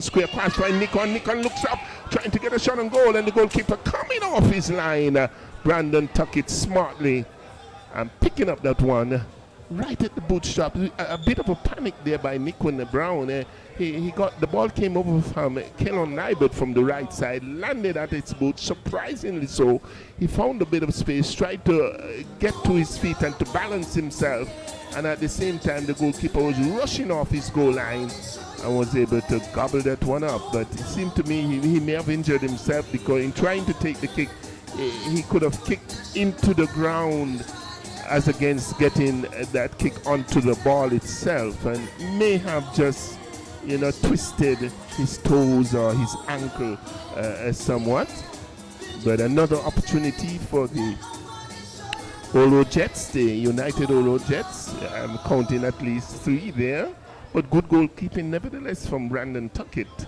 Square pass by Nikon. Nikon looks up, trying to get a shot on goal, and the goalkeeper coming off his line. Brandon tuck it smartly and picking up that one right at the bootstrap. A bit of a panic there by Nikon Brown. He got the ball, came over from Kellon Nybert from the right side, landed at its boot, surprisingly so. He found a bit of space, tried to get to his feet and to balance himself, and at the same time the goalkeeper was rushing off his goal line and was able to gobble that one up. But it seemed to me he may have injured himself, because in trying to take the kick, he could have kicked into the ground as against getting that kick onto the ball itself, and may have just, twisted his toes or his ankle somewhat. But another opportunity for the Olo Jets, the United Olo Jets. I'm counting at least 3 there. But good goalkeeping nevertheless from Brandon Tuckett.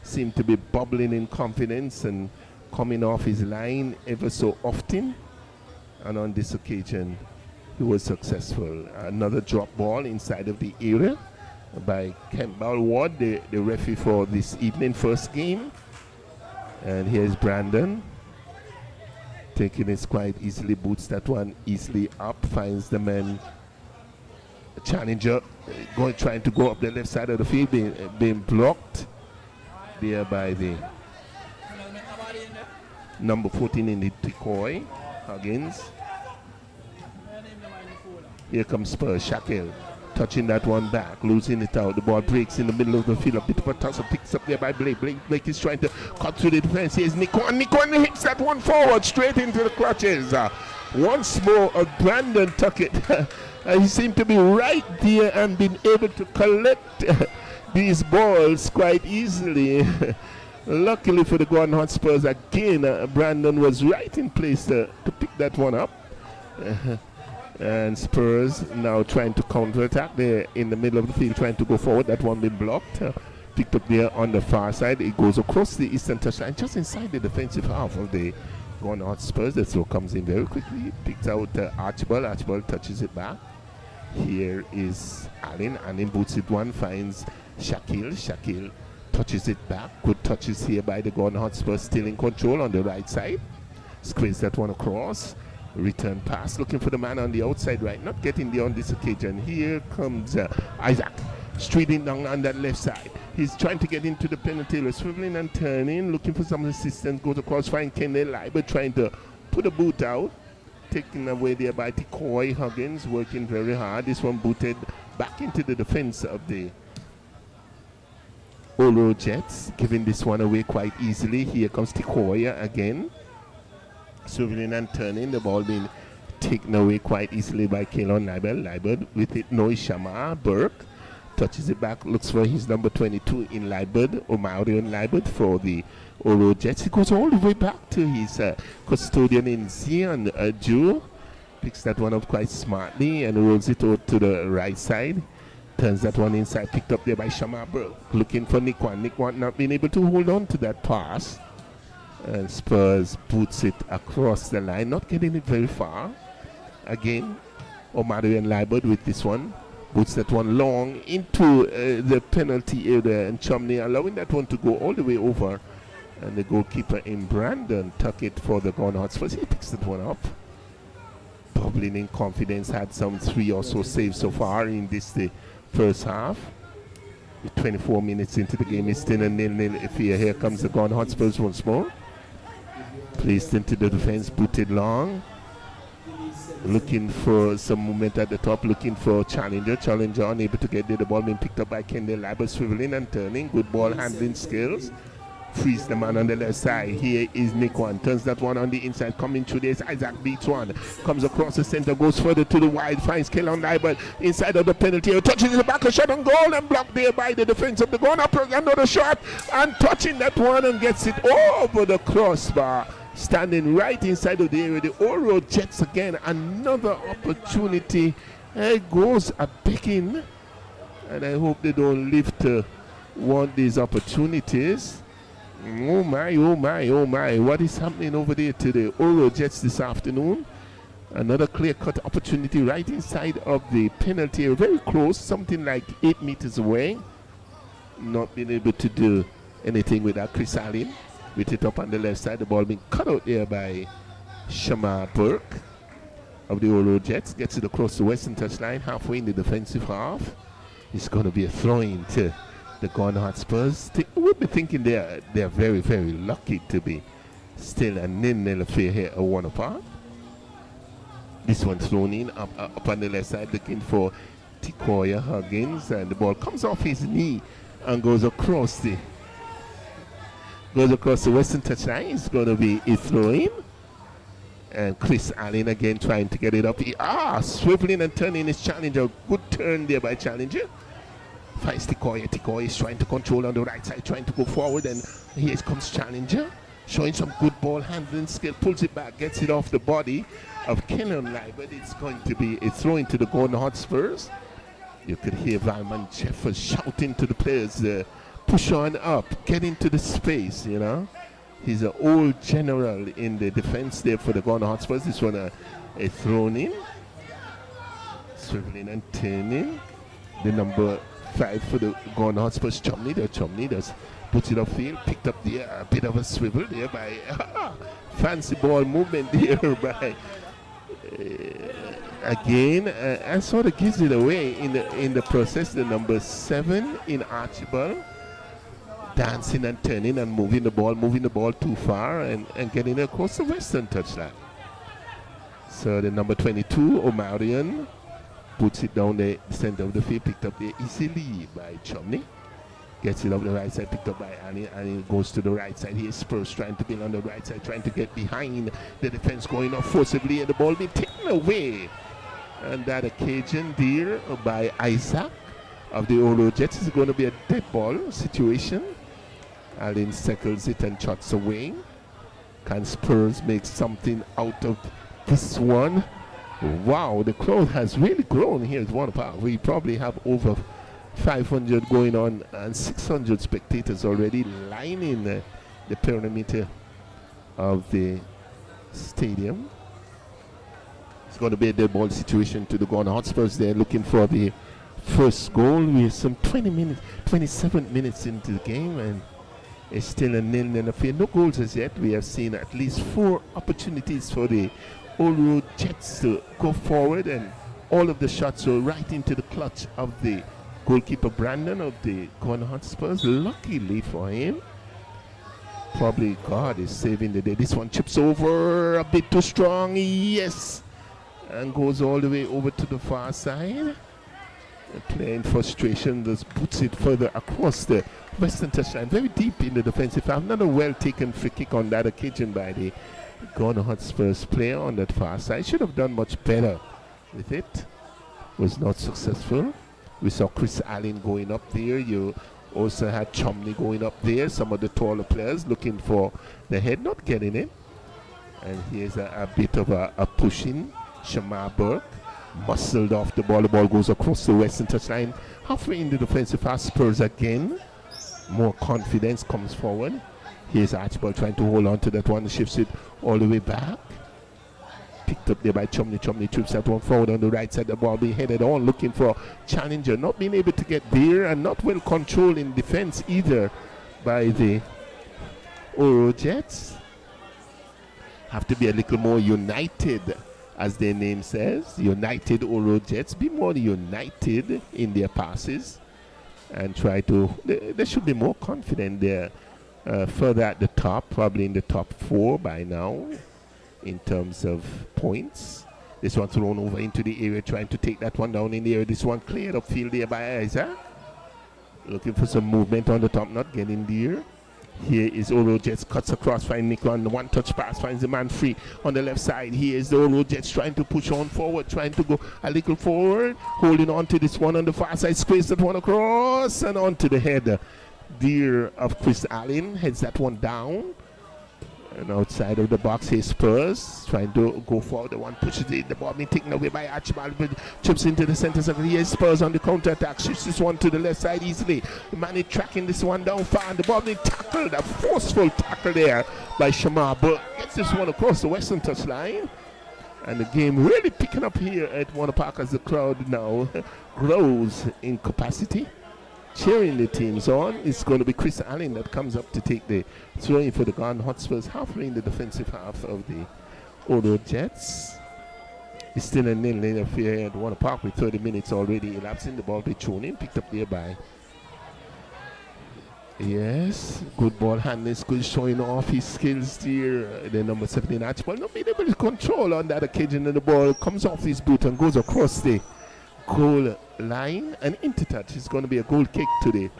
Seemed to be bubbling in confidence and coming off his line ever so often. And on this occasion, he was successful. Another drop ball inside of the area by Campbell Ward, the referee for this evening first game. And here's Brandon taking it quite easily, boots that one easily up, finds the man, challenger, trying to go up the left side of the field, being blocked there by the number 14 in the decoy, Huggins. Here comes Spurs, Shaquille touching that one back, losing it out. The ball breaks in the middle of the field. A bit of a toss-up, picks up there by Blake. Blake is trying to cut through the defense. Here's Nikon. Nikon hits that one forward, straight into the clutches. Once more, Brandon Tuckett. He seemed to be right there and been able to collect these balls quite easily. Luckily for the Gordon Hotspurs, again, Brandon was right in place to pick that one up. And Spurs now trying to counterattack. They're in the middle of the field trying to go forward. That one been blocked. Picked up there on the far side. It goes across the eastern touchline, just inside the defensive half of the Gordon Hotspurs. The throw comes in very quickly. Picks out Archibald. Archibald touches it back. Here is Allen. Allen boots it one, finds Shaquille. Shaquille touches it back. Good touches here by the Gordon Hotspurs, still in control on the right side. Squeeze that one across. Return pass, looking for the man on the outside right, not getting there on this occasion. Here comes Isaac, streeting down on that left side. He's trying to get into the penalty area, swiveling and turning, looking for some assistance, goes across, find Kendall Liber, trying to put a boot out. Taken away there by Decoy. Huggins working very hard. This one booted back into the defense of the Olo Jets, giving this one away quite easily. Here comes Decoy again. Swiveling and turning, the ball being taken away quite easily by Kaylon Libert. Libert with it, Noy Shama. Burke touches it back, looks for his number 22 in Libert, Omarion Libert for the Olo Jets. He goes all the way back to his custodian in Zion Jew. Picks that one up quite smartly and rolls it out to the right side. Turns that one inside, picked up there by Shama Burke. Looking for Nikwan. Nikwan not being able to hold on to that pass. And Spurs boots it across the line, not getting it very far. Again, Omarion Libert with this one. Boots that one long into the penalty area, and Chumley allowing that one to go all the way over. And the goalkeeper in Brandon tuck it for the Gordon Hotspurs. He picks that one up. Bubbling in confidence, had some 3 or so saves so far in this the first half. With 24 minutes into the game, it's still a 0-0 affair. Here comes the Gordon Hotspurs once more. Placed into the defense, booted long. Looking for some movement at the top, looking for Challenger. Challenger unable to get there. The ball being picked up by Kendall Liber, swiveling and turning. Good ball handling skills. Frees the man on the left side. Here is Nikwan. Turns that one on the inside. Coming through this. Isaac beats one. Comes across the center. Goes further to the wide. Finds Kellon Liber inside of the penalty. Touches the back. A shot on goal and blocked there by the defense of the goal. Another shot. And touching that one and gets it over the crossbar. Standing right inside of the area. The Oro Jets again. Another opportunity. It goes a picking. And I hope they don't live to want these opportunities. Oh my, oh my, oh my. What is happening over there to the Oro Jets this afternoon? Another clear-cut opportunity right inside of the penalty area. Very close, something like 8 meters away. not being able to do anything with that. Chris Allen with it up on the left side. The ball being cut out there by Shamar Burke of the Oro Jets. Gets it across the western touchline, halfway in the defensive half. It's going to be a throw-in to the Gone Hotspurs. We'll be thinking they're very, very lucky to be still a 0-0 affair here at Warner Park. This one thrown in up on the left side, looking for Tikoya Huggins, and the ball comes off his knee and goes across the western touchline. It's going to be a throw-in. And Chris Allen again trying to get it up. Swiveling and turning his challenger. Good turn there by challenger. Finds Tikoya. Tikoya is trying to control on the right side, trying to go forward, and here comes challenger, showing some good ball handling skill. Pulls it back, gets it off the body of Kenan Lai, but it's going to be a throw into the Golden Hotspurs. You could hear Valman Jeffers shouting to the players, push on up, get into the space, you know. He's an old general in the defense there for the Golden Hotspurs. This one a thrown in. Swiveling and turning. The number 5 for the Golden Hotspurs, Chumney. Chumney does puts it upfield, picked up the a bit of a swivel there by fancy ball movement there by again, and sort of gives it away in the process. The number 7 in Archibald, dancing and turning and moving the ball too far and getting it across the western touchline. So the number 22, Omarion, puts it down the center of the field, picked up there easily by Chumney. Gets it up the right side, picked up by Annie, and it goes to the right side. Here's Spurs trying to build on the right side, trying to get behind the defense, going up forcibly, and the ball being taken away. And that occasion there by Isaac of the Olo Jets is going to be a dead ball situation. Allen circles it and shots away. Can Spurs make something out of this one? Wow, the crowd has really grown here at Warner Park. We probably have over 500 going on and 600 spectators already lining the perimeter of the stadium. It's going to be a dead ball situation to the Gone Hotspurs. They're looking for the first goal. We're some 27 minutes into the game, and it's still a 0-0 affair. No goals as yet. We have seen at least 4 opportunities for the Old Road Jets to go forward, and all of the shots were right into the clutch of the goalkeeper Brandon of the Gone Hotspurs. Luckily for him, probably God is saving the day. This one chips over a bit too strong, yes, and goes all the way over to the far side. The player in frustration just puts it further across the western touchline, very deep in the defensive half. Another well taken free kick on that occasion by the Gone Hotspurs player on that far side. Should have done much better with it. Was not successful. We saw Chris Allen going up there. You also had Chumley going up there. Some of the taller players looking for the head, not getting it. And here's a bit of a pushing. Shamar Burke muscled off the ball. The ball goes across the western touchline. Halfway in the defensive half, Spurs again. More confidence comes forward. Here's Archibald trying to hold on to that one. Shifts it all the way back. Picked up there by Chumley. Chumley trips that one forward on the right side. The ball being headed on, looking for challenger. Not being able to get there, and not well controlled in defense either by the Oro Jets. Have to be a little more united, as their name says. United Oro Jets. Be more united in their passes and try to. They should be more confident there. Further at the top, probably in the top 4 by now in terms of points. This one thrown over into the area, trying to take that one down in the area. This one cleared upfield there by Isaac. Looking for some movement on the top, not getting there. Here is Oro Jets, cuts across, finds Nico on the one-touch pass, finds the man free on the left side. Here is the Oro Jets trying to push on forward, trying to go a little forward, holding on to this one on the far side, squeeze that one across and onto the head. Deer of Chris Allen heads that one down. And outside of the box, here Spurs trying to go forward. The one pushes it. The ball being taken away by Archibald, but chips into the center circle. Here Spurs on the counterattack. Shifts this one to the left side easily. The man is tracking this one down far. And the ball being tackled. A forceful tackle there by Shamar. But gets this one across the western touchline. And the game really picking up here at Warner Park as the crowd now grows in capacity. cheering the teams on. It's going to be Chris Allen that comes up to take the throw in for the Golden Hotspurs halfway in the defensive half of the Oro Jets. It's still a 0-0 affair at Warner Park with 30 minutes already elapsing. The ball be thrown in, picked up there by. Yes, good ball handling, good showing off his skills there. The number 17 Archibald not being able to control on that occasion, and the ball comes off his boot and goes across the goal line and into touch. It's going to be a goal kick to the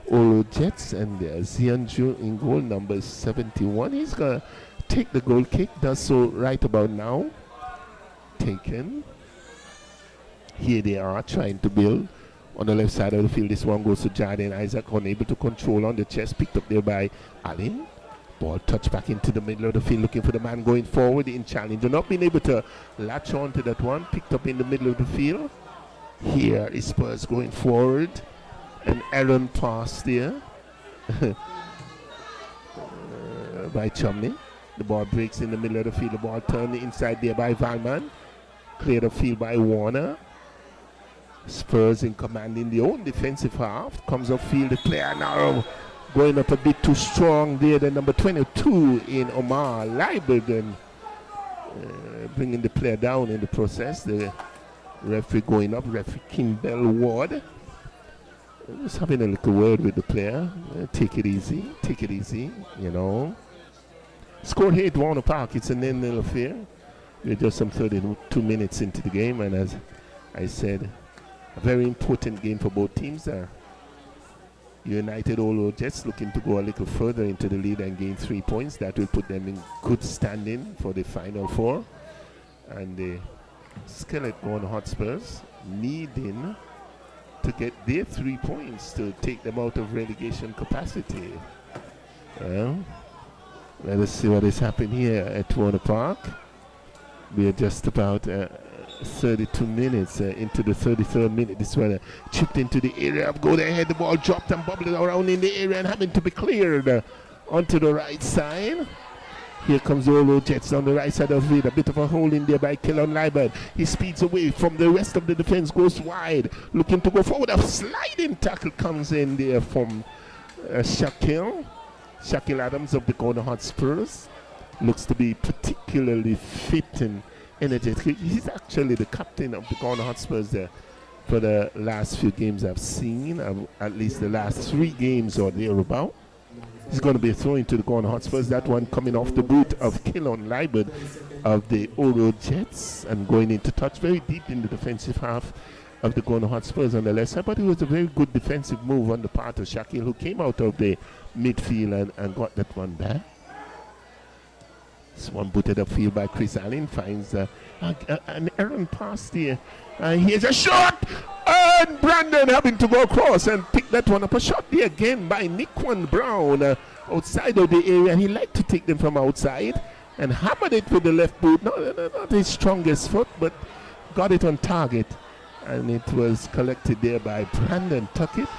Oro Jets, and Zianju in goal, number 71. He's going to take the goal kick, does so right about now. Taken. Here they are trying to build on the left side of the field. This one goes to Jordan Isaac, unable to control on the chest, picked up there by Allen. Ball touched back into the middle of the field, looking for the man going forward in challenge. Not being able to latch on to that one, picked up in the middle of the field. Here is Spurs going forward. An errant pass there by Chumley. The ball breaks in the middle of the field. The ball turned inside there by Valman. Cleared the field by Warner. Spurs in command in the own defensive half. Comes up field. The player now going up a bit too strong there. The number 22 in Omar Leibergen. Bringing the player down in the process. The referee going up. Referee Kimball Ward. Just having a little word with the player. Take it easy. Take it easy. You know. Score here at Warner Park. It's a 0-0 affair. We're just some 32 minutes into the game, and as I said, a very important game for both teams. United Olo Jets looking to go a little further into the lead and gain 3 points. That will put them in good standing for the Final Four. And the Skeleton Hotspurs needing to get their 3 points to take them out of relegation capacity. Well, let us see what is happening here at Warner Park. We are just about 32 minutes into the 33rd minute. This one chipped into the area of goal ahead. The ball dropped and bubbled around in the area and having to be cleared onto the right side. Here comes the Olo Jets on the right side of it. A bit of a hole in there by Kellon Liebert. He speeds away from the rest of the defense, goes wide, looking to go forward. A sliding tackle comes in there from Shaquille Adams of the Golden Hotspurs. Looks to be particularly fit and energetic. He's actually the captain of the Golden Hotspurs for the last few games I've seen, at least the last 3 games or thereabout. He's going to be throwing to the Golden Hotspurs. That one coming off the boot of Kellon Liebert of the Oro Jets and going into touch very deep in the defensive half of the Golden Hotspurs on the left side. But it was a very good defensive move on the part of Shaquille, who came out of the midfield and got that one back. This one booted upfield by Chris Allen, finds an errant pass there. Here's a shot! And Brandon having to go across and pick that one up. A shot there again by Niquan Brown outside of the area. He liked to take them from outside and hammered it with the left boot. Not his strongest foot, but got it on target. And it was collected there by Brandon Tuckett.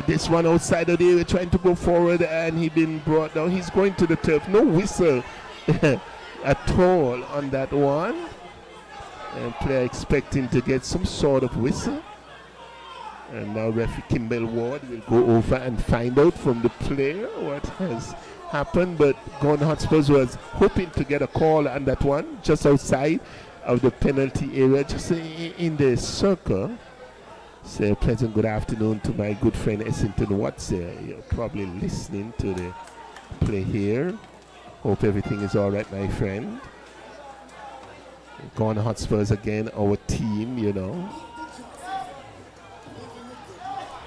This one outside of the area trying to go forward, and he been brought down. He's going to the turf. No whistle at all on that one. And player expecting to get some sort of whistle. And now referee Kimball Ward will go over and find out from the player what has happened. But Golden Hotspurs was hoping to get a call on that one, just outside of the penalty area, just in the circle. Say a pleasant good afternoon to my good friend Essington Watts. You're probably listening to the play here. Hope everything is all right, my friend. Golden Hotspurs again, our team, you know.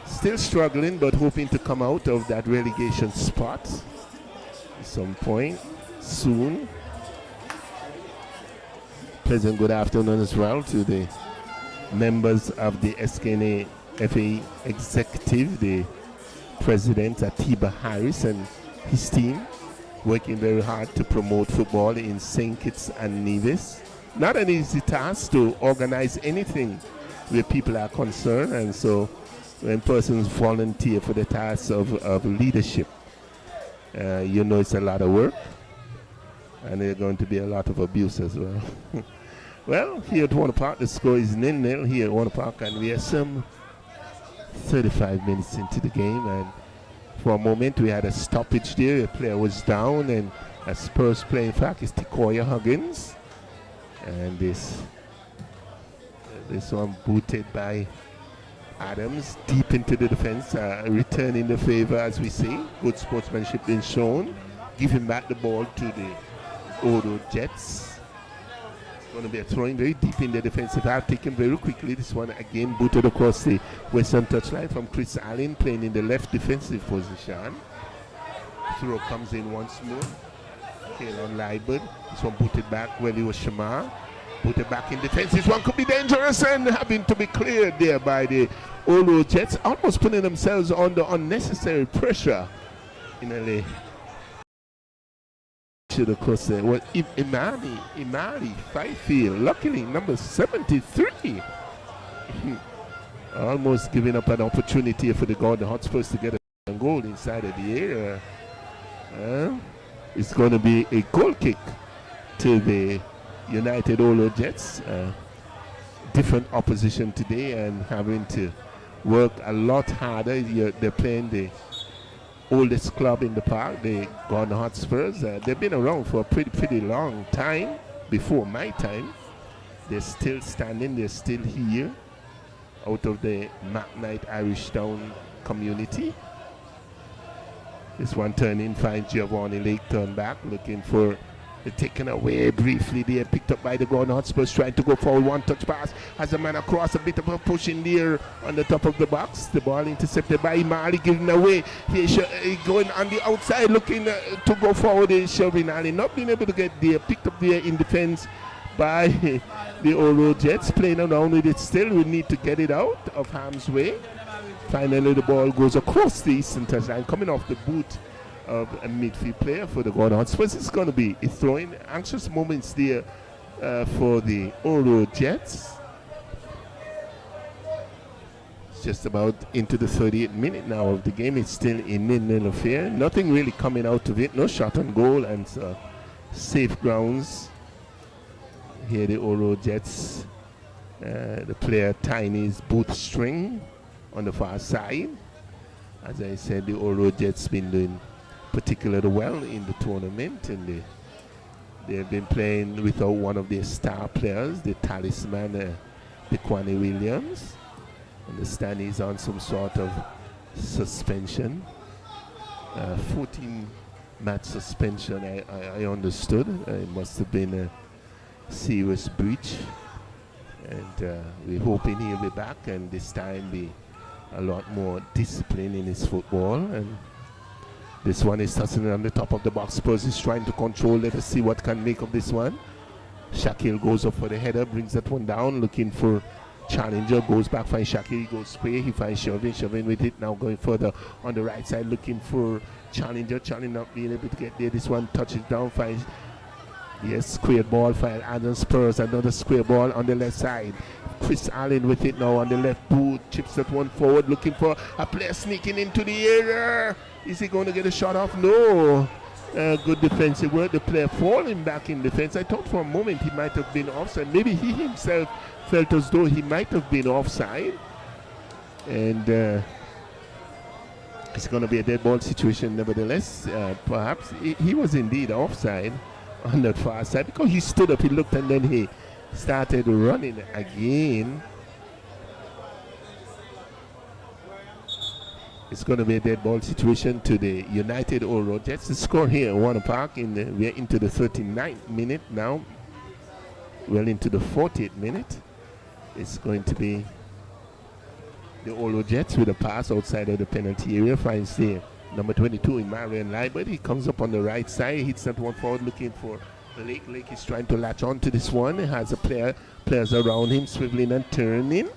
Still struggling, but hoping to come out of that relegation spot at some point soon. Pleasant good afternoon as well to the members of the SKNA FA executive, the president Atiba Harris and his team, working very hard to promote football in St. Kitts and Nevis. Not an easy task to organize anything where people are concerned, and so when persons volunteer for the task of leadership, you know it's a lot of work, and there's going to be a lot of abuse as well. Well, here at Warner Park, the score is 0-0 here at Warner Park, and we have some 35 minutes into the game, and for a moment we had a stoppage there. A player was down, and a Spurs player, in fact, is Tikoya Huggins, and this one booted by Adams deep into the defense, returning the favor, as we say. Good sportsmanship being shown, giving back the ball to the Oro Jets. It's going to be a throwing very deep in the defensive half, taken very quickly. This one again booted across the western touchline from Chris Allen, playing in the left defensive position. Throw comes in once more. Kaelon Liebert. This one booted back. Well, it was Shamar. Booted back in defense. This one could be dangerous and having to be cleared there by the Olo Jets, almost putting themselves under unnecessary pressure in LA. Should of course say, well, Imali, Fifield, luckily number 73. Almost giving up an opportunity for the Hotspurs to get a goal inside of the area. It's going to be a goal kick to the United Olo Jets. Different opposition today and having to work a lot harder. They're playing the oldest club in the park, the Hotspurs. They've been around for a pretty long time, before my time. They're still standing, they're still here, out of the McKnight Irish Town community. This one turning, finds Giovanni Lake, turn back, looking for the taken away briefly there, picked up by the Hotspurs, trying to go forward, one touch pass, has a man across, a bit of a push in there on the top of the box. The ball intercepted by Imali, giving away. He's going on the outside, looking to go forward. Shelvin Ali not being able to get there, picked up there in defense by the Olo Jets, playing around with it still. We need to get it out of harm's way. Finally, the ball goes across the eastern touchline, coming off the boot of a midfield player for the Hotspurs. It's going to be a throwing. Anxious moments there for the Oro Jets. It's just about into the 38th minute now of the game. It's still a 0-0 affair. Nothing really coming out of it. No shot on goal, and safe grounds. Here the Oro Jets. The player Tiny's boot string on the far side. As I said, the Oro Jets been doing particularly well in the tournament, and they've been playing without one of their star players, the talisman, Dequani Williams. Understand he's on some sort of suspension, 14-match suspension. I understood. It must have been a serious breach, and we're hoping he'll be back, and this time be a lot more discipline in his football. And this one is tossing on the top of the box. Spurs is trying to control. Let us see what can make of this one. Shakil goes up for the header, brings that one down, looking for challenger, goes back, finds Shakil, he goes square, he finds Shovin with it, now going further on the right side, looking for challenger not being able to get there. This one touches down, finds, yes, square ball, finds Adam Spurs, another square ball on the left side. Chris Allen with it now on the left boot, chips that one forward, looking for a player sneaking into the area. Is he going to get a shot off? No. Good defensive work. The player falling back in defense. I thought for a moment he might have been offside. Maybe he himself felt as though he might have been offside. And it's going to be a dead ball situation nevertheless. Perhaps he was indeed offside on that far side, because he stood up, he looked, and then he started running again. It's going to be a dead ball situation to the United Oro Jets. The score here at Warner Park, we're into the 39th minute now. Well into the 40th minute. It's going to be the Oro Jets with a pass outside of the penalty area. Finds the number 22 in Marion Liebert. He comes up on the right side, hits that one forward, looking for Lake. Lake is trying to latch on to this one. He has players around him swiveling and turning.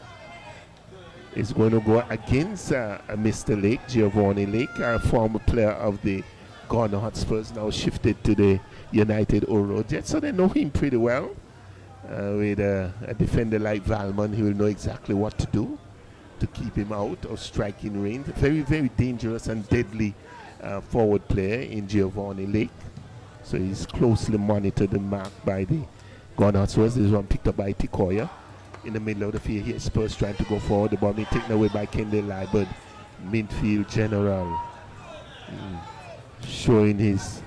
Is going to go against Mr. Lake, Giovanni Lake, a former player of the Gardner Hotspurs, now shifted to the United Oro Jets. So they know him pretty well. With a defender like Valmon, he will know exactly what to do to keep him out of striking range. Very, very dangerous and deadly forward player in Giovanni Lake. So he's closely monitored and marked by the Gardner Hotspurs. This one picked up by Tikoya. in the middle of the field here. Spurs trying to go forward. The ball being taken away by Kendall Liebert. Midfield general. Showing his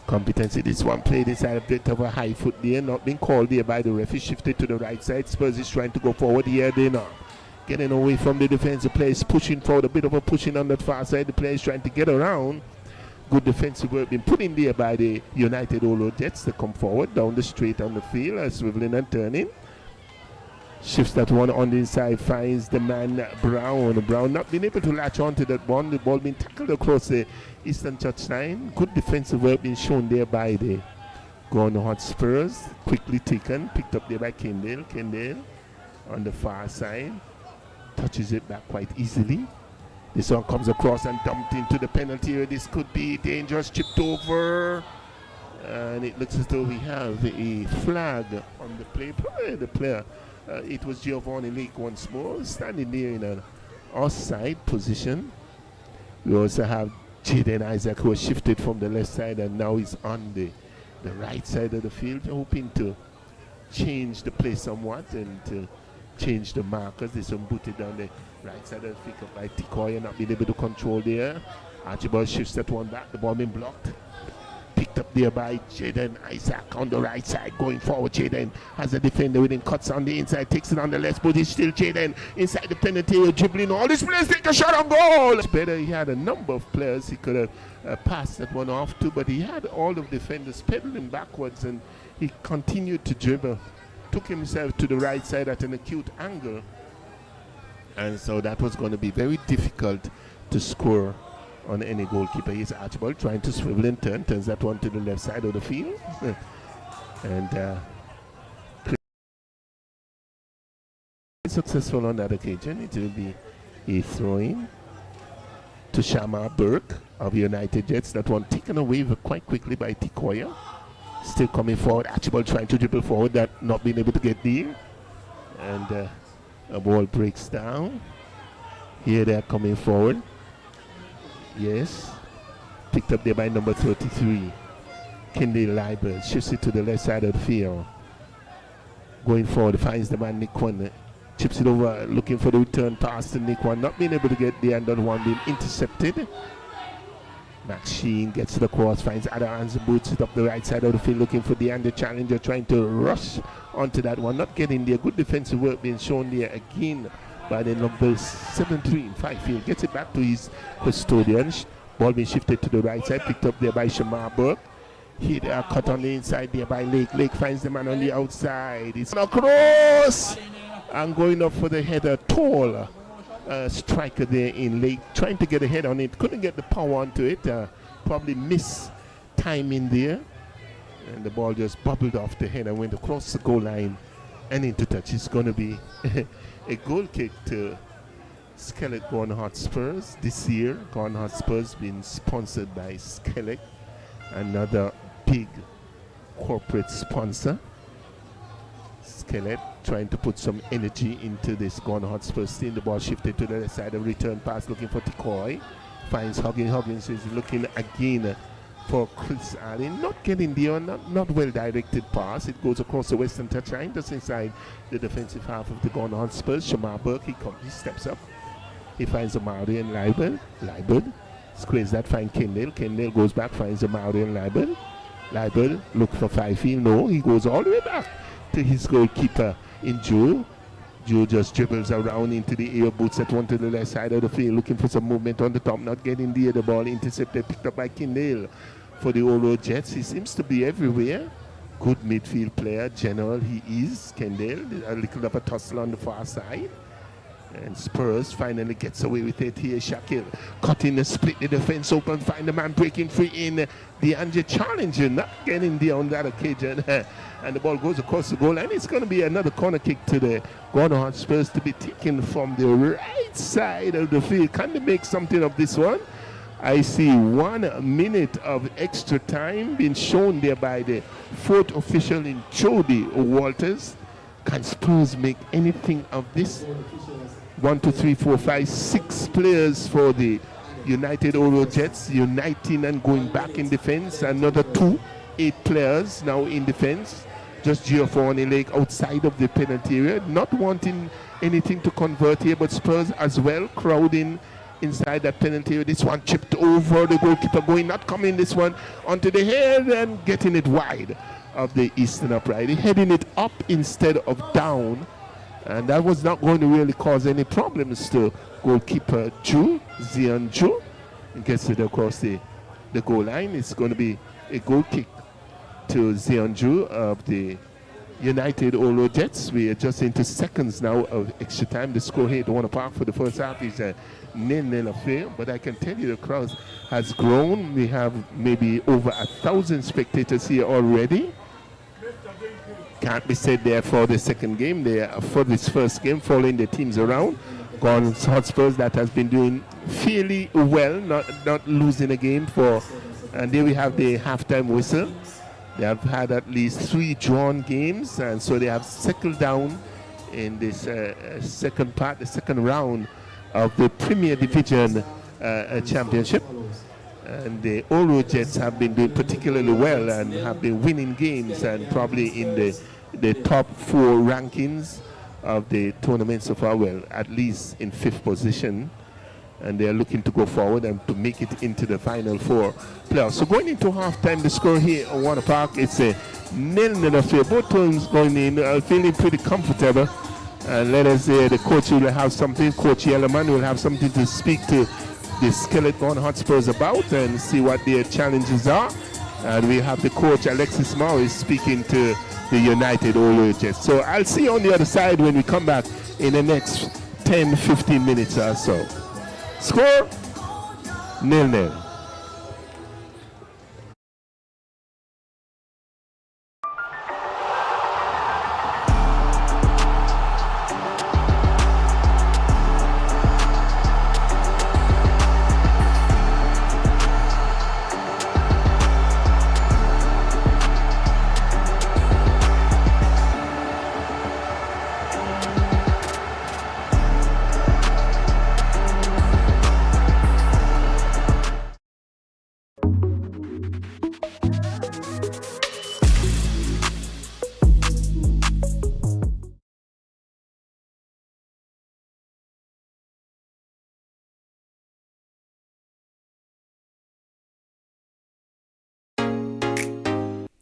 competency. This one played inside a bit of a high foot there. Not being called there by the referee. Shifted to the right side. Spurs is trying to go forward here. They now getting away from the defensive players. Pushing forward. A bit of a pushing on that far side. The players trying to get around. Good defensive work being put in there by the United Olo Jets to come forward down the straight on the field, swiveling and turning. Shifts that one on the inside, finds the man Brown. Brown not being able to latch onto that one. The ball being tackled across the eastern touchline. Good defensive work being shown there by the Hotspurs. Quickly taken, picked up there by Kendall. Kendall on the far side. Touches it back quite easily. This one comes across and dumped into the penalty area. This could be dangerous, chipped over. And it looks as though we have a flag on the play. Probably the player. It was Giovanni Lake once more, standing there in an offside position. We also have Jaden Isaac, who has shifted from the left side and now is on the right side of the field, hoping to change the play somewhat and to change the markers. This one booted down the right side of the field by Tikoya, not being able to control there. Archibald shifts that one back, the ball being blocked. Picked up there by Jaden Isaac on the right side, going forward. Jaden has a defender with him, cuts on the inside, takes it on the left, but it's still Jaden inside the penalty area, dribbling. All these players take a shot on goal. It's better, he had a number of players he could have passed that one off to, but he had all of the defenders pedaling backwards and he continued to dribble. Took himself to the right side at an acute angle, and so that was going to be very difficult to score on any goalkeeper. Here's Archibald trying to swivel and turns that one to the left side of the field. And successful on that occasion. It will be a throw-in to Shamar Burke of United Jets. That one taken away quite quickly by Tikoya. Still coming forward. Archibald trying to dribble forward, that not being able to get there. And a ball breaks down. Here they are coming forward. Yes, picked up there by number 33. Kendall Liebert shifts it to the left side of the field. Going forward, finds the man Nick One. Chips it over, looking for the return pass to Nick One. Not being able to get there, and that one being intercepted. Max Sheen gets to the cross, finds Adams and boots it up the right side of the field, looking for the challenger, trying to rush onto that one. Not getting there. Good defensive work being shown there again by the number 73 in Fifield. Gets it back to his custodian. Ball being shifted to the right side, picked up there by Shamar Burke. Here they are cut on the inside there by Lake. Lake finds the man on the outside. It's across and going up for the header. Tall striker there in Lake, trying to get a head on it. Couldn't get the power onto it. Probably missed timing there. And the ball just bubbled off the head and went across the goal line and into touch. It's going to be a goal kick to Skellet Gone Hotspurs this year. Gone Hotspurs being sponsored by Skellet, another big corporate sponsor. Skellet trying to put some energy into this Gone Hotspurs. Seeing the ball shifted to the left side, a return pass looking for Tikoy. Finds Huggins. Huggins is looking again for Chris Allen. Not getting there, not well directed pass. It goes across the western touchline, just inside the defensive half of the Gone Hotspurs. Shamar Burke, he steps up. He finds Amari and Liebert. Liebert squares that, finds Kendall. Kendall goes back, finds Amari and Liebert. Liebert look for Fifield. No, he goes all the way back to his goalkeeper in Joe. Joe just dribbles around into the air, boots that one to the left side of the field, looking for some movement on the top, not getting there. The ball intercepted, picked up by Kendall for the Olo Jets. He seems to be everywhere. Good midfield player, general he is, Kendall. A little of a tussle on the far side. And Spurs finally gets away with it here. Shakil cutting the split, the defense open, find the man breaking free in. The challenger not getting there on that occasion. And the ball goes across the goal, and it's going to be another corner kick to the Gone Spurs to be taken from the right side of the field. Can they make something of this one? I see 1 minute of extra time being shown there by the fourth official in Jody Walters. Can Spurs make anything of this? 1, 2, 3, 4, 5, 6 players for the United Oro Jets uniting and going back in defense. Another 8 players now in defense. just Giovanni Lake outside of the penalty area, not wanting anything to convert here, but Spurs as well crowding inside that penalty area. This one chipped over the goalkeeper, not coming this one onto the head and getting it wide of the Eastern upright, heading it up instead of down, and that was not going to really cause any problems to goalkeeper Zion Ju. Gets it across the goal line. It's going to be a goal kick to Zion Ju of the United Olo Jets. We are just into seconds now of extra time. The score here at Warner Park for the first half is a 0-0 affair, but I can tell you the crowd has grown. We have maybe over 1,000 spectators here already. Can't be said there for the second game. They are for this first game, following the teams around. Hotspurs that has been doing fairly well, not losing a game for, and there we have the halftime whistle. They have had at least 3 drawn games, and so they have settled down in this second part, the second round of the Premier Division Championship. And the Olo Jets have been doing particularly well and have been winning games and probably in the top 4 rankings of the tournament so far, well, at least in 5th position, and they're looking to go forward and to make it into the final 4 playoffs. So going into halftime, the score here at Warner Park, it's a 0-0 affair. Both teams going in feeling pretty comfortable, and let us say the coach will have something, Coach Yellerman will have something to speak to the Skeleton Hotspurs about and see what their challenges are. And we have the coach Alexis Morris speaking to the United Olo Jets. So I'll see you on the other side when we come back in the next 10-15 minutes or so. Score 0-0.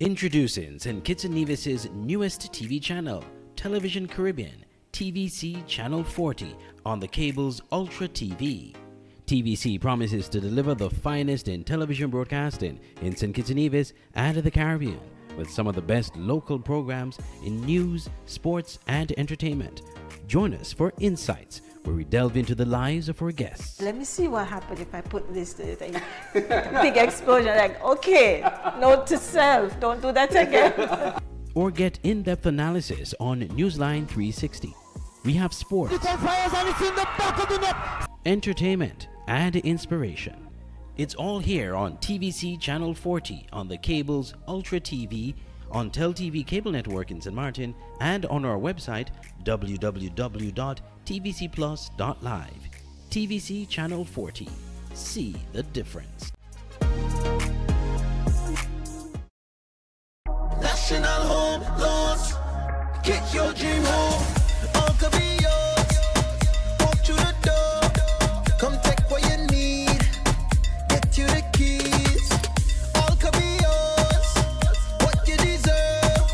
Introducing St. Kitts and Nevis's newest TV channel, Television Caribbean, TVC Channel 40 on the cable's Ultra TV. TVC promises to deliver the finest in television broadcasting in St. Kitts and Nevis and the Caribbean, with some of the best local programs in news, sports, and entertainment. Join us for Insights, where we delve into the lives of our guests. Let me see what happens if I put this to it. Big explosion, like, okay, note to self, don't do that again. Or get in-depth analysis on Newsline 360. We have sports, entertainment, and inspiration. It's all here on TVC Channel 40 on the cable's Ultra TV, on TelTV Cable Network in St. Martin, and on our website www.tvcplus.live. TVC Channel 40. See the difference. National Home Loans. Get your dream home. All could be yours. Walk through the door. Come take what you need. Get you the keys. All could be yours. What you deserve.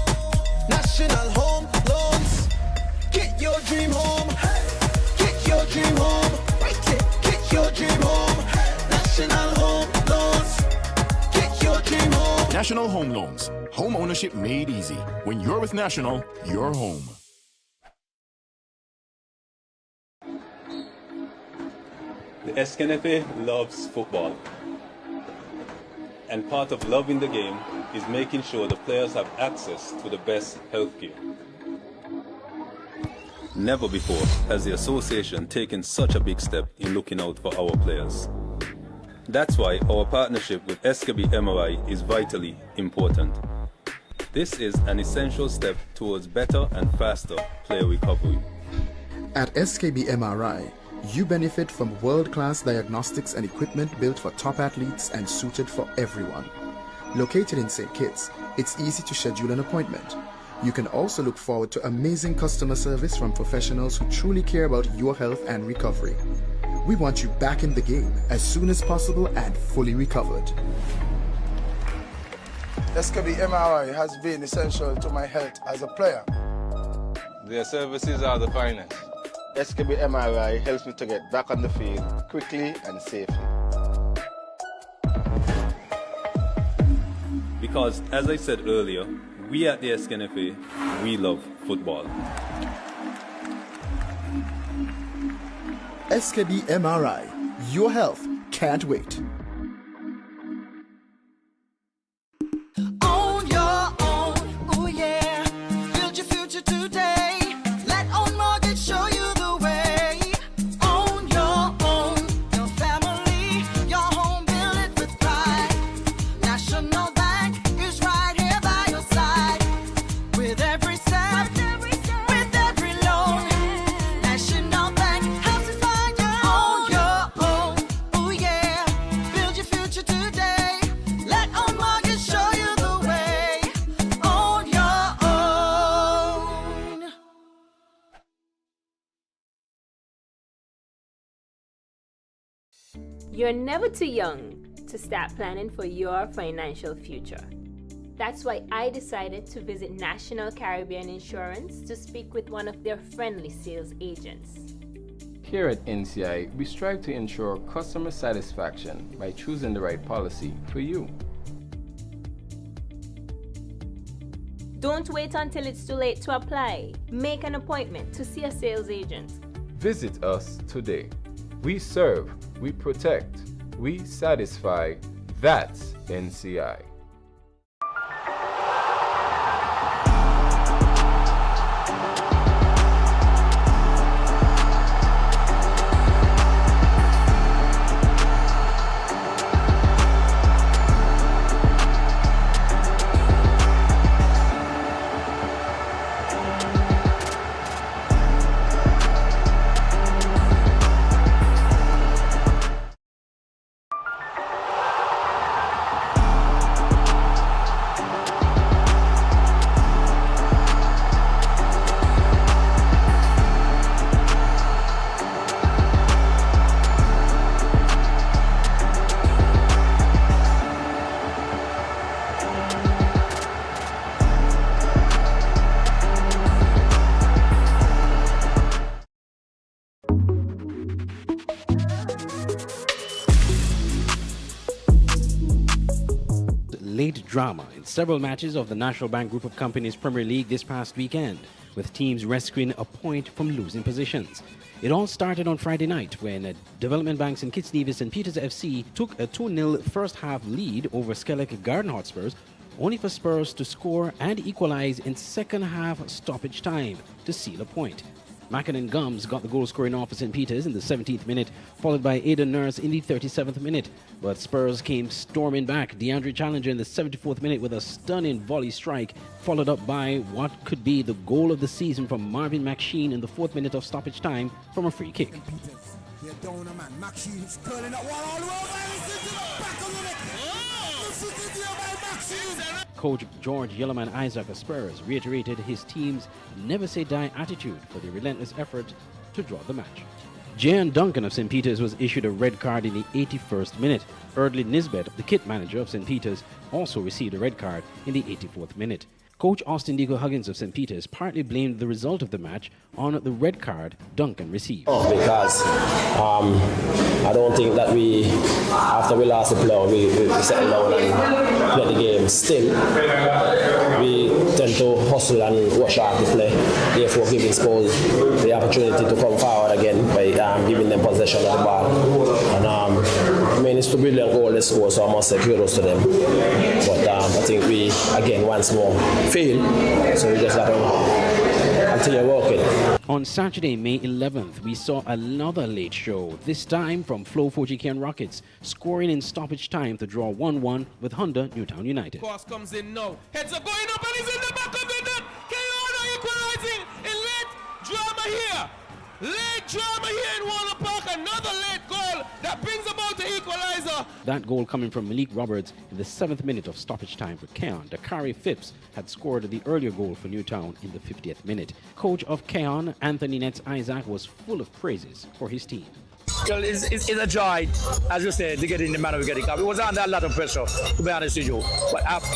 National Home Loans. Get your dream home. Get your dream home. Right it. Get your dream home. National Home Loans. Get your dream home. National Home Loans. Home ownership made easy. When you're with National, you're home. The SKNFA loves football. And part of loving the game is making sure the players have access to the best healthcare. Never before has the association taken such a big step in looking out for our players. That's why our partnership with SKB MRI is vitally important. This is an essential step towards better and faster player recovery. At SKB MRI, you benefit from world-class diagnostics and equipment built for top athletes and suited for everyone. Located in St. Kitts, it's easy to schedule an appointment. You can also look forward to amazing customer service from professionals who truly care about your health and recovery. We want you back in the game as soon as possible and fully recovered. SKB MRI has been essential to my health as a player. Their services are the finest. SKB MRI helps me to get back on the field quickly and safely. Because, as I said earlier, we at the SKNFA, we love football. SKB MRI. Your health can't wait. On your own, oh yeah. Build your future today. Let Own Mortgage show you the way. On your own, your family, your home, build it with pride. National Bank is right here by your side. With every step, with every loan. National Bank helps you find your own, oh yeah. Build your future today. Let Own Mortgage show you the way. On your own. You're never too young to start planning for your financial future. That's why I decided to visit National Caribbean Insurance to speak with one of their friendly sales agents. Here at NCI, we strive to ensure customer satisfaction by choosing the right policy for you. Don't wait until it's too late to apply. Make an appointment to see a sales agent. Visit us today. We serve, we protect, we satisfy. That's NCI. Late drama in several matches of the National Bank Group of Companies Premier League this past weekend, with teams rescuing a point from losing positions. It all started on Friday night when Development Bank St. Kitts Nevis and Peters FC took a 2-0 first half lead over Skellig Garden Hotspurs, only for Spurs to score and equalize in second half stoppage time to seal a point. Mackin and Gums got the goal scoring off for St. Peters in the 17th minute, followed by Aidan Nurse in the 37th minute. But Spurs came storming back. DeAndre Challenger in the 74th minute with a stunning volley strike, followed up by what could be the goal of the season from Marvin McSheen in the 4th minute of stoppage time from a free kick. Coach George Yellowman Isaac of Spurs reiterated his team's never-say-die attitude for the relentless effort to draw the match. Jan Duncan of St. Peters was issued a red card in the 81st minute. Erdley Nisbet, the kit manager of St. Peters, also received a red card in the 84th minute. Coach Austin Deco Huggins of St. Peters partly blamed the result of the match on the red card Duncan received. Because I don't think that after we lost the play, we settled down and played the game. Still, we tend to hustle and rush out the play, therefore giving Spurs the opportunity to come forward again by giving them possession of the ball. And I mean, it's a brilliant goal they score, so I must say kudos to them. But I think we, again, once more, fail, so we just got to continue working. On Saturday, May 11th, we saw another late show, this time from Flow 4GK and Rockets, scoring in stoppage time to draw 1-1 with Honda Newtown United. Cross comes in now. Heads up, going up, and he's in the back of the net. Keono equalizing in late drama here. Late drama here in Warner Park. Another late goal that brings about the equalizer. Hotspurs. That goal coming from Malik Roberts in the 7th minute of stoppage time for Keon. Dakari Phipps had scored the earlier goal for Newtown in the 50th minute. Coach of Keon, Anthony Nets Isaac, was full of praises for his team. Well, it's a joy, as you said, to get in the manner we get it. It was under a lot of pressure, to be honest with you.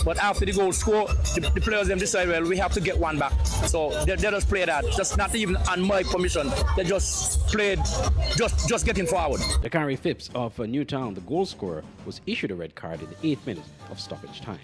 But after the goal score, the players them decide, well, we have to get one back. So they just play that, just not even on my permission. They just played, just getting forward. Dakari Phipps of Newtown, the goal scorer, was issued a red card in the 8th minute of stoppage time.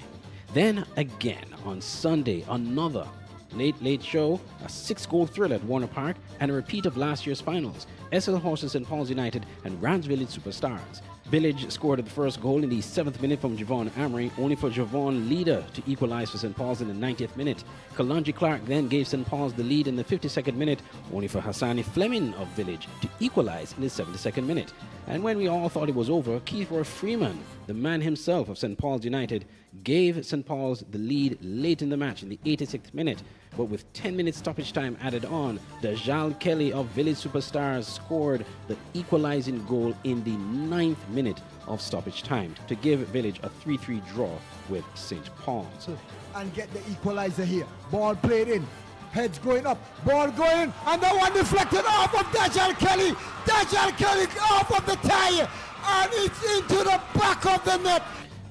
Then again, on Sunday, another late show, a 6-goal thrill at Warner Park, and a repeat of last year's finals. SL Horses St. Paul's United and Rams Village Superstars. Village scored the first goal in the 7th minute from Javon Amory, only for Javon Leader to equalize for St. Paul's in the 90th minute. Kalonji Clark then gave St. Paul's the lead in the 52nd minute, only for Hassani Fleming of Village to equalize in the 72nd minute. And when we all thought it was over, Kiefer Freeman, the man himself of St. Paul's United, gave St. Paul's the lead late in the match in the 86th minute. But with 10 minutes stoppage time added on, Dajal Kelly of Village Superstars scored the equalizing goal in the 9th minute of stoppage time to give Village a 3-3 draw with St. Paul's. And get the equalizer here. Ball played in. Heads going up. Ball going. And the one deflected off of Dajal Kelly. Dajal Kelly off of the tire. And it's into the back of the net.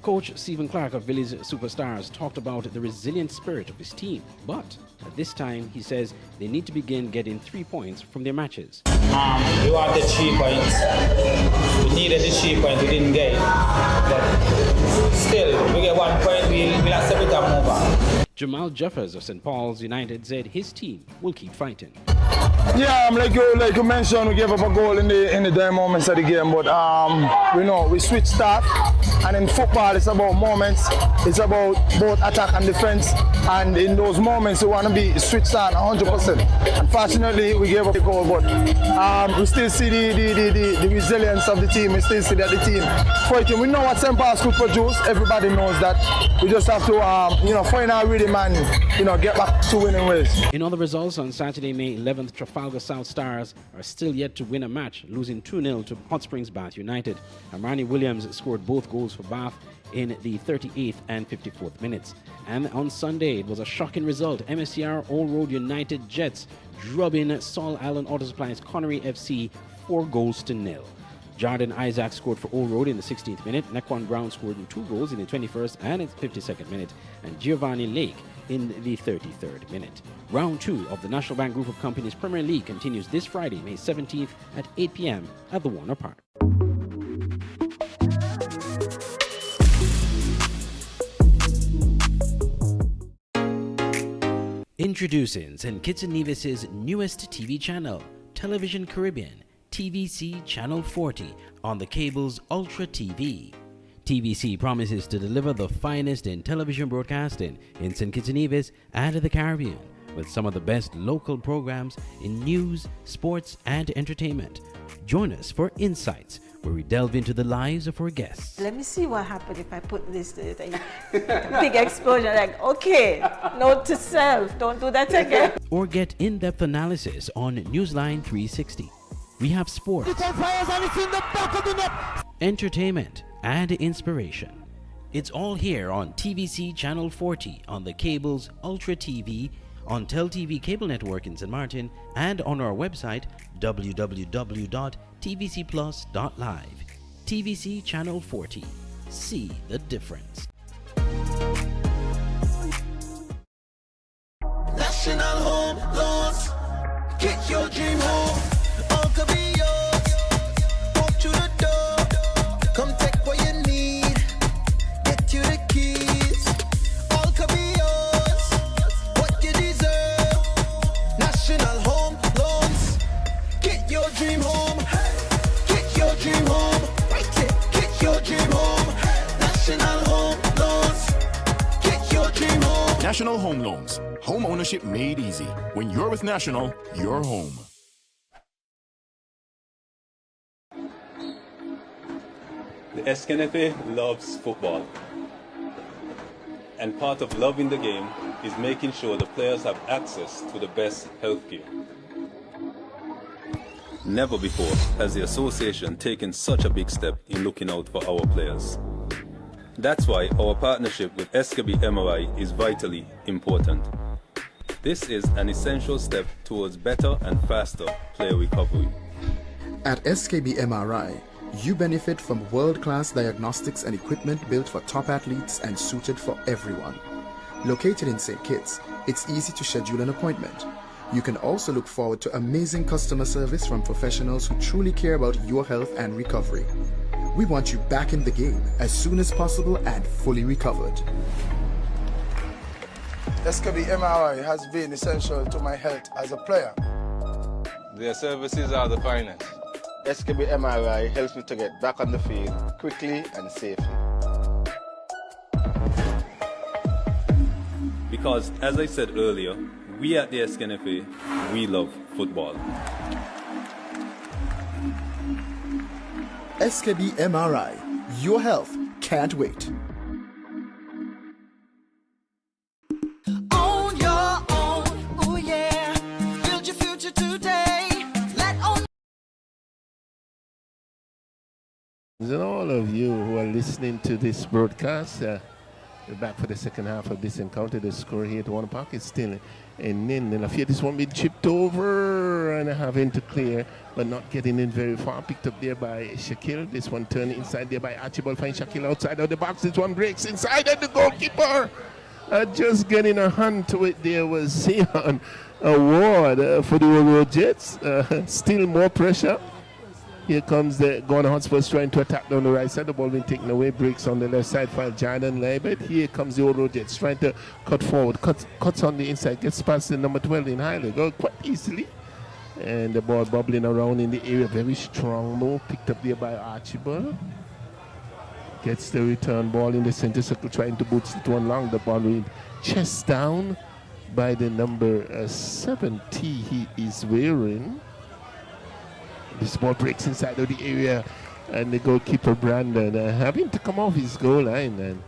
Coach Stephen Clark of Village Superstars talked about the resilient spirit of his team, but at this time he says they need to begin getting 3 points from their matches. We wanted 3 points. We needed the 3 points, we didn't get it. But still, we get 1 point, we'll accept it and move on. Jamal Jeffers of St. Paul's United said his team will keep fighting. Yeah, like you mentioned, we gave up a goal in the dire moments of the game, but we know we switched start, and in football it's about moments, it's about both attack and defense, and in those moments we want to be switched on 100%. Unfortunately, we gave up the goal, but we still see the resilience of the team, we still see that the team fighting. We know what St. Paul's could produce, everybody knows that. We just have to find our rhythm and get back to winning ways. In other results, on Saturday, May 11th, Trafalgar South Stars are still yet to win a match, losing 2-0 to Hot Springs Bath United. Amani Williams scored both goals for Bath in the 38th and 54th minutes. And on Sunday, it was a shocking result. MSCR Old Road United Jets drubbing Saul Allen Auto Supply's Connery FC 4-0. Jordan Isaac scored for Old Road in the 16th minute. Nequan Brown scored in 2 goals in the 21st and 52nd minute. And Giovanni Lake in the 33rd minute. Round 2 of the National Bank Group of Companies Premier League continues this Friday, May 17th at 8 p.m. at the Warner Park. Introducing St. Kitts and Nevis's newest TV channel, Television Caribbean, TVC Channel 40 on the cable's Ultra TV. TVC promises to deliver the finest in television broadcasting in St. Kitts and Nevis and the Caribbean, with some of the best local programs in news, sports, and entertainment. Join us for Insights, where we delve into the lives of our guests. Let me see what happens if I put this thing. Big explosion, like, okay, note to self, don't do that again. Or get in-depth analysis on Newsline 360. We have sports, entertainment, and inspiration. It's all here on TVC Channel 40 on the cable's Ultra TV, on TelTV Cable Network in St. Martin, and on our website www.tvcplus.live. TVC Channel 40. See the difference. National Home Loans. Get your dream home. All could be yours. Walk through the door. Come take what you need. Get you the keys. All could be yours. What you deserve. National Home Loans. Get your dream home. Get your dream home. Right it. Get your dream home. National Home Loans. Get your dream home. National Home Loans. Home ownership made easy. When you're with National, you're home. The SKNFA loves football. And part of loving the game is making sure the players have access to the best healthcare. Never before has the association taken such a big step in looking out for our players. That's why our partnership with SKB MRI is vitally important. This is an essential step towards better and faster player recovery. At SKB MRI, you benefit from world-class diagnostics and equipment built for top athletes and suited for everyone. Located in St. Kitts, it's easy to schedule an appointment. You can also look forward to amazing customer service from professionals who truly care about your health and recovery. We want you back in the game as soon as possible and fully recovered. SKB MRI has been essential to my health as a player. Their services are the finest. SKB MRI helps me to get back on the field quickly and safely. Because, as I said earlier, we at the SKNFA, we love football. SKB MRI, your health can't wait. On your own, oh yeah, build your future today. And all of you who are listening to this broadcast, we're back for the second half of this encounter. The score here at Warner Park is still in nil. And I fear this one being chipped over and having to clear, but not getting in very far. Picked up there by Shaquille. This one turned inside there by Archibald. Finds Shaquille outside of the box. This one breaks inside, and the goalkeeper just getting a hand to it. There was Sion Award for the Oro Jets. Still more pressure. Here comes the Ghana Hotspurs trying to attack down the right side. The ball being taken away. Breaks on the left side for Jordan Leibert. Here comes the Oro Jets trying to cut forward. Cuts on the inside. Gets past the number 12 in Highland. Go quite easily. And the ball bubbling around in the area. Very strong move. Picked up there by Archibald. Gets the return ball in the center circle. Trying to boost it one long. The ball with chest down by the number 70 he is wearing. This ball breaks inside of the area, and the goalkeeper Brandon having to come off his goal line, and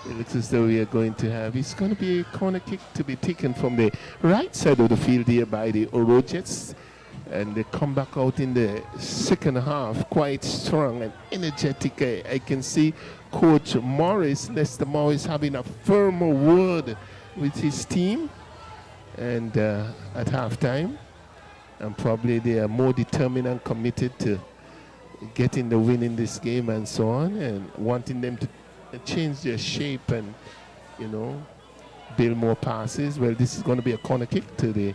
it looks as though we are going to have, it's going to be a corner kick to be taken from the right side of the field here by the Oro Jets, and they come back out in the second half quite strong and energetic. I can see Coach Morris, Lester Morris, having a firmer word with his team, and at halftime. And probably they are more determined and committed to getting the win in this game and so on, and wanting them to change their shape and, you know, build more passes. Well, this is going to be a corner kick to the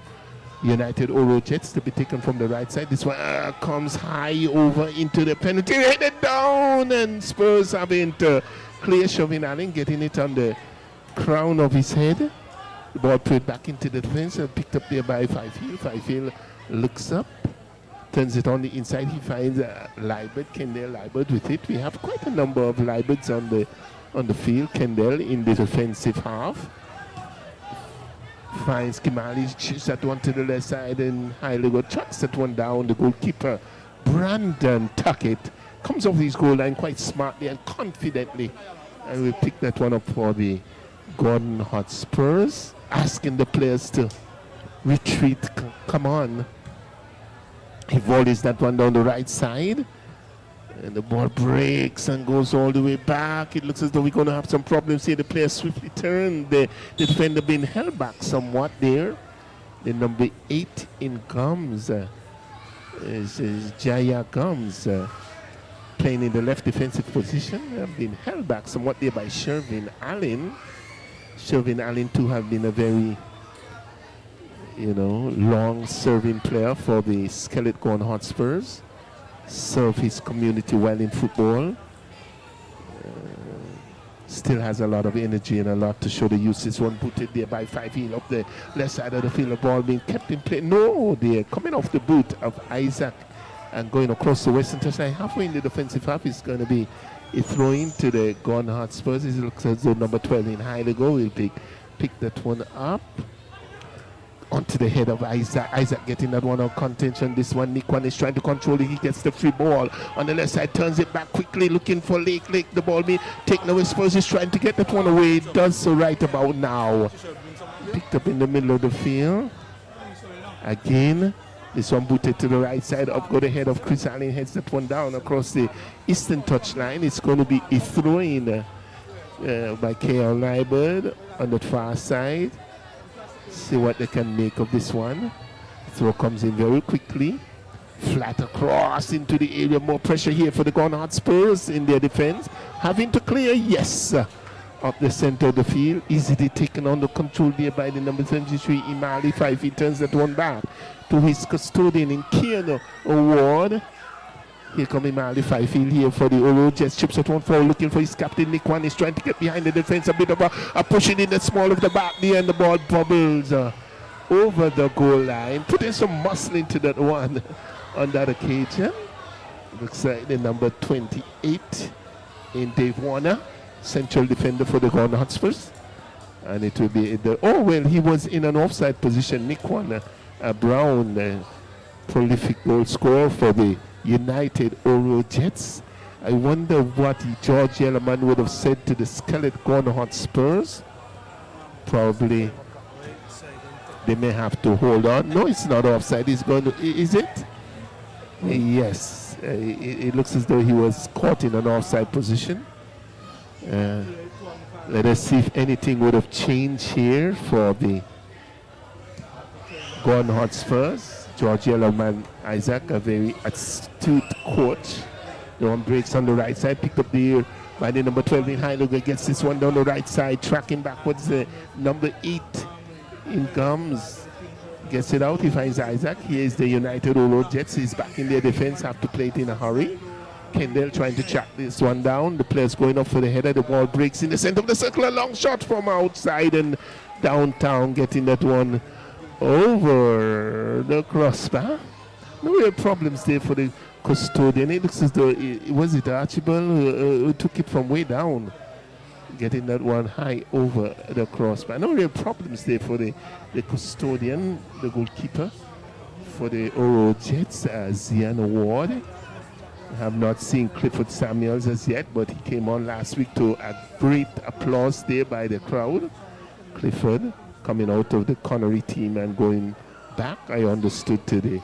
United Oro Jets to be taken from the right side. This one comes high over into the penalty, headed down, and Spurs having to clear. Chauvin Allen getting it on the crown of his head. The ball played back into the defense and picked up there by Fifield. Fifield looks up, turns it on the inside. He finds Liebert, Kendall Liebert with it. We have quite a number of Lieberts on the field. Kendall in the defensive half finds Kimali, shoots that one to the left side, and Heiliger tracks that one down. The goalkeeper Brandon Tuckett comes off his goal line quite smartly and confidently, and we pick that one up for the Gordon Hotspurs, asking the players to retreat. Come on. He volleys that one down the right side, and the ball breaks and goes all the way back. It looks as though we're going to have some problems here. The players swiftly turn. The defender being held back somewhat there. The number 8 in Gums is Jaya Gums, playing in the left defensive position. Been held back somewhat there by Shervin Allen. Shervin Allen too have been a very, you know, long-serving player for the Skeleton Hotspurs. Serve his community well in football. Still has a lot of energy and a lot to show the youth. This one booted there by Fifield up the left side of the field. The ball being kept in play. No, they're coming off the boot of Isaac and going across the western touchline. Halfway in the defensive half is going to be a throw in to the Gone Hotspurs. It looks as though number 12 in Highligo will pick that one up. Onto the head of Isaac. Isaac getting that one on contention. This one, Nick one is trying to control it. He gets the free ball on the left side, turns it back quickly, looking for Lake. The ball being taken away. Spurs is trying to get that one away. Does so right about now. Picked up in the middle of the field. Again, This one booted to the right side. Up go the head of Chris Allen. Heads that one down across the eastern touchline. It's going to be a throw-in by K.L. Nyberg on the far side. See what they can make of this one. Throw comes in very quickly. Flat across into the area. More pressure here for the Hotspurs in their defense. Having to clear, yes, up the center of the field. Easily taken under control there by the number 73, Imali 5. He turns that one back to his custodian in Kiano Award. Here come Imali 5 field here for the Oro Jets. Chips at one forward looking for his captain. Nick One is trying to get behind the defense. A bit of a pushing in the small of the back there, and the ball bubbles over the goal line. Putting some muscle into that one on that occasion. Looks like the number 28 in Dave Warner, central defender for the Gordon Hotspurs. And it will be he was in an offside position. Nick Warner, a Brown, prolific goal scorer for the United Oro Jets. I wonder what George Yellowman would have said to the skeleton Gordon Hotspurs. Probably they may have to hold on. No, it's not offside. He's going to, is it? Yes, it looks as though he was caught in an offside position. Let us see if anything would have changed here for the Gordon Hotspurs. George Yellowman Isaac, a very astute coach. The one breaks on the right side, picked up the air by the number 12 in Heidelberg, gets this one down the right side, tracking backwards the number 8 in Gums. Gets it out, he finds Isaac. Here is the United Olo Jets. He's back in their defense, have to play it in a hurry. Kendall trying to track this one down. The player's going up for the header. The ball breaks in the center of the circle. A long shot from outside and downtown, getting that one over the crossbar. No real problems there for the custodian. It looks as though, was it Archibald who took it from way down? Getting that one high over the crossbar. No real problems there for the custodian, the goalkeeper for the Oro Jets, Zian Ward. I have not seen Clifford Samuels as yet, but he came on last week to a great applause there by the crowd. Clifford coming out of the Connery team and going back, I understood, to the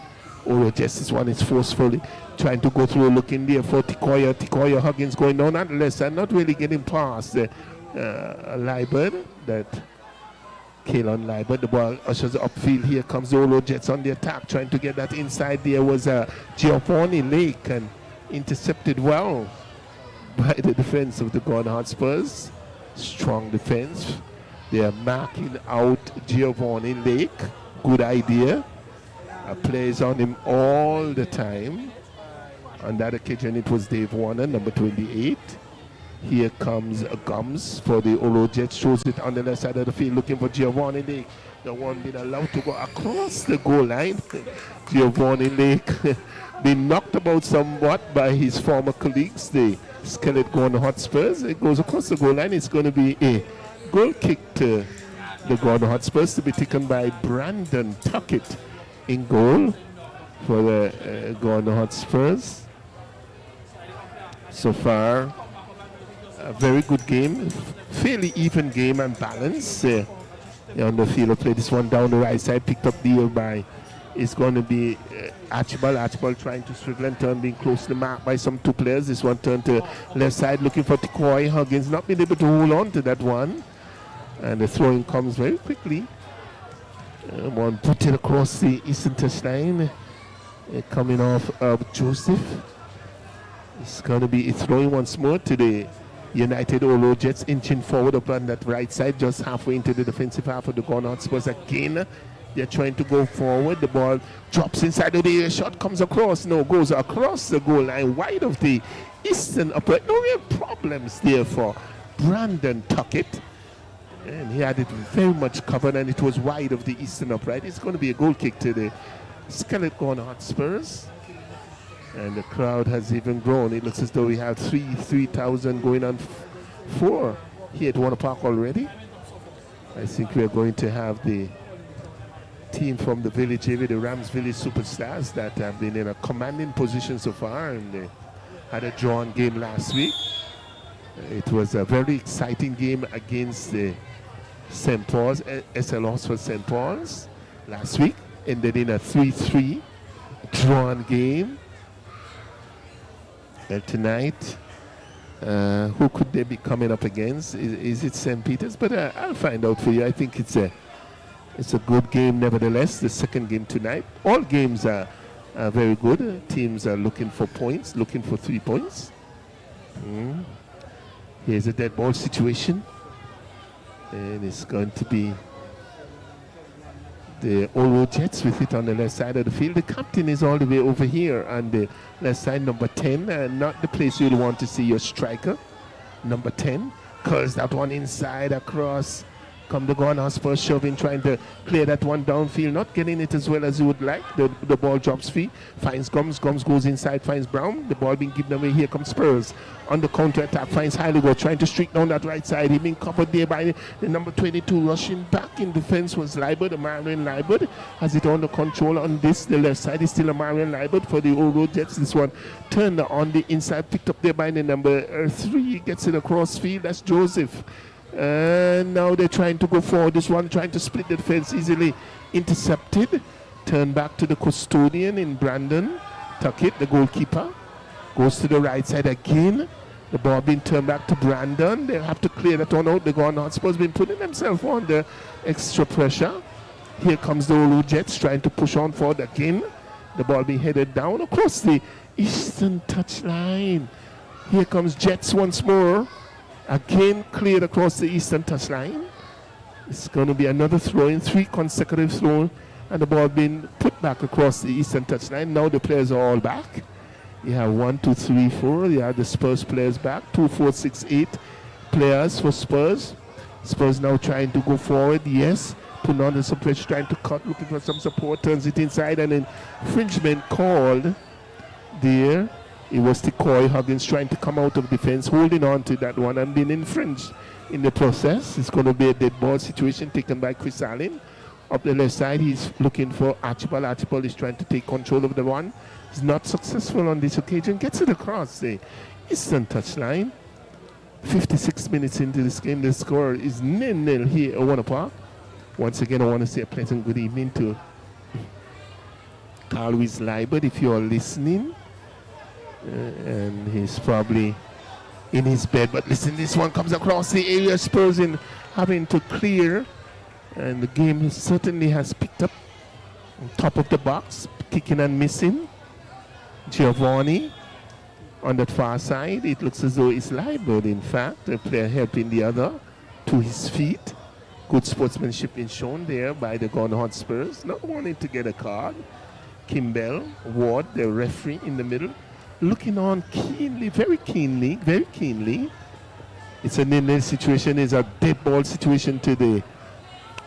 Oro Jets. This one is forcefully trying to go through, looking there for Tikoya. Tikoya Huggins going down at less and not really getting past Liebert, that Kalon Liebert. The ball ushers upfield. Here comes the Oro Jets on the attack, trying to get that inside. There was Giovanni Lake, and intercepted well by the defense of the Gordon Hotspurs. Strong defense. They are marking out Giovanni Lake. Good idea. Plays on him all the time. On that occasion, it was Dave Warner, number 28. Here comes Gums for the Olo Jets. Shows it on the left side of the field, looking for Giovanni Lake. The one being allowed to go across the goal line. Giovanni Lake been knocked about somewhat by his former colleagues, the Skeleton Gordon Hotspurs. It goes across the goal line. It's going to be a goal kick to the Gordon Hotspurs, to be taken by Brandon Tuckett in goal for the Gordon Hotspurs. So far, a very good game, fairly even game and balance on the field of play. This one down the right side, picked up there by, it's going to be Archibald. Archibald trying to swivel and turn, being close to the mark by some two players. This one turned to left side, looking for Tikoy. Huggins not been able to hold on to that one. And the throwing comes very quickly. One put it across the eastern touchline. Coming off of Joseph. It's going to be a throwing once more to the United Olo Jets, inching forward up on that right side, just halfway into the defensive half of the Gordon Hotspurs. Again, they're trying to go forward. The ball drops inside of the area. Shot comes across. No, goes across the goal line, wide of the eastern upright. No real problems there for Brandon Tuckett. And he had it very much covered, and it was wide of the eastern upright. It's going to be a goal kick to the Skeleton Hotspurs. And the crowd has even grown. It looks as though we have 3,000 going on 4 here at Warner Park already. I think we are going to have the team from the village area, the Rams Village Superstars, that have been in a commanding position so far, and they had a drawn game last week. It was a very exciting game against the St. Paul's, SL Oxford St. Paul's last week, ended in a 3-3 drawn game. Well, tonight, who could they be coming up against? Is it St. Peter's? But I'll find out for you. I think it's a good game nevertheless. The second game tonight. All games are very good. Teams are looking for points, looking for 3 points. Here's a dead ball situation. And it's going to be the Oro Jets with it on the left side of the field. The captain is all the way over here on the left side, number 10. Not the place you'd want to see your striker. Number 10 curls that one inside across. Come the Hotspurs shoving, trying to clear that one downfield, not getting it as well as you would like. The ball drops free, finds Gums goes inside, finds Brown. The ball being given away. Here comes Spurs on the counter-attack, finds Heiligor trying to streak down that right side. He being covered there by the number 22. Rushing back in defense was Liebert, Marion Liebert. Has it under control on this. The left side is still a Marion Liebert for the Oro Jets. This one turned on the inside, picked up there by the number 3. Gets it across field. That's Joseph. And now they're trying to go forward. This one trying to split the defense, easily intercepted. Turn back to the custodian in Brandon. Tuck it, the goalkeeper. Goes to the right side again. The ball being turned back to Brandon. They'll have to clear that one out. The Hotspurs been putting themselves under extra pressure. Here comes the Olu Jets trying to push on forward again. The ball being headed down across the eastern touchline. Here comes Jets once more. Again, cleared across the eastern touchline. It's going to be another throw in, 3 consecutive throws, and the ball being put back across the eastern touchline. Now the players are all back. You have 1, 2, 3, 4. You have the Spurs players back. 2, 4, 6, 8 players for Spurs. Spurs now trying to go forward. Yes, putting on some pressure, trying to cut, looking for some support. Turns it inside, and an infringement called there. It was Tikoy Huggins trying to come out of defense, holding on to that one and being infringed in the process. It's going to be a dead ball situation taken by Chris Allen. Up the left side, he's looking for Archibald. Archibald is trying to take control of the one. He's not successful on this occasion. Gets it across the eastern touchline. 56 minutes into this game, the score is 0-0 here at Warner Park. Once again, I want to say a pleasant good evening to Carl Liebert, if you are listening. And he's probably in his bed, but listen, this one comes across the area. Spurs in having to clear, and the game certainly has picked up on top of the box, kicking and missing. Giovanni on that far side. It looks as though it's Liebert, in fact, a player helping the other to his feet. Good sportsmanship being shown there by the Hotspurs, not wanting to get a card. Kimball Ward, the referee in the middle, looking on keenly, very keenly. It's a 0-0 situation. It's a dead ball situation to the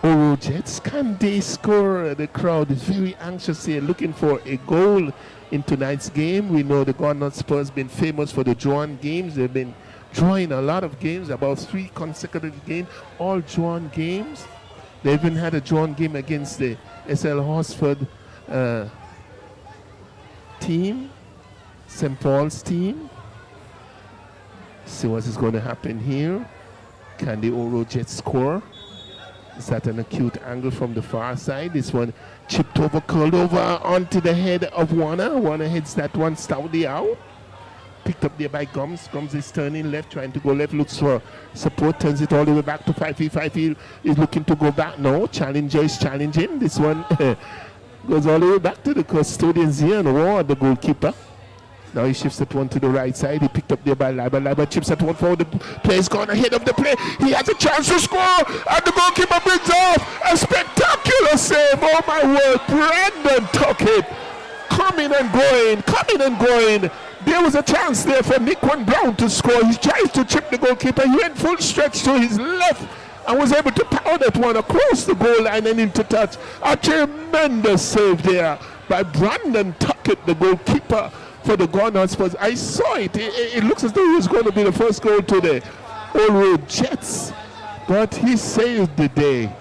Oro Jets. Can they score? The crowd is very anxious here, looking for a goal in tonight's game. We know the Hotspurs been famous for the drawn games. They've been drawing a lot of games, about 3 consecutive games, all drawn games. They even had a drawn game against the SL Horsford team. St. Paul's team. See what is going to happen here. Can the Oro Jets score? Is that an acute angle from the far side? This one chipped over, curled over onto the head of Warner. Warner heads that one stoutly out. Picked up there by Gums. Gums is turning left, trying to go left, looks for support, turns it all the way back to 5 feet. 5 feet is looking to go back. No, Challenger is challenging. This one goes all the way back to the custodians here and Ward, the goalkeeper. Now he shifts that one to the right side. He picked up there by Liebert. Liebert chips that one forward. The player's gone ahead of the play. He has a chance to score. And the goalkeeper brings off a spectacular save. Oh my word. Brandon Tuckett coming and going. There was a chance there for Nickwan Brown to score. He tries to chip the goalkeeper. He went full stretch to his left and was able to power that one across the goal line and into touch. A tremendous save there by Brandon Tuckett, the goalkeeper for the Hotspurs. I saw it. It looks as though he was going to be the first goal to the Oro Jets, but he saved the day.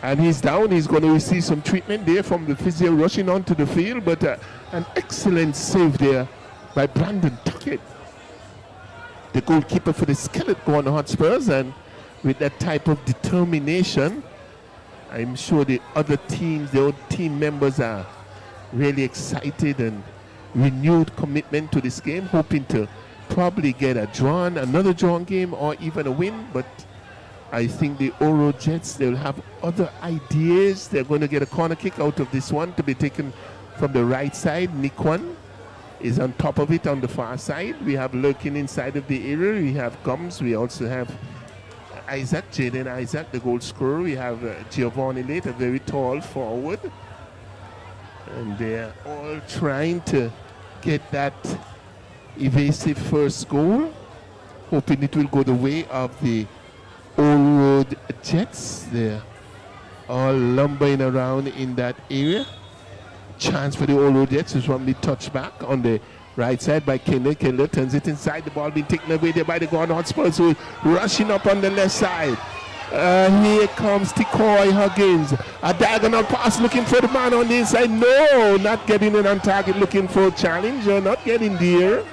And he's down. He's going to receive some treatment there from the physio rushing onto the field, but an excellent save there by Brandon Tuckett, the goalkeeper for the Skeleton Hotspurs. And with that type of determination, I'm sure the other teams, the old team members are really excited and renewed commitment to this game, hoping to probably get another drawn game, or even a win. But I think the Oro Jets, they'll have other ideas. They're going to get a corner kick out of this one to be taken from the right side. Nikwan is on top of it on the far side. We have lurking inside of the area. We have Gums. We also have Isaac, Jaden Isaac, the goal scorer. We have Giovanni Late, a very tall forward. And they're all trying to get that evasive first goal, hoping it will go the way of the Old Road Jets. They're all lumbering around in that area. Chance for the Old Road Jets is from the touchback on the right side by Kendall. Kendall turns it inside. The ball being taken away there by the Hotspurs, who rushing up on the left side. Here comes Tikoy Huggins. A diagonal pass looking for the man on the inside. No, not getting it on target, looking for a challenge. Not getting there.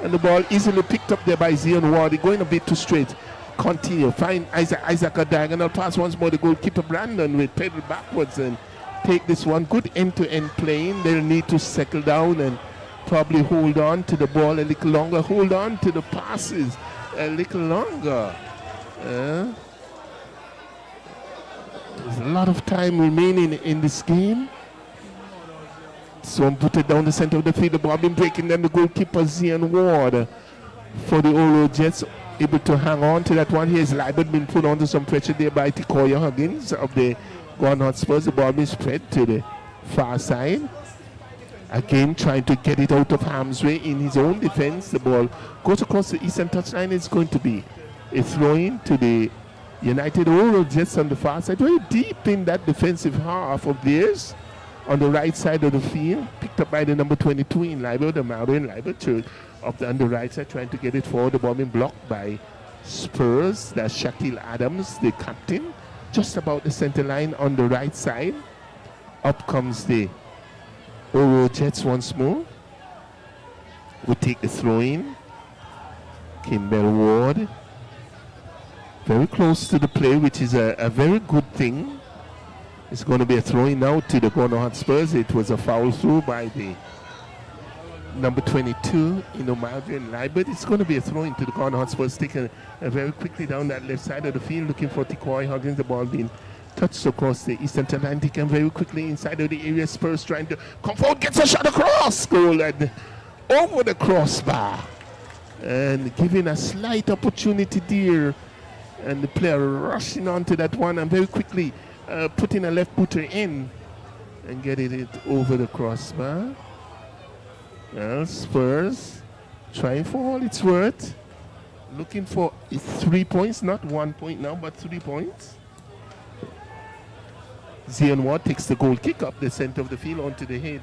And the ball easily picked up there by Zion Ward. Going a bit too straight. Continue. Find Isaac a diagonal pass once more. The goalkeeper Brandon will pedal backwards and take this one. Good end-to-end playing. They'll need to settle down and probably hold on to the ball a little longer. Hold on to the passes a little longer. There's a lot of time remaining in this game. Someone put it down the center of the field. The ball been breaking. Then the goalkeeper Zion Ward for the Olo Jets able to hang on to that one. Here's Libert been put under some pressure there by Tikoya Huggins of the Hotspurs. The ball been spread to the far side. Again, trying to get it out of harm's way in his own defense. The ball goes across the eastern touchline. It's going to be a throw-in to the United Oro Jets on the far side. Very deep in that defensive half of theirs on the right side of the field. Picked up by the number 22 in Libert, the Marin Libert, on the right side, trying to get it forward. The ball being blocked by Spurs. That's Shaquille Adams, the captain, just about the center line on the right side. Up comes the Oro Jets once more. We take the throw in. Kimball Ward. Very close to the play, which is a very good thing. It's going to be a throw in now to the Hotspurs. It was a foul through by the number 22 in Omadrian Libert. It's going to be a throw into the Hotspurs, taken very quickly down that left side of the field, looking for Tikoy Huggins. The ball being touched across the eastern Atlantic and very quickly inside of the area. Spurs trying to come forward, gets a shot across goal and over the crossbar, and giving a slight opportunity there. And the player rushing onto that one and very quickly putting a left footer in and getting it over the crossbar. Well, Spurs trying for all it's worth. Looking for 3 points, not 1 point now, but 3 points. Zion Ward takes the goal kick up the center of the field onto the head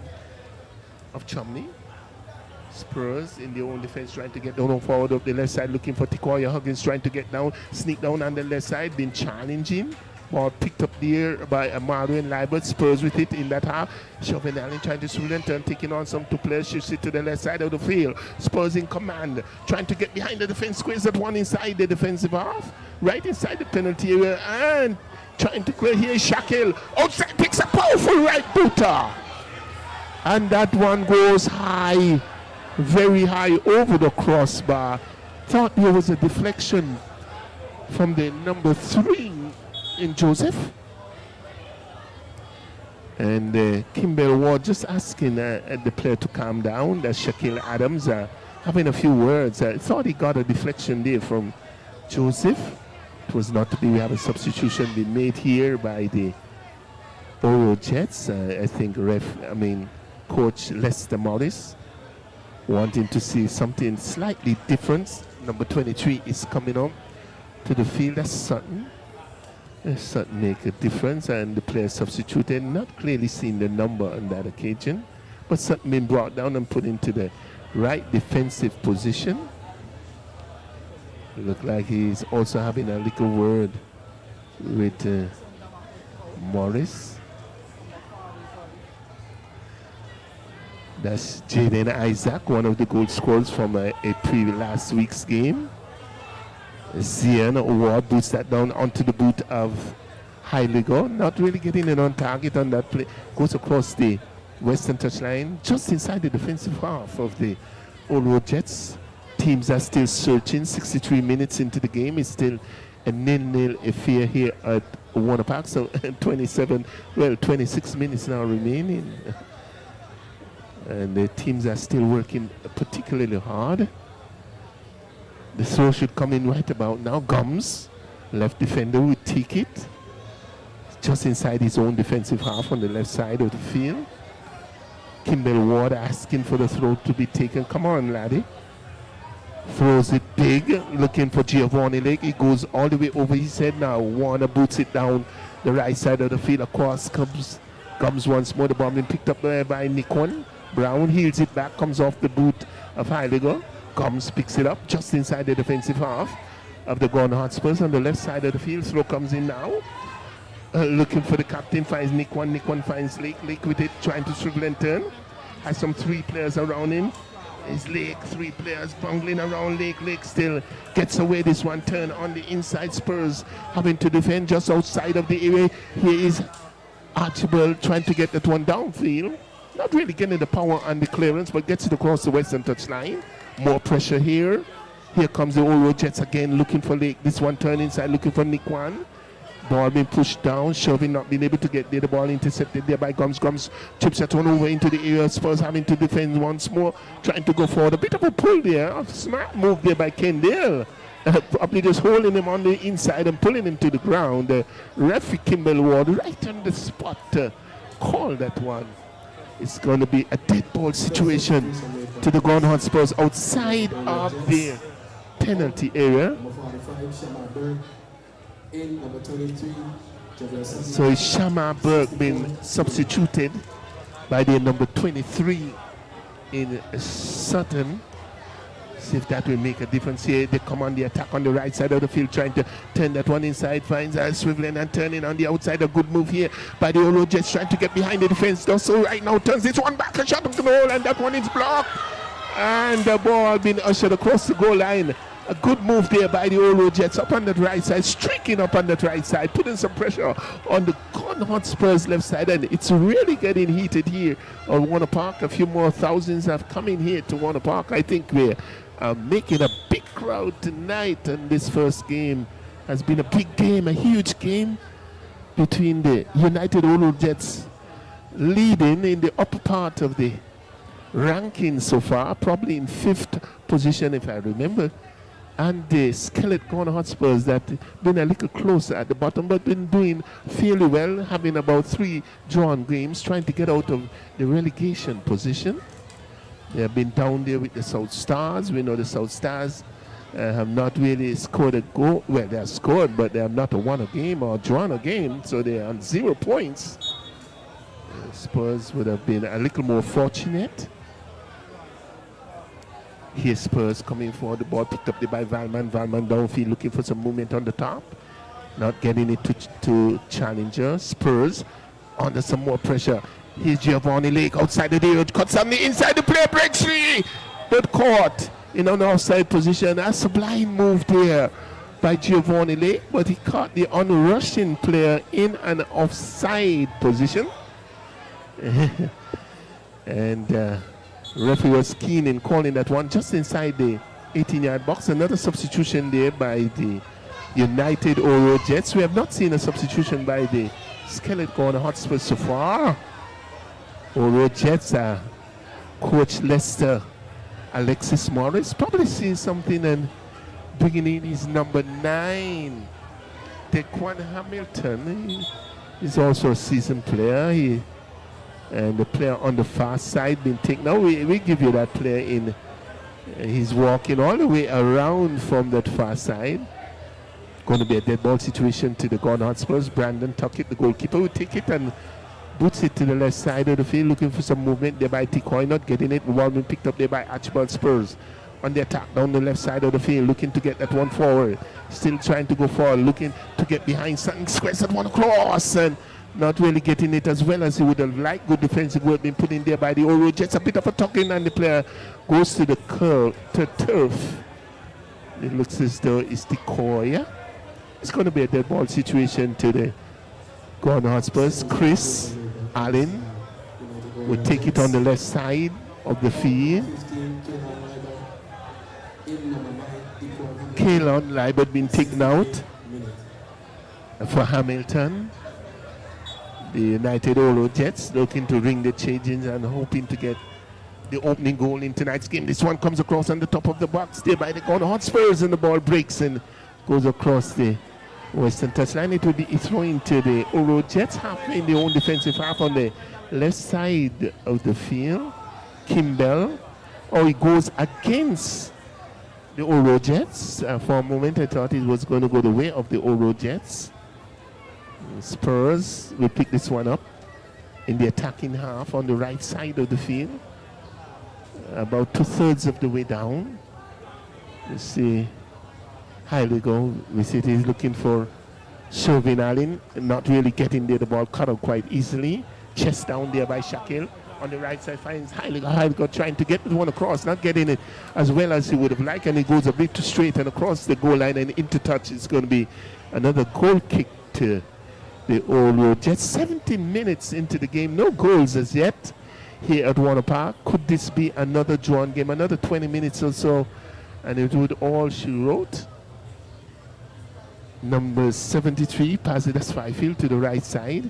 of Chumney. Spurs in their own defense trying to get down forward up the left side, looking for Tikoya Huggins, trying to get down, sneak down on the left side, been challenging. Ball picked up there by Amaru and Libert. Spurs with it in that half. Chauvin Allen trying to swing and turn, taking on some two players. Shifts it to the left side of the field. Spurs in command, trying to get behind the defense, squeeze that one inside the defensive half, right inside the penalty area, and trying to clear here. Shaquille outside picks a powerful right booter, and that one goes high, very high over the crossbar. Thought there was a deflection from the number 3 in Joseph. And Kimball Ward just asking the player to calm down. That's Shaquille Adams having a few words. I thought he got a deflection there from Joseph. It was not to be. We have a substitution being made here by the Oro Jets. I think Coach Lester Morris wanting to see something slightly different. Number 23 is coming on to the field. That's Sutton. Sutton make a difference, and the player substituted. Not clearly seeing the number on that occasion, but Sutton been brought down and put into the right defensive position. It look like he's also having a little word with Morris. That's Jaden Isaac, one of the goal scorers from last week's game. Zion Ward boots that down onto the boot of Heiliger. Not really getting it on target on that play. Goes across the Western touchline, just inside the defensive half of the Olo Jets. Teams are still searching. 63 minutes into the game. It's still a 0-0 affair here at Warner Park. So 26 minutes now remaining. And the teams are still working particularly hard. The throw should come in right about now. Gums, left defender, will take it. Just inside his own defensive half on the left side of the field. Kimball Ward asking for the throw to be taken. Come on, laddie. Throws it big, looking for Giovanni Lake. He goes all the way over his head now. Warner boots it down the right side of the field. Across comes once more. The ball being picked up there by Nikon. Brown heels it back, comes off the boot of Heidegger. Comes, picks it up just inside the defensive half of the Gone Hotspurs on the left side of the field. Throw comes in now. Looking for the captain, finds Nikon. Nikon finds Lake. Lake with it, trying to swivel and turn. Has some 3 players around him. Is Lake, 3 players bungling around Lake. Lake still gets away this one. Turn on the inside. Spurs having to defend just outside of the area. Here is Archibald trying to get that one downfield. Not really getting the power on the clearance, but gets it across the Western touchline. More pressure here. Here comes the Oro Jets again, looking for Lake. This one turn inside, looking for Nikwan. Ball being pushed down. Shelvin not being able to get there. The ball intercepted there by Gums. Gums chips that one over into the area. Spurs having to defend once more, trying to go forward. A bit of a pull there. A smart move there by Kendall. Probably just holding him on the inside and pulling him to the ground. Referee Kimball Ward right on the spot to call that one. It's going to be a dead ball situation to the Gone Hotspurs outside of the penalty area. So it's Shamar Burke been substituted by the number 23 in Sutton. See if that will make a difference here. They come on the attack on the right side of the field, trying to turn that one inside. Finds swiveling and turning on the outside. A good move here by the Olo Jets, trying to get behind the defense. Does so right now. Turns this one back, a shot of the goal, and that one is blocked. And the ball being ushered across the goal line. A good move there by the Olo Jets up on that right side, streaking up on that right side, putting some pressure on the Gone Hotspurs left side, and it's really getting heated here on Warner Park. A few more thousands have come in here to Warner Park. I think we're making a big crowd tonight, and this first game has been a big game, a huge game between the United Olo Jets leading in the upper part of the ranking so far, probably in 5th position if I remember, and the Skeleton Gone Hotspurs that been a little closer at the bottom, but been doing fairly well, having about 3 drawn games, trying to get out of the relegation position. They have been down there with the South Stars. We know the South Stars have not really scored a goal. Well, they have scored, but they have not won a game or drawn a game, so they are on 0 points. Spurs would have been a little more fortunate. Here Spurs coming forward, the ball picked up there by Valman. Valman downfield looking for some movement on the top. Not getting it to Challenger. Spurs under some more pressure. Here's Giovanni Lake outside the area, cuts on the inside, the player breaks free, but caught in an offside position. A sublime move there by Giovanni Lake, but he caught the on-rushing player in an offside position. And referee was keen in calling that one just inside the 18-yard box. Another substitution there by the United Oro Jets. We have not seen a substitution by the Skeleton Hotspurs so far. Oro Jets coach Leicester Alexis Morris probably seeing something and bringing in his number 9, Dequan Hamilton. He's also a seasoned player. And the player on the far side being taken. Now we give you that player in. He's walking all the way around from that far side. Going to be a dead ball situation to the Gone Hotspurs. Brandon Tuckett, the goalkeeper, will take it and boots it to the left side of the field, looking for some movement there by Tikoy, not getting it. The ball being picked up there by Archibald. Spurs on the attack down the left side of the field, looking to get that one forward. Still trying to go forward, looking to get behind something. Squares that one across and not really getting it as well as he would have liked. Good defensive work being put in there by the Oro Jets. A bit of a tuck-in, and the player goes to the turf. It looks as though it's Tikoy. It's going to be a dead ball situation to the Gone Hotspurs. Chris Allen will take it on the left side of the field. Kalon Libert been taken out for Hamilton. The United Olo Jets looking to ring the changes and hoping to get the opening goal in tonight's game. This one comes across on the top of the box there by the Hotspurs, and the ball breaks and goes across the western touchline. It will be thrown to the Olo Jets, halfway in the own defensive half on the left side of the field. Kimball, he goes against the Olo Jets. For a moment I thought it was going to go the way of the Olo Jets. Spurs will pick this one up in the attacking half on the right side of the field. About 2/3 of the way down. You see, highly go. We see he's looking for Shervin Allen, not really getting there. The ball cut out quite easily. Chest down there by Shaquille. On the right side finds Heiliger trying to get the one across, not getting it as well as he would have liked, and it goes a bit too straight and across the goal line and into touch. It's going to be another goal kick to the Olo Jets. 17 minutes into the game, no goals as yet here at Warner Park. Could this be another drawn game? Another 20 minutes or so, and it would all she wrote. Number 73 passes it as Fifield to the right side.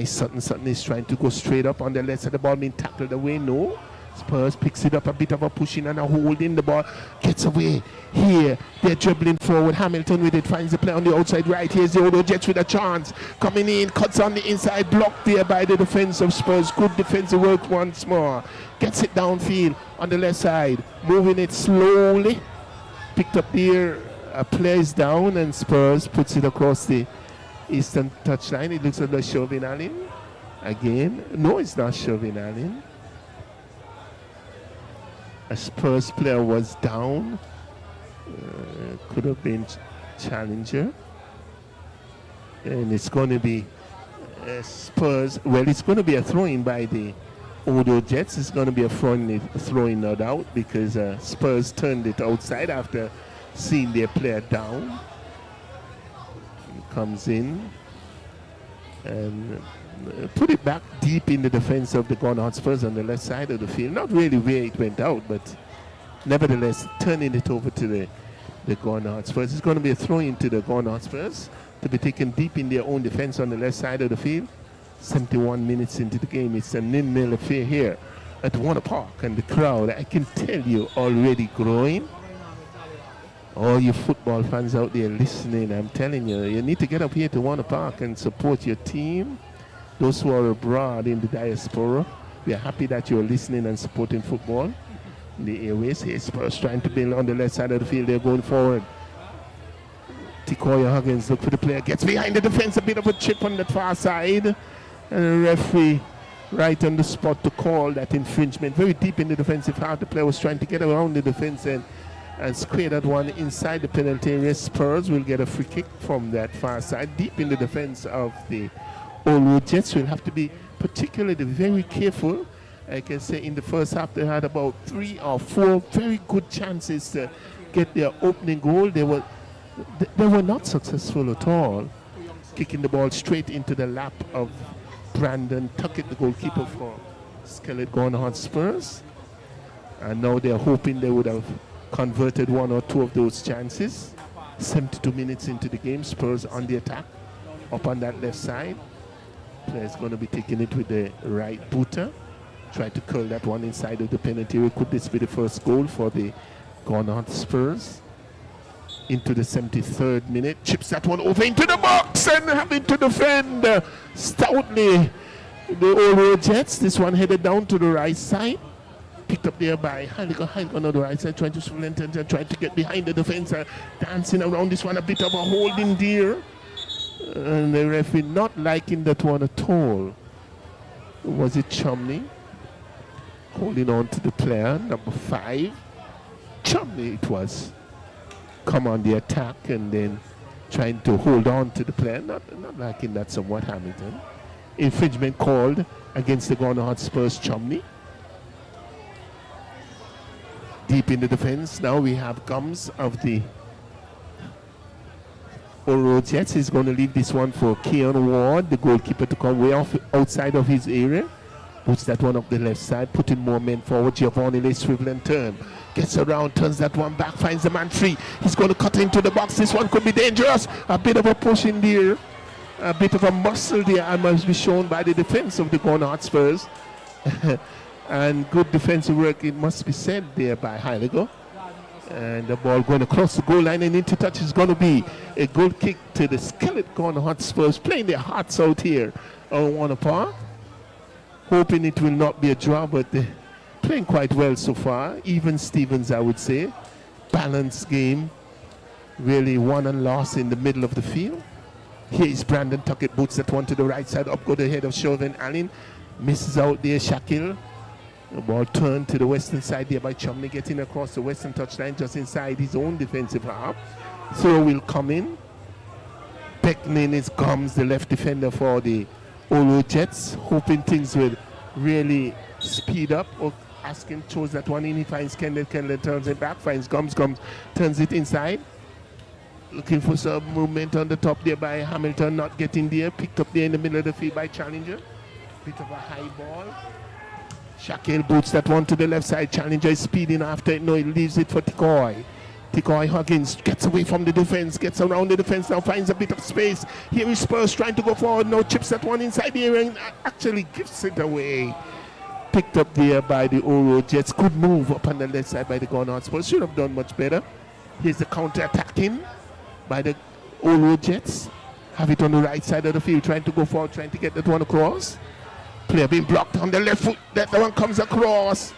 Sutton is trying to go straight up on the left side. The ball being tackled away. No. Spurs picks it up, a bit of a pushing and a holding. The ball gets away. Here, they're dribbling forward. Hamilton with it, finds the play on the outside right. Here's the Olo Jets with a chance. Coming in, cuts on the inside, blocked there by the defense of Spurs. Good defensive work once more. Gets it downfield on the left side. Moving it slowly. Picked up there. Player is down, and Spurs puts it across the eastern touchline. It looks like Shervin Allen again. No, it's not Shervin Allen. A Spurs player was down. Could have been Challenger. And it's going to be Spurs. Well, it's going to be a throw-in by the Odo Jets. It's going to be a throw-in, no doubt, because Spurs turned it outside after seeing their player down. Comes in and put it back deep in the defense of the Hotspurs on the left side of the field. Not really where it went out, but nevertheless turning it over to the Hotspurs. It's going to be a throw into the Hotspurs to be taken deep in their own defense on the left side of the field. 71 minutes into the game. It's a 0-0 affair here at Warner Park, and the crowd, I can tell you, already growing. All you football fans out there listening, I'm telling you, you need to get up here to Warner Park and support your team. Those who are abroad in the diaspora, we are happy that you're listening and supporting football. In the airways, here Spurs trying to build on the left side of the field. They're going forward. Tikoya Huggins look for the player, gets behind the defense, a bit of a chip on the far side. And the referee right on the spot to call that infringement. Very deep in the defensive half. The player was trying to get around the defense and square that one inside the penalty area. Spurs will get a free kick from that far side. Deep in the defense of the Olo Jets will have to be particularly very careful. I can say in the first half they had about 3 or 4 very good chances to get their opening goal. They were not successful at all. Kicking the ball straight into the lap of Brandon Tuckett, the goalkeeper for Skeleton Hotspurs. And now they're hoping they would have converted 1 or 2 of those chances. 72 minutes into the game, Spurs on the attack up on that left side. Player's going to be taking it with the right booter. Try to curl that one inside of the penalty area. Could this be the first goal for the Spurs? Into the 73rd minute, chips that one over into the box and having to defend stoutly the Olo Jets. This one headed down to the right side. Picked up there by Heiliger on the right side, trying to swing and trying to get behind the defense, dancing around this one, a bit of a holding there. And the referee not liking that one at all. Was it Chumley? Holding on to the player, number 5. Chumley it was. Come on the attack and then trying to hold on to the player. Not liking that somewhat, Hamilton. Infringement called against the Hotspurs, Chumley. Deep in the defense. Now we have Gums of the Olo Jets. He's going to leave this one for Keon Ward, the goalkeeper, to come way off outside of his area. Puts that one up the left side, putting more men forward. Giovanni Lay swivel and turn. Gets around, turns that one back, finds the man free. He's going to cut into the box. This one could be dangerous. A bit of a push in there. A bit of a muscle there, I must be shown by the defense of the Hotspurs. And good defensive work, it must be said there by Heiliger. And the ball going across the goal line and into touch is going to be a goal kick to the Skeleton Hotspurs, playing their hearts out here on Warner Park. Hoping it will not be a draw, but they're playing quite well so far. Even Stevens, I would say. Balanced game. Really won and lost in the middle of the field. Here is Brandon Tuckett, boots that one to the right side, up go the head of Chauvin Allen. Misses out there, Shaquille. The ball turned to the western side there by Chumley, getting across the western touchline just inside his own defensive half. Throw will come in. Beckoning is Gomes, the left defender for the Olo Jets, hoping things will really speed up. Or asking, throws that one in, he finds Kendall turns it back, finds Gomes turns it inside. Looking for some movement on the top there by Hamilton, not getting there. Picked up there in the middle of the field by Challenger. Bit of a high ball. Shaquille boots that one to the left side. Challenger is speeding after it. No, he leaves it for Tikoy. Tikoy Huggins gets away from the defense, gets around the defense now, finds a bit of space. Here is Spurs trying to go forward. No, chips that one inside the area and actually gives it away. Picked up there by the Oro Jets. Good move up on the left side by the Hotspurs. Should have done much better. Here's the counter-attacking by the Olo Jets. Have it on the right side of the field, trying to go forward, trying to get that one across. Player being blocked on the left foot. That one comes across.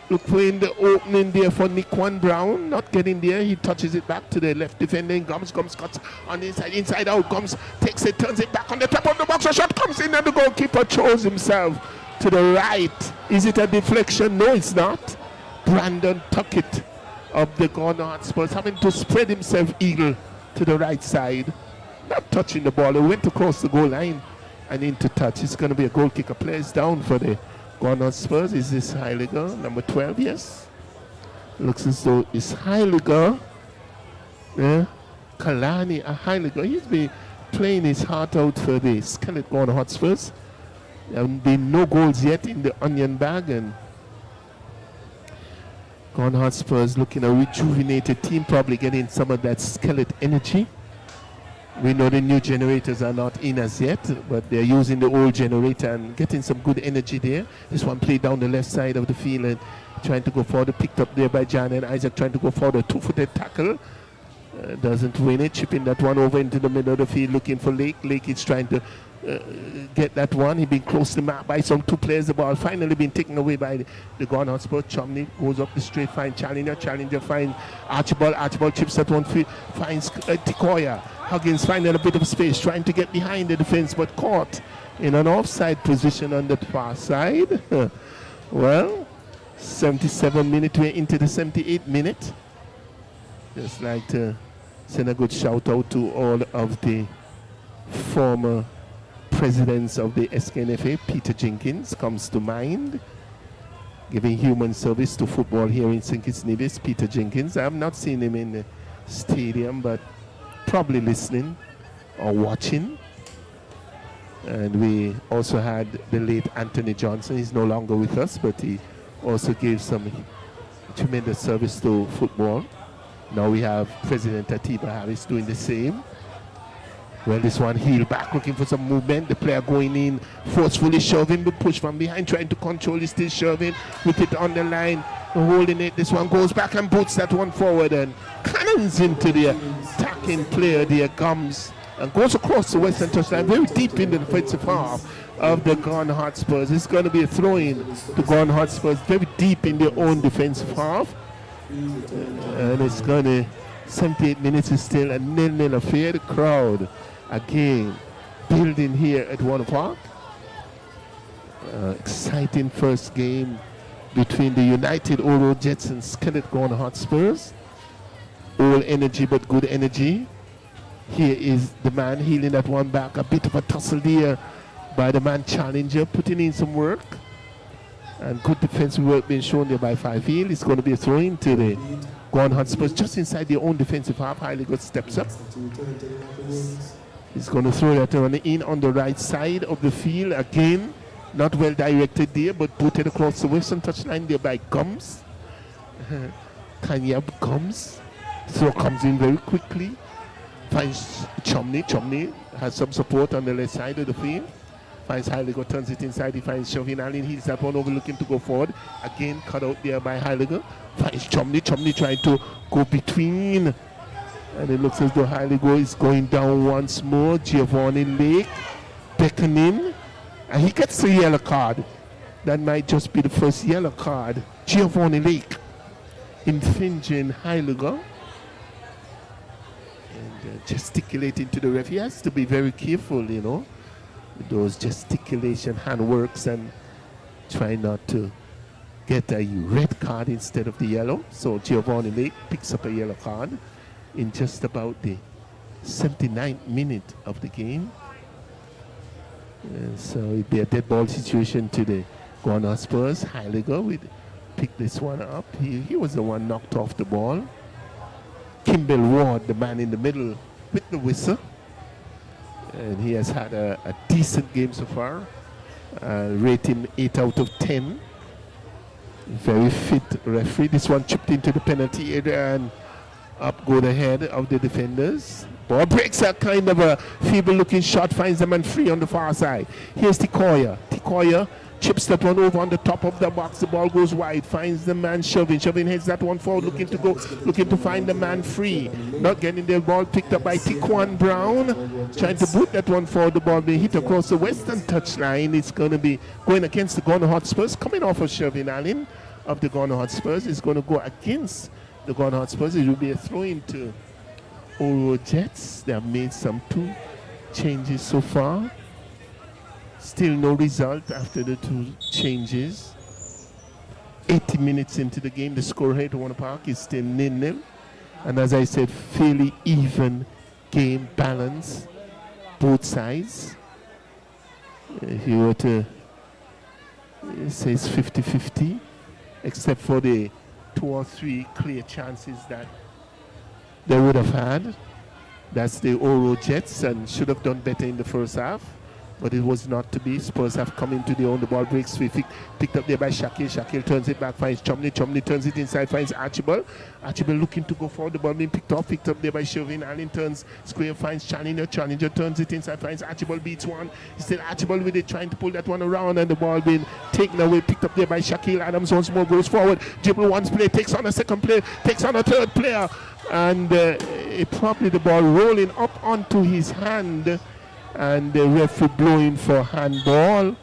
Look for in the opening there for Niquan Brown. Not getting there. He touches it back to the left defender. Gomes cuts on the inside out. Gomes takes it, turns it back on the top of the box. A shot comes in and the goalkeeper throws himself to the right. Is it a deflection? No, it's not. Brandon Tuckett of the Hotspurs having to spread himself eagle to the right side. Not touching the ball. It went across the goal line and into touch. It's going to be a goal kicker. Players down for the Spurs. Is this Heiliger? Number 12, yes. Looks as though it's Heiliger. Yeah. Kalani, Heiliger. He's been playing his heart out for the Skeleton Hotspurs. There have been no goals yet in the onion bag, and Hotspurs looking a rejuvenated team, probably getting some of that skeleton energy. We know the new generators are not in as yet, but they're using the old generator and getting some good energy there. This one played down the left side of the field and trying to go forward, picked up there by Jan and Isaac, trying to go forward, a two-footed tackle. Doesn't win it, chipping that one over into the middle of the field, looking for Lake. Lake is trying to get that one. He's been closely marked by some two players. The ball finally been taken away by the Hotspur. Chumney goes up the straight, finds Challenger. Challenger finds Archibald. Archibald chips that one, finds Tikoya. Huggins finding a bit of space, trying to get behind the defense, but caught in an offside position on the far side. Well, 77 minutes, we're into the 78th minute. Just like to send a good shout out to all of the former presidents of the SKNFA. Peter Jenkins comes to mind, giving human service to football here in St. Kitts Nevis. Peter Jenkins, I have not seen him in the stadium, but probably listening or watching. And we also had the late Anthony Johnson. He's no longer with us, but he also gave some tremendous service to football. Now we have President Atiba Harris doing the same. Well, this one heel back, looking for some movement. The player going in, forcefully shoving, but push from behind, trying to control. He's still shoving with it on the line, holding it. This one goes back and boots that one forward and cannons into the attacking player there, Gomes, and goes across the western touchline, very deep in the defensive half of the Hotspurs. It's going to be a throw-in to Hotspurs, very deep in their own defensive half. And it's going to, 78 minutes is still a 0-0 affair. The crowd again building here at Warner Park. Exciting first game between the United Oro Jets and Skeleton Hotspurs. All energy but good energy. Here is the man healing that one back. A bit of a tussle there by the man Challenger, putting in some work. And good defensive work being shown there by Fifield. It's going to be a throw in to the Hotspurs just inside their own defensive half. Highly good steps up. He's going to throw that one in on the right side of the field again. Not well directed there, but booted across the western touchline there by Gums. Kanya Gums. Throw comes in very quickly. Finds Chomney. Chomney has some support on the left side of the field. Finds Heiliger, turns it inside. He finds Shovin Allen. He's that one over looking to go forward. Again, cut out there by Heiliger. Finds Chomney. Chomney trying to go between. And it looks as though Heiliger is going down once more. Giovanni Lake beckoning. And he gets a yellow card. That might just be the first yellow card. Giovanni Lake infringing Heiliger. And gesticulating to the ref. He has to be very careful, you know, with those gesticulation handworks and try not to get a red card instead of the yellow. So Giovanni Lake picks up a yellow card in just about the 79th minute of the game. So it'd be a dead ball situation to the Hotspurs. Heiliger would pick this one up. He was the one knocked off the ball. Kimball Ward, the man in the middle, with the whistle. And he has had a decent game so far. Rate him 8 out of 10. Very fit referee. This one chipped into the penalty area and up go the head of the defenders. Ball breaks a kind of a feeble-looking shot, finds the man free on the far side. Here's Tikoya. Tikoya chips that one over on the top of the box. The ball goes wide, finds the man Shovin. Shovin heads that one forward, looking to find the man free. Not getting the ball picked up by Tiquan Brown. Trying to boot that one forward. The ball being hit across the western touchline. It's going to be going against the Ghana Hotspurs. Coming off of Shovin Allen of the Ghana Hotspurs. It's going to go against the Ghana Hotspurs. It will be a throw into Oro Jets. They have made some 2 changes so far. Still no result after the 2 changes. 80 minutes into the game, the score here at Warner Park is still 0-0. And as I said, fairly even game balance, both sides. If you were to say it's 50-50, except for the 2 or 3 clear chances that they would have had. That's the Oro Jets, and should have done better in the first half, but it was not to be. Spurs have come into their own. The ball breaks free, picked up there by Shakil. Shakil turns it back, finds Chomney. Chomney turns it inside, finds Archibald. Archibald looking to go forward. The ball being picked up there by Shovin. Allen turns square, finds Challenger. Challenger turns it inside, finds Archibald, beats one. Still Archibald with it, trying to pull that one around, and the ball being taken away, picked up there by Shakil. Adams once more goes forward. Dribble one's play, takes on a second player, takes on a third player, and probably the ball rolling up onto his hand, and the referee blowing for handball.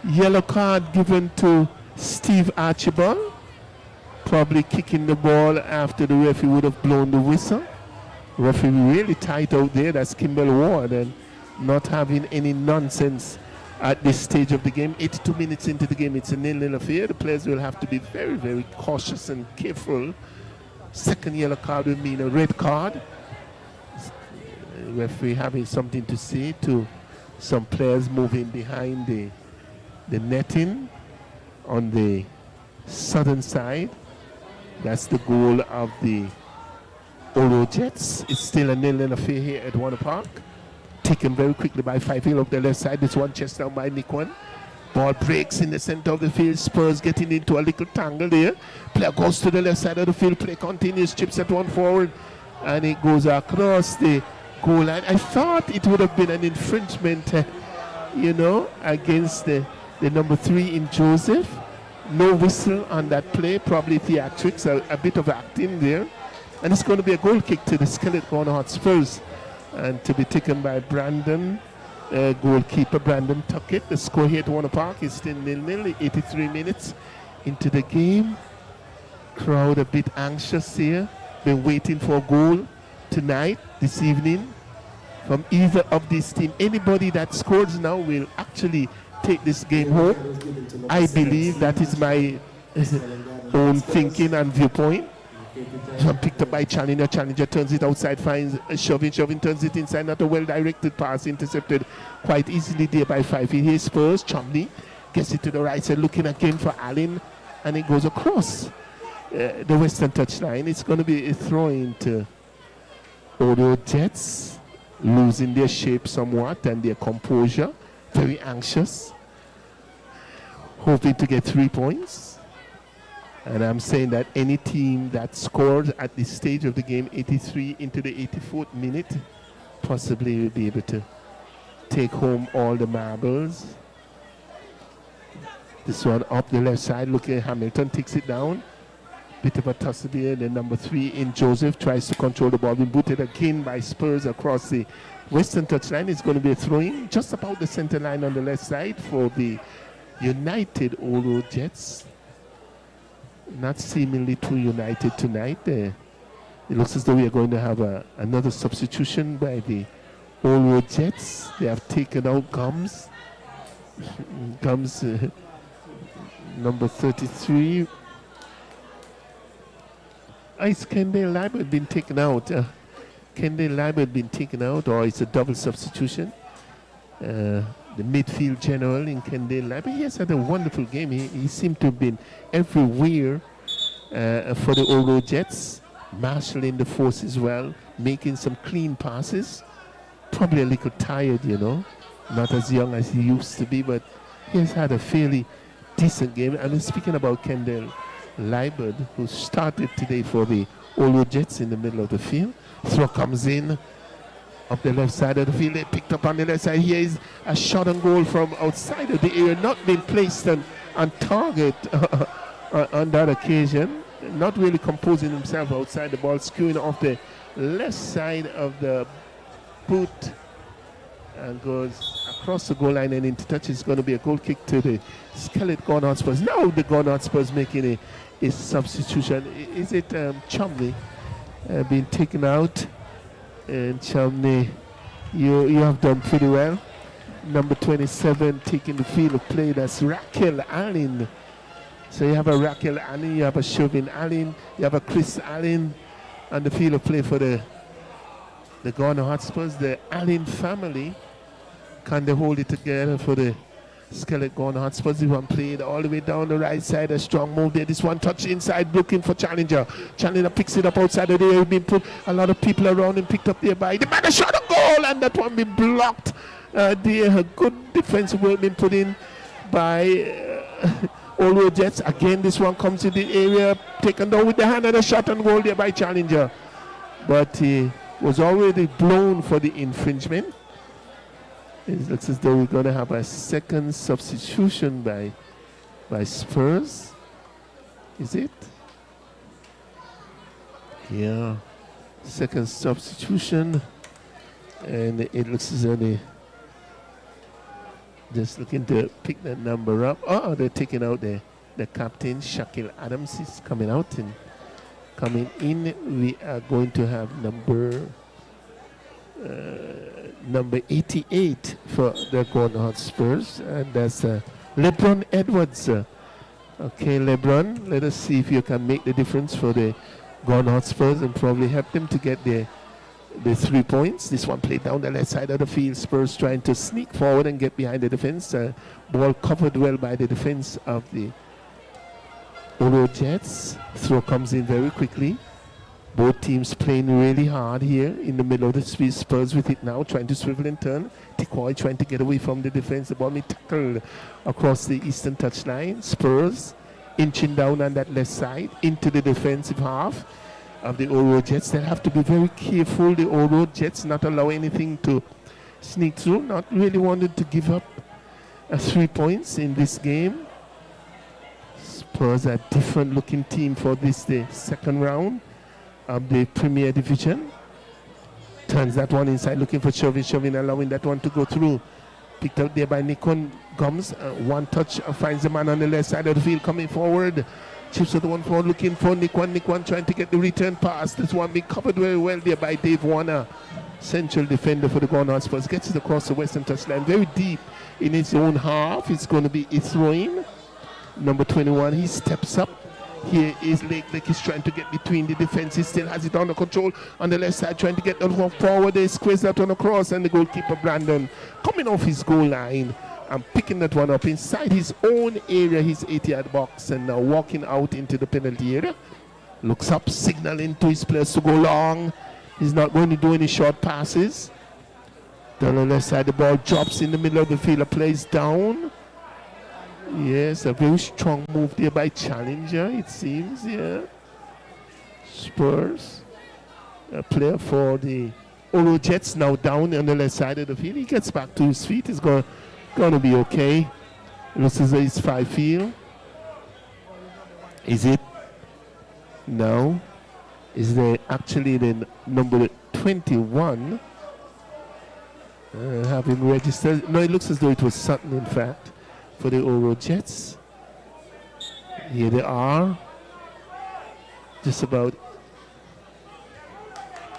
Yellow card given to Steve Archibald. Probably kicking the ball after the referee would have blown the whistle. Referee really tight out there. That's Kimball Ward, and not having any nonsense at this stage of the game. 82 minutes into the game, it's a 0-0 affair. The players will have to be very, very cautious and careful. Second yellow card will mean a red card. Referee having something to say to some players moving behind the netting on the southern side. That's the goal of the Oro Jets. It's still a 0-0 affair here at Warner Park. Taken very quickly by Fifield up the left side. This one chest down by Nikwan. Ball breaks in the center of the field. Spurs getting into a little tangle there. Player goes to the left side of the field. Play continues, chips at one forward, and it goes across the goal line. I thought it would have been an infringement, against the number 3 in Joseph. No whistle on that play, probably theatrics, a bit of acting there. And it's going to be a goal kick to the Skillet Corner Hotspurs, and to be taken by Brandon, goalkeeper Brandon Tuckett. The score here at Warner Park is still 0-0, 83 minutes into the game. Crowd a bit anxious here. Been waiting for a goal tonight, this evening, from either of these teams. Anybody that scores now will actually take this game home. I believe that is my own thinking and viewpoint. Picked up by Challenger. Challenger turns it outside, finds Shovin. Shovin turns it inside. Not a well-directed pass, intercepted quite easily there by 5. Here's Spurs. Chomney gets it to the right side, looking again for Allen, and it goes across the western touchline. It's going to be a throw-in to Oro Jets, losing their shape somewhat and their composure. very anxious, hoping to get 3 points. And I'm saying that any team that scores at this stage of the game, 83 into the 84th minute, possibly will be able to take home all the marbles. This one up the left side, looking at Hamilton, takes it down. Bit of a tussle there. The number 3 in Joseph tries to control the ball. Been booted again by Spurs across the western touchline. It's going to be a throw-in just about the center line on the left side for the United Oro Jets. Not seemingly too united tonight. It looks as though we are going to have another substitution by the Oro Jets. They have taken out Gums. Gums, number 33. Is Kendall Liebert been taken out? Kendall Liebert been taken out, or it's a double substitution? The midfield general in Kendall Liebert. He has had a wonderful game. He seemed to have been everywhere for the Oro Jets, marshalling the force as well, making some clean passes. Probably a little tired, you know, not as young as he used to be, but he has had a fairly decent game. And speaking about Kendall Liebert, who started today for the Oro Jets in the middle of the field. Throw comes in up the left side of the field. They picked up on the left side. Here is a shot on goal from outside of the area, not being placed on target on that occasion. Not really composing himself outside the ball, skewing off the left side of the boot and goes across the goal line and into touch. It's going to be a goal kick to the Skeleton Gone Hotspurs. Now the Gone Hotspurs making a substitution. Is it Chumley being taken out? And Chumley, you have done pretty well. Number 27 taking the field of play. That's Raquel Allen. So you have a Raquel Allen, you have a Chauvin Allen, you have a Chris Allen on the field of play for the Gone Hotspurs. The Allen family, can they hold it together for the Skeleton Gone Hotspurs? This one played all the way down the right side, a strong move there. This one touch inside, looking for Challenger. Challenger picks it up outside of there. Been put a lot of people around him, picked up there by the man, a shot on goal, and that one been blocked. There, a good defensive work been put in by Oro Jets. Again, this one comes in the area, taken down with the hand, and a shot on goal there by Challenger. But he was already blown for the infringement. It looks as though we're going to have a second substitution by Spurs. Is it? Yeah. Second substitution. And it looks as though they just looking to pick that number up. Oh, they're taking out the captain. Shaquille Adams is coming out and coming in. We are going to have number 88 for the Gone Hotspurs, and that's LeBron Edwards. Okay, LeBron, let us see if you can make the difference for the Gone Hotspurs and probably help them to get the 3 points. This one played down the left side of the field. Spurs trying to sneak forward and get behind the defense. Ball covered well by the defense of the Oro Jets. Throw comes in very quickly. Both teams playing really hard here in the middle of the space. Spurs with it now, trying to swivel and turn. Decoy trying to get away from the defense. The ball being tackled across the eastern touchline. Spurs inching down on that left side into the defensive half of the Oro Jets. They'll have to be very careful, the Oro Jets, not allow anything to sneak through. Not really wanted to give up 3 points in this game. Spurs are a different looking team for this, the second round of the Premier Division. Turns that one inside, looking for Chauvin, allowing that one to go through. Picked out there by Nikon Gums. One touch finds the man on the left side of the field coming forward. Chips of the one forward, looking for Nikon trying to get the return pass. This one being covered very well there by Dave Warner, central defender for the Gone Hotspurs. Gets it across the western touchline, very deep in his own half. It's going to be a throw-in. Number 21, he steps up. Here is Lake is trying to get between the defense. He still has it under control on the left side, trying to get that one forward. They squeeze that one across, and the goalkeeper Brandon coming off his goal line and picking that one up inside his own area, his 80-yard box, and now walking out into the penalty area. Looks up, signaling to his players to go long. He's not going to do any short passes. Down on the left side, the ball drops in the middle of the field, plays down. Yes, a very strong move there by Challenger, it seems, yeah. Spurs, a player for the Oro Jets, now down on the left side of the field. He gets back to his feet, he's going to be okay. Looks as though it's 5 field. Is it? No. Is there actually the number 21? Having registered. No, it looks as though it was Sutton, in fact, for the Oro Jets. Here they are. Just about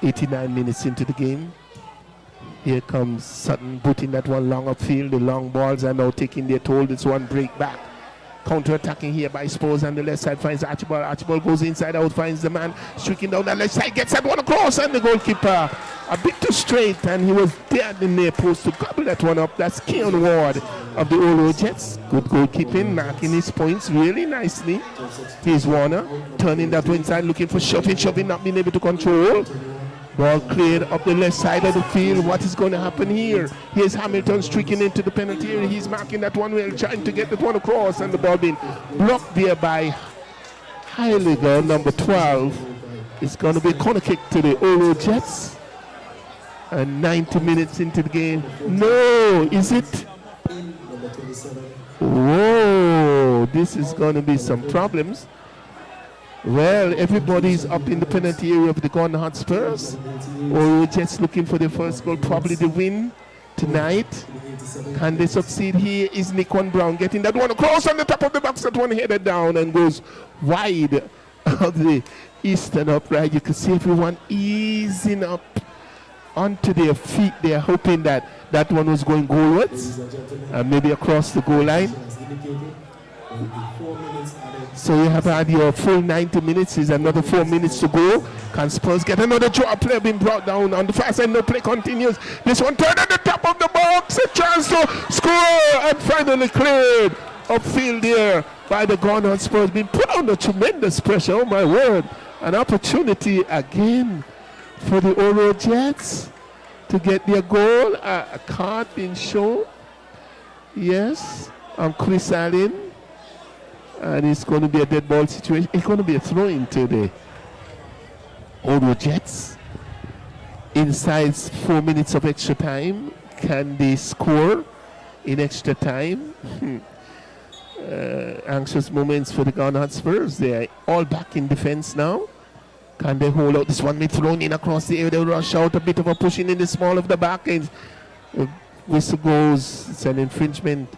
89 minutes into the game. Here comes Sutton putting that one long upfield. The long balls are now taking their toll. This one break back. Counter-attacking here by Spurs on the left side, finds Archibald. Archibald goes inside out, finds the man streaking down the left side, gets that one across, and the goalkeeper a bit too straight, and he was there in the near post to gobble that one up. That's Keon Ward of the Oro Jets. Good goalkeeping, marking his points really nicely. Here's Warner turning that one inside, looking for shoving, not being able to control. Ball cleared up the left side of the field. What is going to happen here? Here's Hamilton streaking into the penalty area. He's marking that one well, trying to get that one across, and the ball being blocked there by Heiliger, number 12. It's going to be a corner kick to the Oro Jets. And 90 minutes into the game. No, is it? Whoa, this is going to be some problems. Well, everybody's up in the penalty area of the Gordon Hotspurs. Oro Jets looking for their first goal, probably the win tonight. Can they succeed here? Is Nikon Brown getting that one across on the top of the box? That one headed down and goes wide of the eastern upright. You can see everyone easing up onto their feet. They're hoping that that one was going goalwards and maybe across the goal line. So you have had your full 90 minutes. There's another 4 minutes to go. Can Spurs get another draw? Player being brought down on the far side. No play continues. This one turned at the top of the box. A chance to score, and finally cleared upfield there by the Gordon Spurs. Being put under tremendous pressure. Oh my word! An opportunity again for the Oro Jets to get their goal. A card being shown. Yes, on Chris Allen. And it's going to be a dead ball situation. It's going to be a throw-in to the Oro Jets. Inside 4 minutes of extra time. Can they score in extra time? Anxious moments for the Gordon Hotspurs. They are all back in defense now. Can they hold out? This one may thrown in across the area. They rush out, a bit of a pushing in the small of the back. And whistle goes. It's an infringement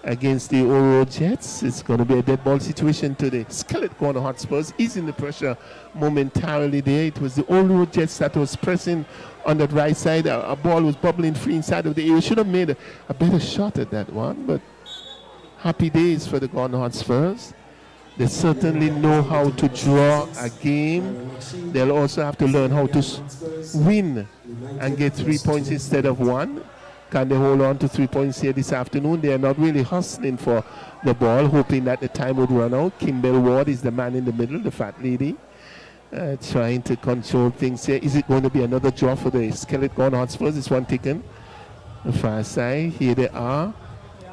against the Oro Jets. It's going to be a dead ball situation to the Skeleton Corner Hotspurs. Easing the pressure momentarily there. It was the Oro Jets that was pressing on that right side. A ball was bubbling free inside of the area. Should have made a better shot at that one, but happy days for the Gordon Hotspurs. They certainly know how to draw a game. They'll also have to learn how to win and get 3 points instead of 1. Can they hold on to 3 points here this afternoon? They are not really hustling for the ball, hoping that the time would run out. Kimball Ward is the man in the middle, the fat lady, trying to control things here. Is it going to be another draw for the Skeleton Hotspurs? This one taken. The far side, here they are.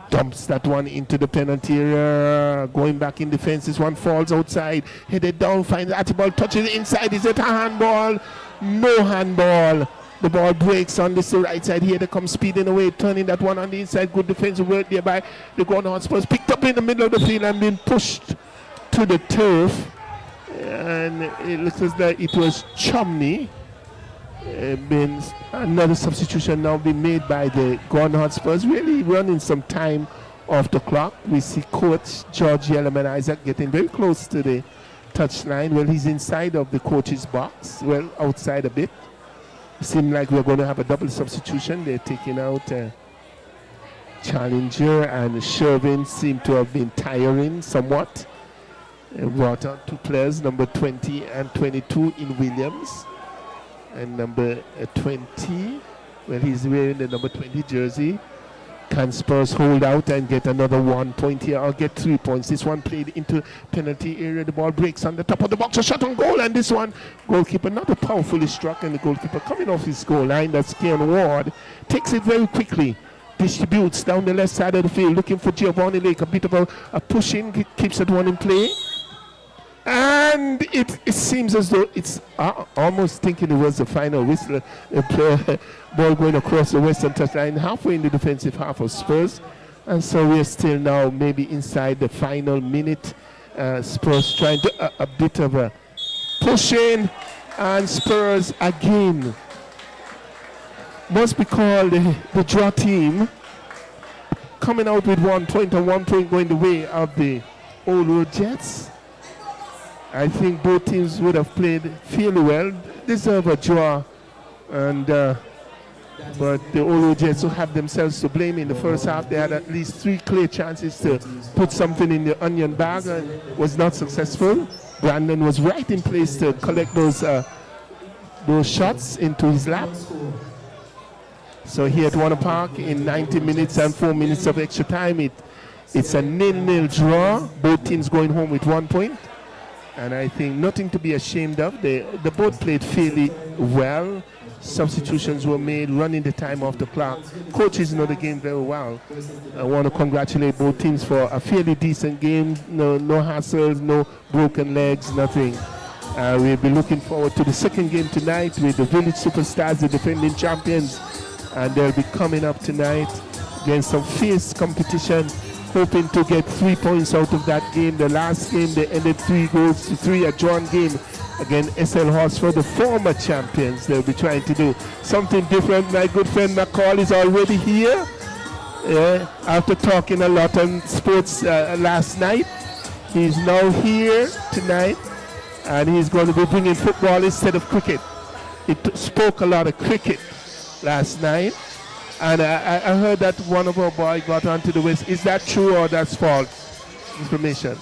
Dumps that one into the penalty area. Going back in defense, this one falls outside. Headed down, finds Archibald, touches it inside. Is it a handball? No handball. The ball breaks on this right side here. They come speeding away, turning that one on the inside. Good defensive work there by the Gordon Hotspurs. Picked up in the middle of the field and been pushed to the turf. And it looks as though it was Chumney. Been another substitution now being made by the Gordon Hotspurs. Really running some time off the clock. We see Coach George Yellowman Isaac getting very close to the touchline. Well, he's inside of the coach's box. Well, outside a bit. Seems like we're going to have a double substitution. They're taking out Challenger, and Shervin seem to have been tiring somewhat. Brought out 2 players, number 20 and 22 in Williams. And number 20, well, he's wearing the number 20 jersey. Can Spurs hold out and get another 1 point here or get 3 points? This one played into penalty area. The ball breaks on the top of the box. A shot on goal, and this one, goalkeeper not powerfully struck, and the goalkeeper coming off his goal line. That's Keon Ward. Takes it very quickly. Distributes down the left side of the field, looking for Giovanni Lake. A bit of a pushing, keeps that one in play. And it seems as though it's almost thinking it was the final whistle. Ball going across the western touchline, halfway in the defensive half of Spurs. And so we're still now maybe inside the final minute. Spurs trying to a bit of a push in, and Spurs again must be called the draw team, coming out with 1 point, and 1 point going the way of the Old Road Jets. I think both teams would have played fairly well, deserve a draw, and but the Old Road Jets will have themselves to blame. In the first half, they had at least 3 clear chances to put something in the onion bag and was not successful. Brandon was right in place to collect those shots into his lap. So here at Warner Park, in 90 minutes and 4 minutes of extra time, it's a 0-0 draw. Both teams going home with 1 point. And I think nothing to be ashamed of. They both played fairly well. Substitutions were made, running the time off the clock. Coaches know the game very well. I want to congratulate both teams for a fairly decent game. No hassles, no broken legs, nothing. We'll be looking forward to the second game tonight with the Village Superstars, the defending champions. And they'll be coming up tonight against some fierce competition, hoping to get 3 points out of that game. The last game, they ended 3-3, a drawn game against SL Hotspurs, the former champions. They'll be trying to do something different. My good friend McCall is already here. After talking a lot on sports last night, he's now here tonight, and he's going to be bringing football instead of cricket. He spoke a lot of cricket last night, and I heard that one of our boys got onto the West. Is that true or that's false information?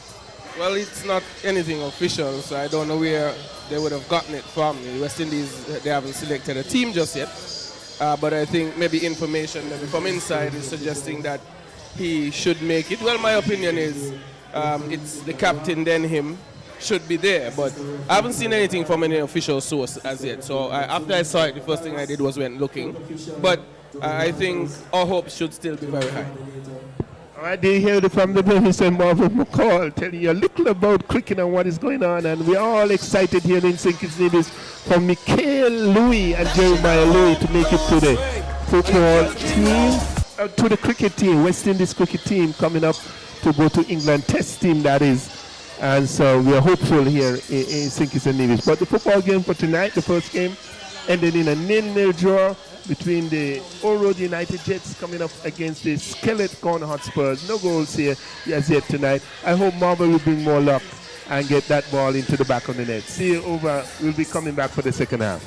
Well, it's not anything official, so I don't know where they would have gotten it from. The West Indies, they haven't selected a team just yet, but I think maybe information maybe from inside is suggesting that he should make it. Well, my opinion is it's the captain, then him, should be there, but I haven't seen anything from any official source as yet. So after I saw it, the first thing I did was went looking. But I think our hopes should still be very high. I did hear from the Mr. Marvin McCall telling you a little about cricket and what is going on, and we're all excited here in St. Kitts Nevis for Mikhail Louis and Jeremiah Louis to make it to the football team, to the cricket team, West Indies cricket team coming up to go to England, test team that is. And so we are hopeful here in St. Kitts and Nevis. But the football game for tonight, the first game, ended in a 0-0 draw between the Old Road United Jets coming up against the Skeleton Hotspurs. No goals here as yet tonight. I hope Marvel will bring more luck and get that ball into the back of the net. See you over. We'll be coming back for the second half.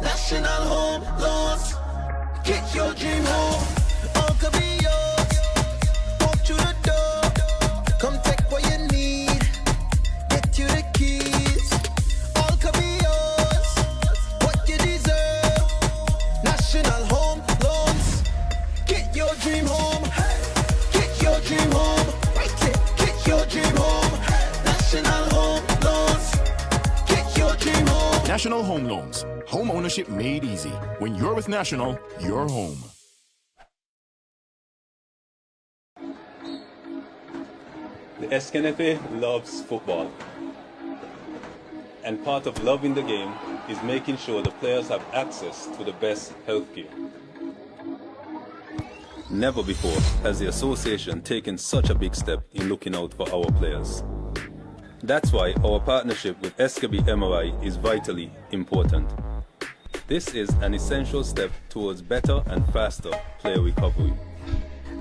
National home loans, get your dream home. All could be yours. Walk through the door, come take what you need. Get you the keys. All could be yours. What you deserve. National home loans, get your dream home. Get your dream home. Get your dream home. National home loans, get your dream home. National Home Loans. Home ownership made easy. When you're with National, you're home. The SKNFA loves football. And part of loving the game is making sure the players have access to the best healthcare. Never before has the association taken such a big step in looking out for our players. That's why our partnership with SKB MRI is vitally important. This is an essential step towards better and faster player recovery.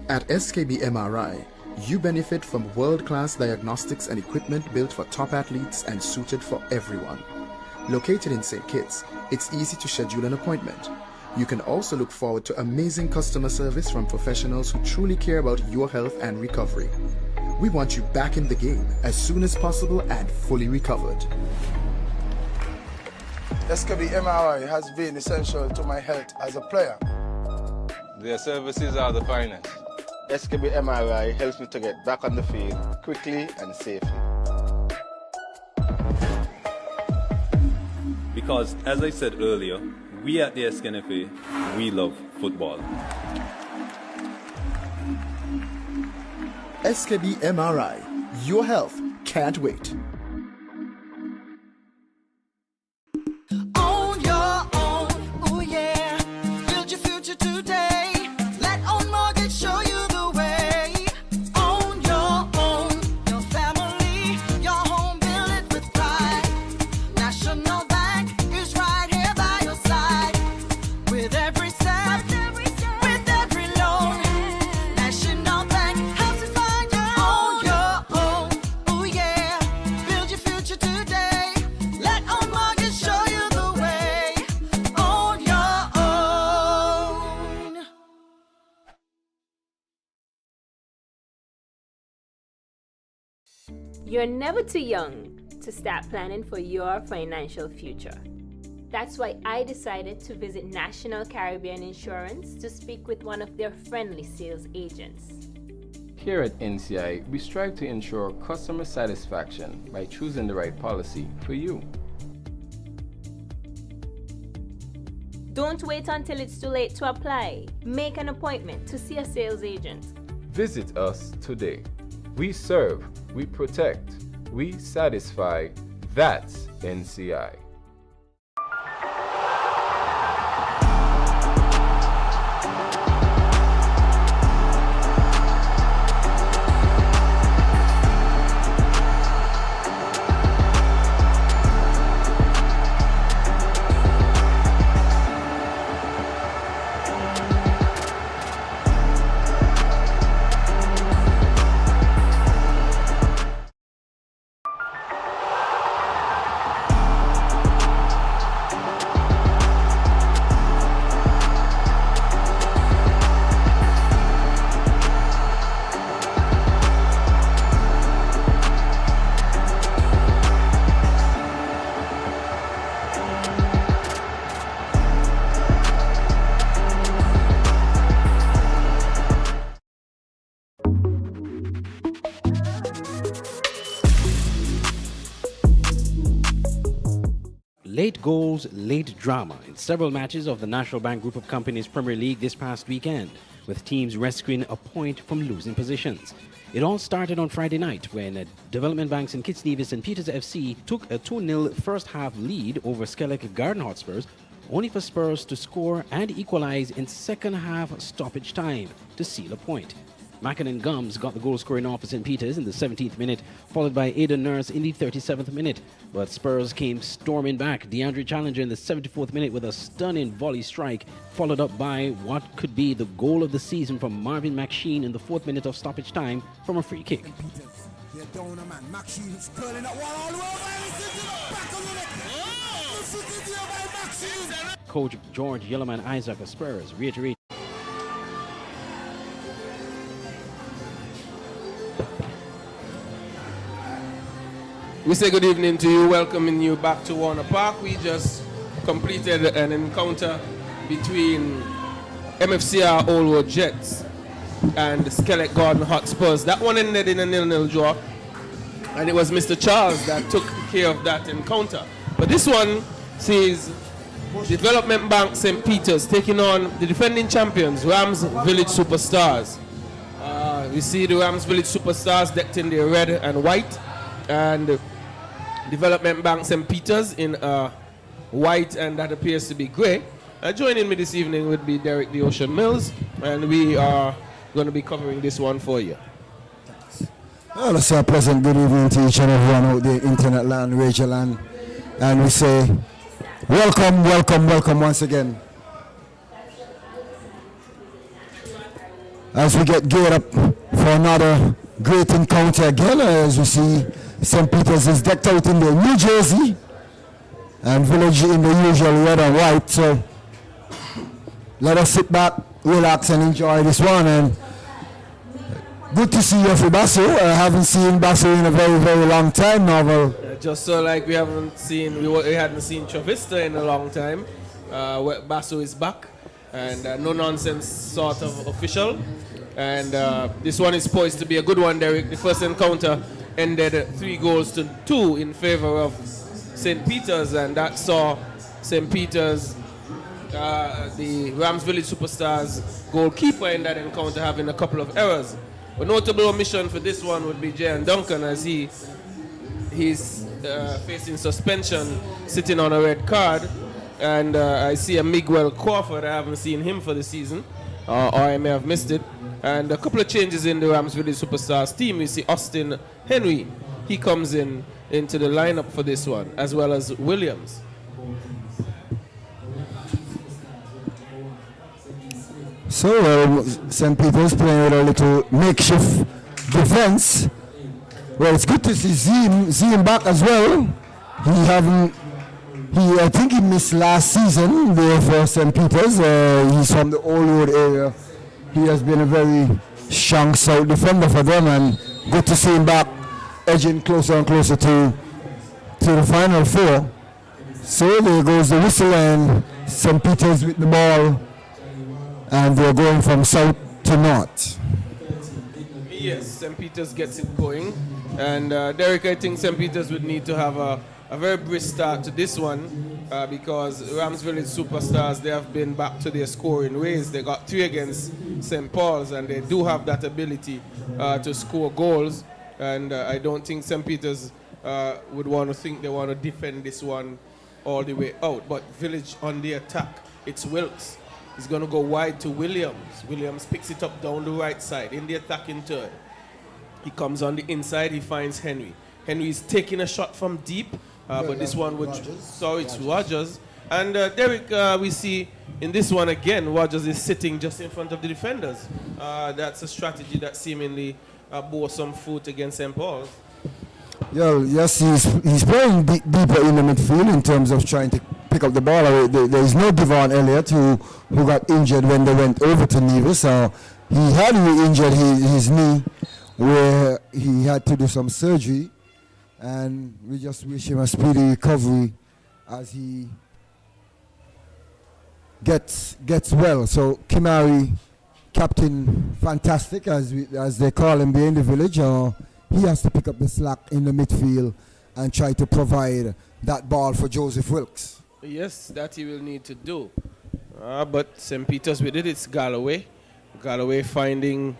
At SKB MRI, you benefit from world-class diagnostics and equipment built for top athletes and suited for everyone. Located in St. Kitts, it's easy to schedule an appointment. You can also look forward to amazing customer service from professionals who truly care about your health and recovery. We want you back in the game as soon as possible and fully recovered. SKB MRI has been essential to my health as a player. Their services are the finest. SKB MRI helps me to get back on the field quickly and safely. Because, as I said earlier, we at the SKNFA, we love football. SKB MRI. Your health can't wait. On your own, oh yeah. Build your future today. Let Own Mortgage show you the way. On your own, your family, your home, build it with pride. National Bank is right here by your side. With every step, with every loan. National Bank helps you find your on your own, oh yeah. Build your future today. Let Own Mortgage show you the way. On your own. You're never too young to start planning for your financial future. That's why I decided to visit National Caribbean Insurance to speak with one of their friendly sales agents. Here at NCI, we strive to ensure customer satisfaction by choosing the right policy for you. Don't wait until it's too late to apply. Make an appointment to see a sales agent. Visit us today. We serve, we protect, we satisfy. That's NCI. Late goals, late drama in several matches of the National Bank Group of Companies Premier League this past weekend, with teams rescuing a point from losing positions. It all started on Friday night when Development Bank St. Kitts Nevis and Peters FC took a 2-0 first half lead over Skellig Garden Hotspurs, only for Spurs to score and equalize in second half stoppage time to seal a point. Mackin Gums got the goal scoring off for St. Peters in the 17th minute, followed by Aidan Nurse in the 37th minute. But Spurs came storming back. DeAndre Challenger in the 74th minute with a stunning volley strike, followed up by what could be the goal of the season from Marvin McSheen in the 4th minute of stoppage time from a free kick. They're down a man. McSheen's curling that one all the way. Coach George Yellowman Isaac of Spurs reiterated. We say good evening to you, welcoming you back to Warner Park. We just completed an encounter between MFCR Old Jets and Skellig Garden Hotspurs. That one ended in a 0-0 draw, and it was Mr. Charles that took care of that encounter. But this one sees Development Bank St. Peters taking on the defending champions, Rams Village Superstars. We see the Rams Village Superstars decked in their red and white, and Development Bank St. Peters in white, and that appears to be grey. Joining me this evening would be Derek the Ocean Mills, and we are going to be covering this one for you. Well, let's say a pleasant good evening to each and everyone out there, internet land, radio land, and we say welcome, welcome, welcome once again. As we get geared up for another great encounter again, as we see St. Peters is decked out in the New Jersey and Village in the usual red and white. So let us sit back, relax, and enjoy this one. And good to see you for Basso. I haven't seen Basso in a very, very long time now. Just so like we hadn't seen Travista in a long time. Basso is back, and no nonsense sort of official. And this one is poised to be a good one, Derek. The first encounter ended 3-2 in favor of St. Peter's, and that saw St. Peter's, the Rams Village Superstars goalkeeper in that encounter, having a couple of errors. A notable omission for this one would be Jan Duncan, as he's facing suspension, sitting on a red card. And I see a Miguel Crawford. I haven't seen him for the season, or I may have missed it. And a couple of changes in the Rams Village Superstars team. We see Austin Henry. He comes into the lineup for this one, as well as Williams. So St. Peter's playing with a little makeshift defense. Well, it's good to see Zim back as well. I think he missed last season there for St. Peter's. He's from the Old Road area. He has been a very strong side defender for them, and good to see him back, edging closer and closer to the Final Four. So there goes the whistle, and St. Peter's with the ball, and they're going from south to north. Yes, St. Peter's gets it going. And Derek, I think St. Peter's would need to have a very brisk start to this one, because Rams Village Superstars, they have been back to their scoring ways. They got 3 against St. Paul's, and they do have that ability to score goals. And I don't think St. Peter's would want to think they want to defend this one all the way out. But Village on the attack, it's Wilkes. He's going to go wide to Williams. Williams picks it up down the right side in the attacking third. He comes on the inside, he finds Henry. Henry is taking a shot from deep, but this one would... Sorry, it's Rogers. And Derek, we see in this one again, Rogers is sitting just in front of the defenders. That's a strategy that seemingly bore some fruit against St. Paul's. Yes, he's playing deeper in the midfield in terms of trying to pick up the ball. There is no Devon Elliott who got injured when they went over to Nevis. He had re-injured his knee, where he had to do some surgery, and we just wish him a speedy recovery as he gets well. So Kimari, Captain Fantastic, as they call him there in the village, he has to pick up the slack in the midfield and try to provide that ball for Joseph Wilkes. Yes, that he will need to do. But St. Peter's with it, it's Galloway. Galloway finding...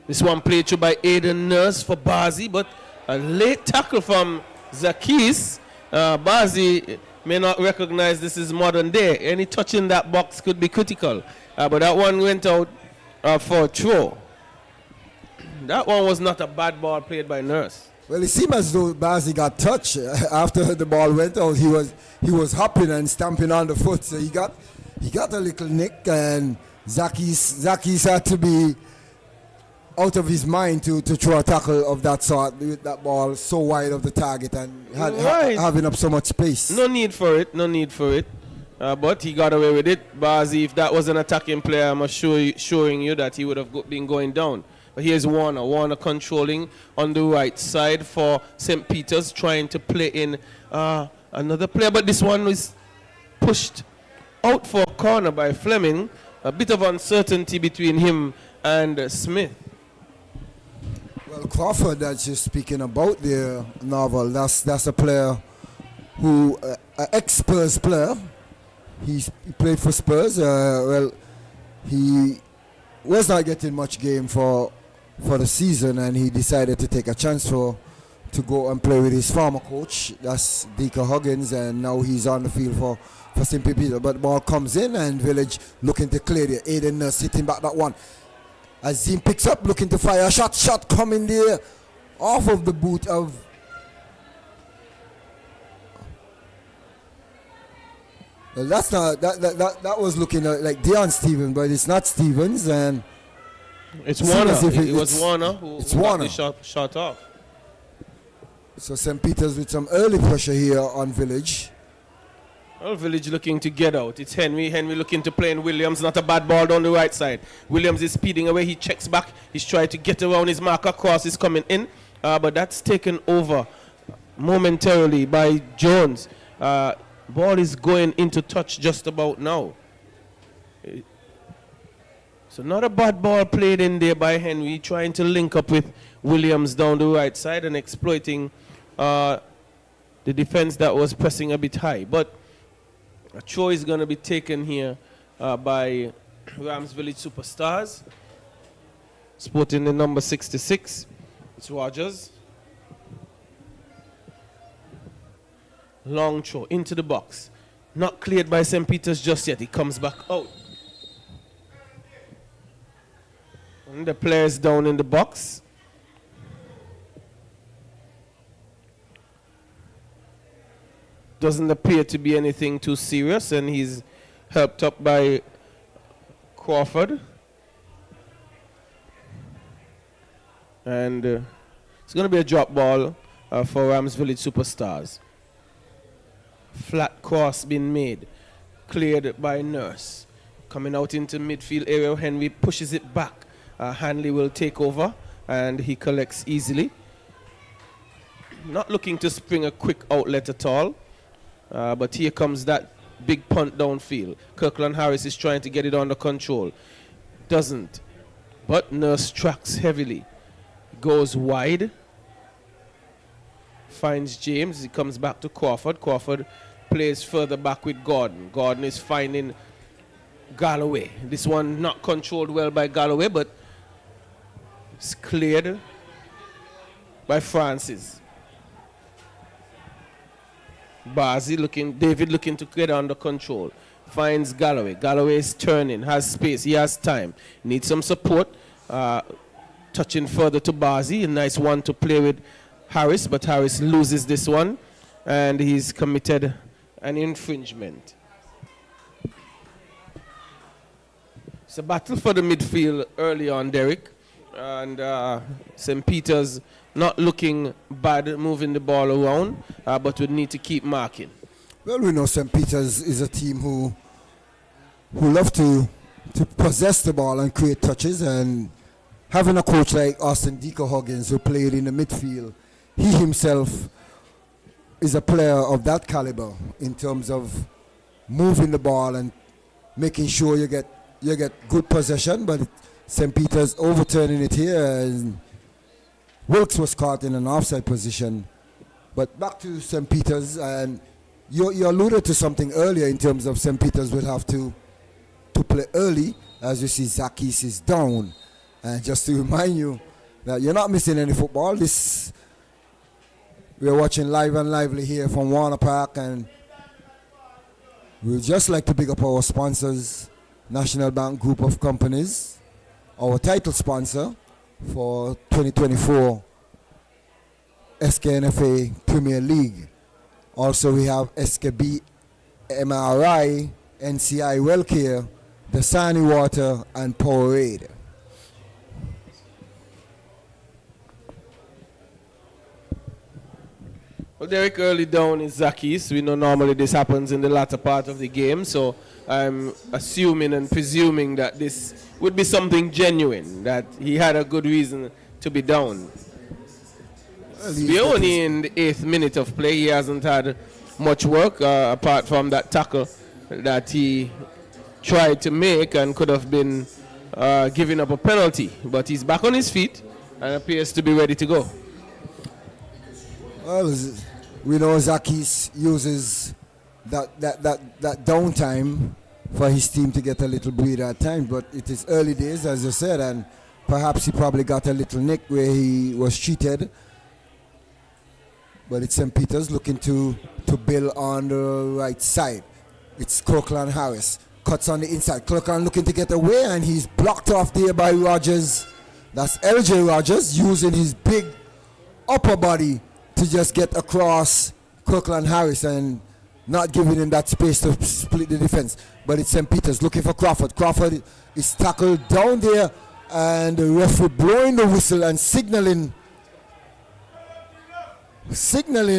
This one played through by Aiden Nurse for Bazi, but a late tackle from Zakis. Bazi may not recognize this is modern day. Any touch in that box could be critical. But that one went out for a throw. That one was not a bad ball played by Nurse. Well, it seemed as though Bazi got touched after the ball went out. He was hopping and stamping on the foot, so he got a little nick, and Zakis had to be out of his mind to throw a tackle of that sort with that ball so wide of the target and having up so much space. No need for it. But he got away with it. Bazi, if that was an attacking player, I'm showing you that he would have been going down. But here's Warner. Warner controlling on the right side for St. Peter's, trying to play in another player. But this one was pushed out for a corner by Fleming. A bit of uncertainty between him and Smith. Well, Crawford that you're speaking about there, Novel, that's a player who, an ex-Spurs player. He played for Spurs. He was not getting much game for the season, and he decided to take a chance to go and play with his former coach, that's Deacon Huggins, and now he's on the field for St. Peter. But the ball comes in, and Village looking to clear there. Aiden Nurse sitting back that one. As Zim picks up, looking to fire a shot coming there off of the boot of... Well, that's not that was looking like Deion Stevens, but it's not Stevens, and it's Warner. It was Warner who got the shot off. So St. Peter's with some early pressure here on Village. Well, Village looking to get out. It's Henry. Henry looking to play in Williams. Not a bad ball down the right side. Williams is speeding away. He checks back. He's trying to get around his marker. Cross is coming in. But that's taken over momentarily by Jones. Ball is going into touch just about now. So not a bad ball played in there by Henry. Trying to link up with Williams down the right side and exploiting the defense that was pressing a bit high. But a throw is going to be taken here by Rams Village Superstars. Sporting the number 66. It's Rogers. Long throw into the box. Not cleared by St. Peter's just yet. He comes back out. And the players down in the box. Doesn't appear to be anything too serious, and he's helped up by Crawford. And it's going to be a drop ball for Rams Village Superstars. Flat cross being made, cleared by Nurse. Coming out into midfield area, Henry pushes it back. Hanley will take over, and he collects easily. Not looking to spring a quick outlet at all. But here comes that big punt downfield. Kirkland Harris is trying to get it under control. Doesn't. But Nurse tracks heavily. Goes wide. Finds James. He comes back to Crawford. Crawford plays further back with Gordon. Gordon is finding Galloway. This one not controlled well by Galloway, but it's cleared by Francis. David looking to get under control. Finds Galloway. Galloway is turning, has space, he has time. Needs some support. Touching further to Bazi. A nice one to play with Harris, but Harris loses this one, and he's committed an infringement. It's a battle for the midfield early on, Derek. And St. Peter's not looking bad moving the ball around, but we need to keep marking. Well, we know St. Peter's is a team who love to possess the ball and create touches, and having a coach like Austin Deco Huggins who played in the midfield, he himself is a player of that caliber in terms of moving the ball and making sure you get good possession, but St. Peter's overturning it here, and Wilkes was caught in an offside position. But back to St. Peter's, and you alluded to something earlier in terms of St. Peter's will have to play early, as you see Zakis is down. And just to remind you that you're not missing any football. We're watching Live and Lively here from Warner Park, and we'd just like to big up our sponsors, National Bank Group of Companies, our title sponsor for 2024 SKNFA Premier League. Also, we have SKB MRI, NCI Wellcare, Dasani Water, and Powerade. Well, Derek, early down is Zakis. We know normally this happens in the latter part of the game, so I'm assuming and presuming that this would be something genuine, that he had a good reason to be down. We're only in the 8th minute of play. He hasn't had much work apart from that tackle that he tried to make and could have been giving up a penalty. But he's back on his feet and appears to be ready to go. Well, we know Zakis uses that downtime for his team to get a little breather at times, but it is early days, as you said, and perhaps he probably got a little nick where he was cheated. But it's St. Peter's looking to build on the right side. It's Kirkland Harris. Cuts on the inside. Kirkland looking to get away, and he's blocked off there by Rogers. That's LJ Rogers using his big upper body to just get across Kirkland Harris and not giving him that space to split the defense. But it's St. Peter's looking for Crawford. Crawford is tackled down there, and the referee blowing the whistle and signaling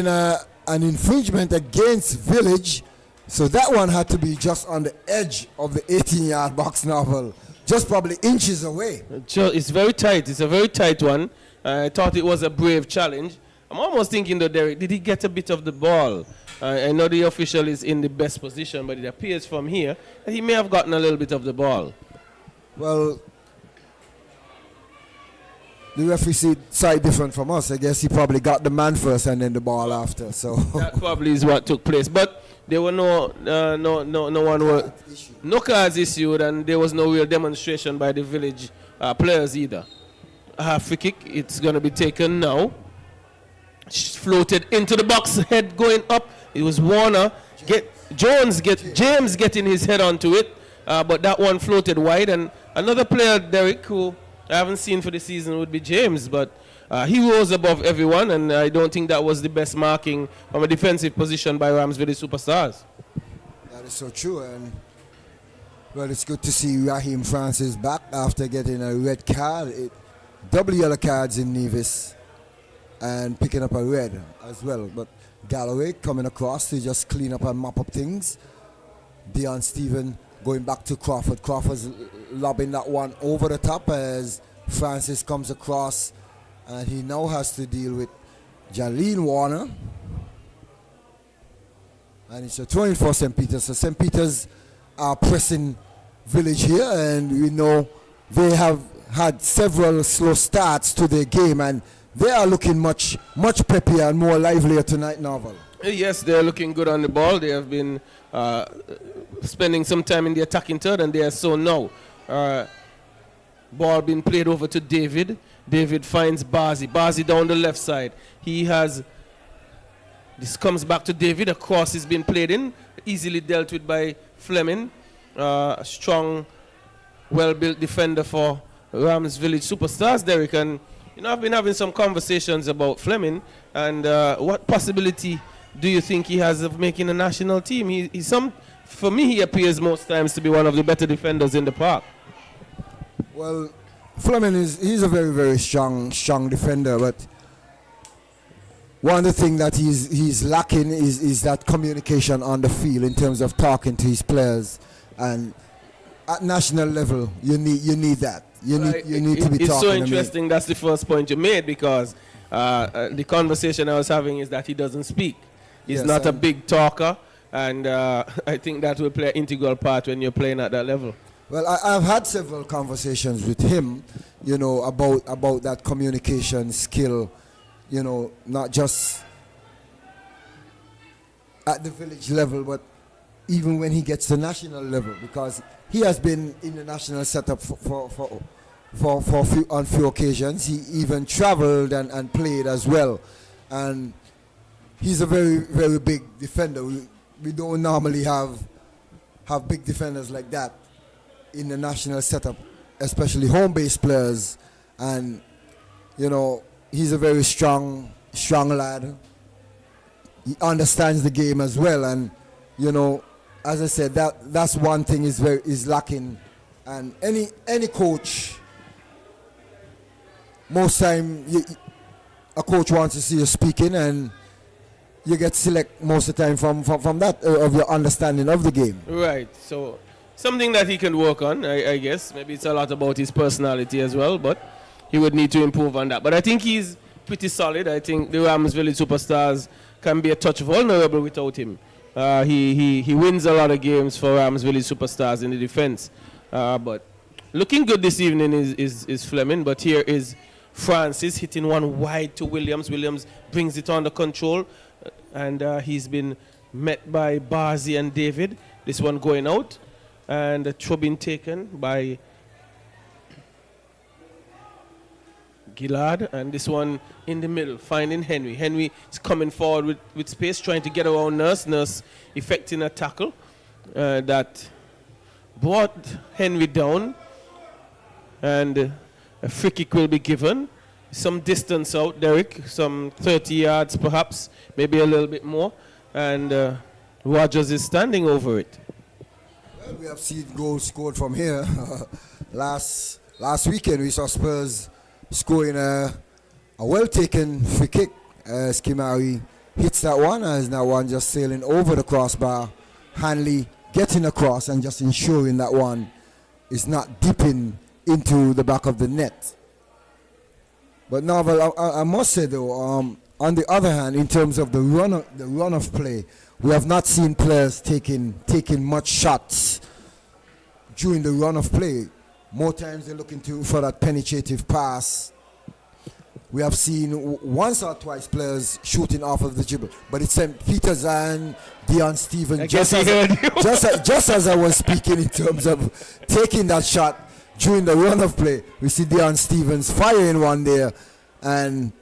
an infringement against Village, So that one had to be just on the edge of the 18-yard box, Novel. Just probably inches away. It's very tight. It's a very tight one. I thought it was a brave challenge. I'm almost thinking though, Derek, did he get a bit of the ball? I know the official is in the best position, but it appears from here that he may have gotten a little bit of the ball. Well, the referee saw it different from us. I guess he probably got the man first and then the ball after. So that probably is what took place. But there were no cards issued, and there was no real demonstration by the Village players either. Free kick. It's going to be taken now. Floated into the box, head going up. It was Warner. James getting his head onto it, but that one floated wide. And another player, Derek, who I haven't seen for the season would be James, but he rose above everyone, and I don't think that was the best marking from a defensive position by Ramsville Superstars. That is so true, and well, it's good to see Raheem Francis back after getting a red card. Double yellow cards in Nevis and picking up a red as well. But Galloway coming across to just clean up and mop up things. Dion Stephen going back to Crawford. Crawford's lobbing that one over the top as Francis comes across, and he now has to deal with Jaleel Warner. And it's a throw-in for St. Peter's. So St. Peter's are pressing Village here, and we know they have had several slow starts to their game, and they are looking much peppier and more livelier tonight, Novel. Yes, they're looking good on the ball. They have been spending some time in the attacking third, and they are so now. Ball being played over to David. David finds Bazi. Bazi down the left side. This comes back to David. A cross is being played in. Easily dealt with by Fleming. A strong, well-built defender for Rams Village Superstars, Derek. And I've been having some conversations about Fleming, and what possibility do you think he has of making a national team? For me, he appears most times to be one of the better defenders in the park. Well, Fleming he's a very, very strong defender, but one of the things that he's lacking is that communication on the field in terms of talking to his players, and at national level you need that. You need to be talking. It's so interesting. That's the first point you made, because the conversation I was having is that he doesn't speak. He's not a big talker, and I think that will play an integral part when you're playing at that level. Well, I've had several conversations with him, about that communication skill, not just at the Village level, but even when he gets to national level, because he has been in the national setup on few occasions. He even traveled and played as well, and he's a very, very big defender. We don't normally have big defenders like that in the national setup, especially home-based players. And he's a very strong lad. He understands the game as well, and as I said, that's one thing is lacking. And any coach, most time a coach wants to see you speaking, and you get select most of the time from that of your understanding of the game. Right. So something that he can work on, I guess. Maybe it's a lot about his personality as well, but he would need to improve on that. But I think he's pretty solid. I think the Rams Village Superstars can be a touch vulnerable without him. He wins a lot of games for Rams Village Superstars in the defense. But looking good this evening is Fleming. But here is Francis hitting one wide to Williams. Williams brings it under control. And he's been met by Bazi and David. This one going out. And a throw being taken by Gillard, and this one in the middle, finding Henry. Henry is coming forward with space, trying to get around Nurse. Nurse effecting a tackle that brought Henry down, and a free kick will be given. Some distance out, Derek, some 30 yards perhaps, maybe a little bit more, and Rogers is standing over it. Well, we have seen goals scored from here. Last weekend we saw Spurs scoring a well-taken free kick. Skimari hits that one, as that one just sailing over the crossbar Hanley getting across and just ensuring that one is not dipping into the back of the net. But Novel, I must say though, on the other hand, in terms of the run of play, we have not seen players taking much shots during the run of play. More times they're looking for that penetrative pass. We have seen once or twice players shooting off of the dribble, but it's St. Peter's and Dion Stevens. Just as I was speaking in terms of taking that shot during the run of play, we see Dion Stevens firing one there and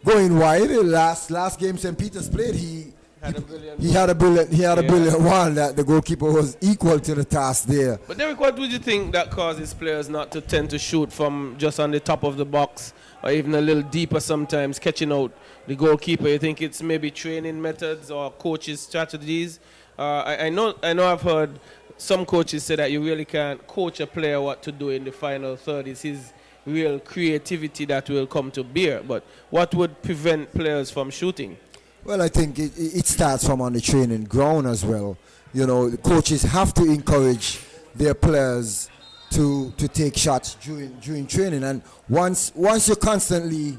going wide. Last game St. Peter's played, he had a brilliant one that the goalkeeper was equal to the task there. But Derek, what would you think that causes players not to tend to shoot from just on the top of the box or even a little deeper sometimes, catching out the goalkeeper? You think it's maybe training methods or coaches' strategies? I know I've heard some coaches say that you really can't coach a player what to do in the final third. It's his real creativity that will come to bear. But what would prevent players from shooting? Well, I think it starts from on the training ground as well. You know, the coaches have to encourage their players to take shots during training. And once you're constantly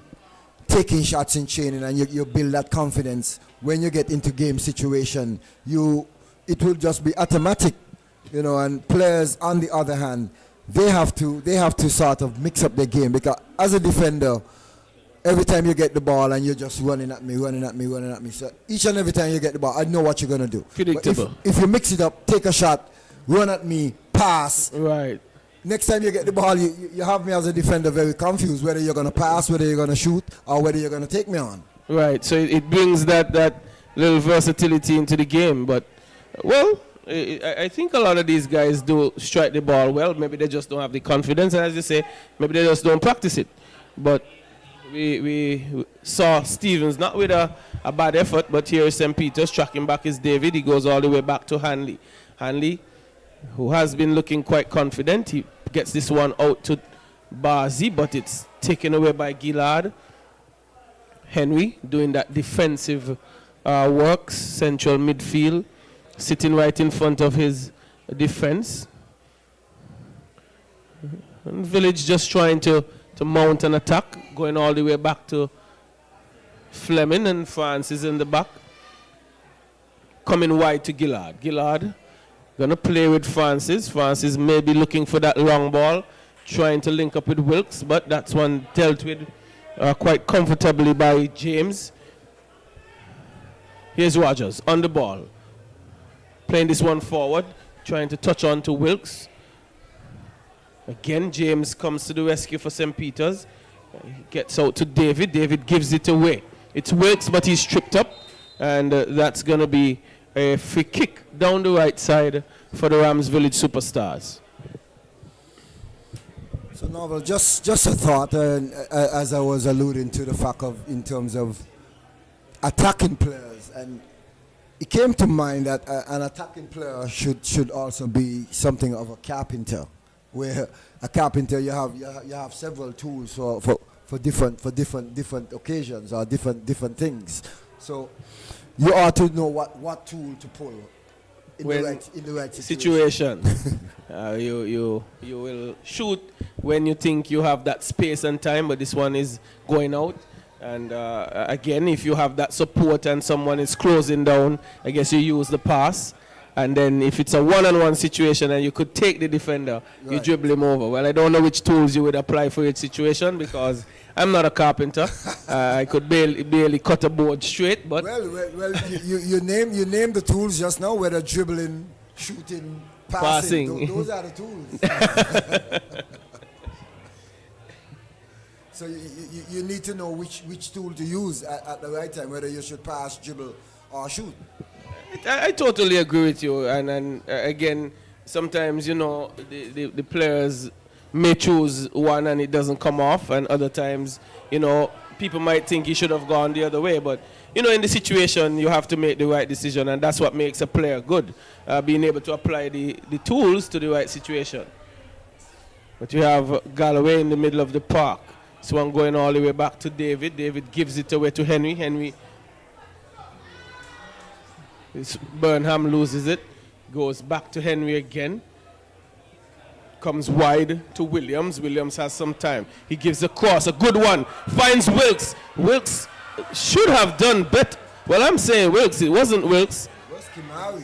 taking shots in training and you build that confidence, when you get into game situation, it will just be automatic. You know, and players on the other hand, they have to sort of mix up their game, because as a defender, every time you get the ball and you're just running at me. So each and every time you get the ball, I know what you're going to do. Predictable. If you mix it up, take a shot, run at me, pass. Right. Next time you get the ball, you have me as a defender very confused whether you're going to pass, whether you're going to shoot, or whether you're going to take me on. Right. So it brings that little versatility into the game. But, well, I think a lot of these guys do strike the ball well. Maybe they just don't have the confidence. And as you say, maybe they just don't practice it. But we saw Stevens not with a bad effort, but here is St. Peter's tracking back is David. He goes all the way back to Hanley. Hanley, who has been looking quite confident, he gets this one out to Bazi, but it's taken away by Gillard. Henry doing that defensive work, central midfield, sitting right in front of his defense. And Village just trying to mount an attack, going all the way back to Fleming, and Francis in the back. Coming wide to Gillard. Gillard gonna play with Francis. Francis may be looking for that long ball, trying to link up with Wilkes, but that's one dealt with quite comfortably by James. Here's Rogers on the ball. Playing this one forward, trying to touch on to Wilkes. Again, James comes to the rescue for St. Peter's. He gets out to David. David gives it away. It's Wilkes, but he's tripped up. And that's going to be a free kick down the right side for the Rams Village Superstars. So, Novel, just a thought, as I was alluding to the fact of, in terms of attacking players. And it came to mind that an attacking player should also be something of a carpenter, where a carpenter you have several tools for different occasions or different things. So you ought to know what tool to pull in the right situation. You will shoot when you think you have that space and time, but this one is going out. And again, if you have that support and someone is closing down, I guess you use the pass. And then if it's a one-on-one situation and you could take the defender, you dribble him over. Well, I don't know which tools you would apply for each situation, because I'm not a carpenter. I could barely cut a board straight. But well, you name the tools just now, whether dribbling, shooting, passing. Those are the tools. So you need to know which tool to use at the right time, whether you should pass, dribble, or shoot. I totally agree with you. And again, sometimes, you know, the players may choose one and it doesn't come off. And other times, you know, people might think he should have gone the other way. But, you know, in the situation, you have to make the right decision. And that's what makes a player good, being able to apply the tools to the right situation. But you have Galloway in the middle of the park. This one going all the way back to David. David gives it away to Henry. Henry Burnham loses it, goes back to Henry again. Comes wide to Williams. Williams has some time. He gives a cross, a good one. Finds Wilkes. Wilkes should have done better. Well, I'm saying Wilkes. It wasn't Wilkes.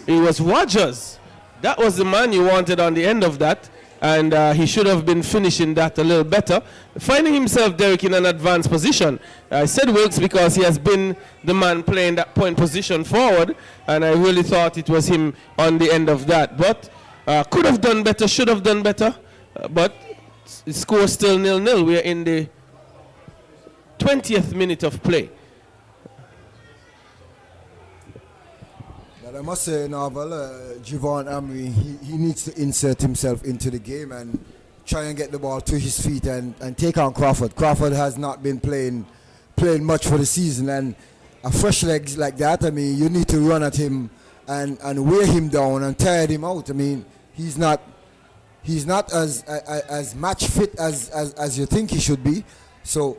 It was Rogers. That was the man you wanted on the end of that. And he should have been finishing that a little better. Finding himself, Derek, in an advanced position. I said Wilkes because he has been the man playing that point position forward. And I really thought it was him on the end of that. But could have done better, should have done better. But the score is still 0-0. We are in the 20th minute of play. But I must say, Novel, Javon Amri, he needs to insert himself into the game and try and get the ball to his feet and take on Crawford. Crawford has not been playing much for the season, and a fresh legs like that, I mean, you need to run at him and wear him down and tire him out. I mean, he's not as match fit as you think he should be. So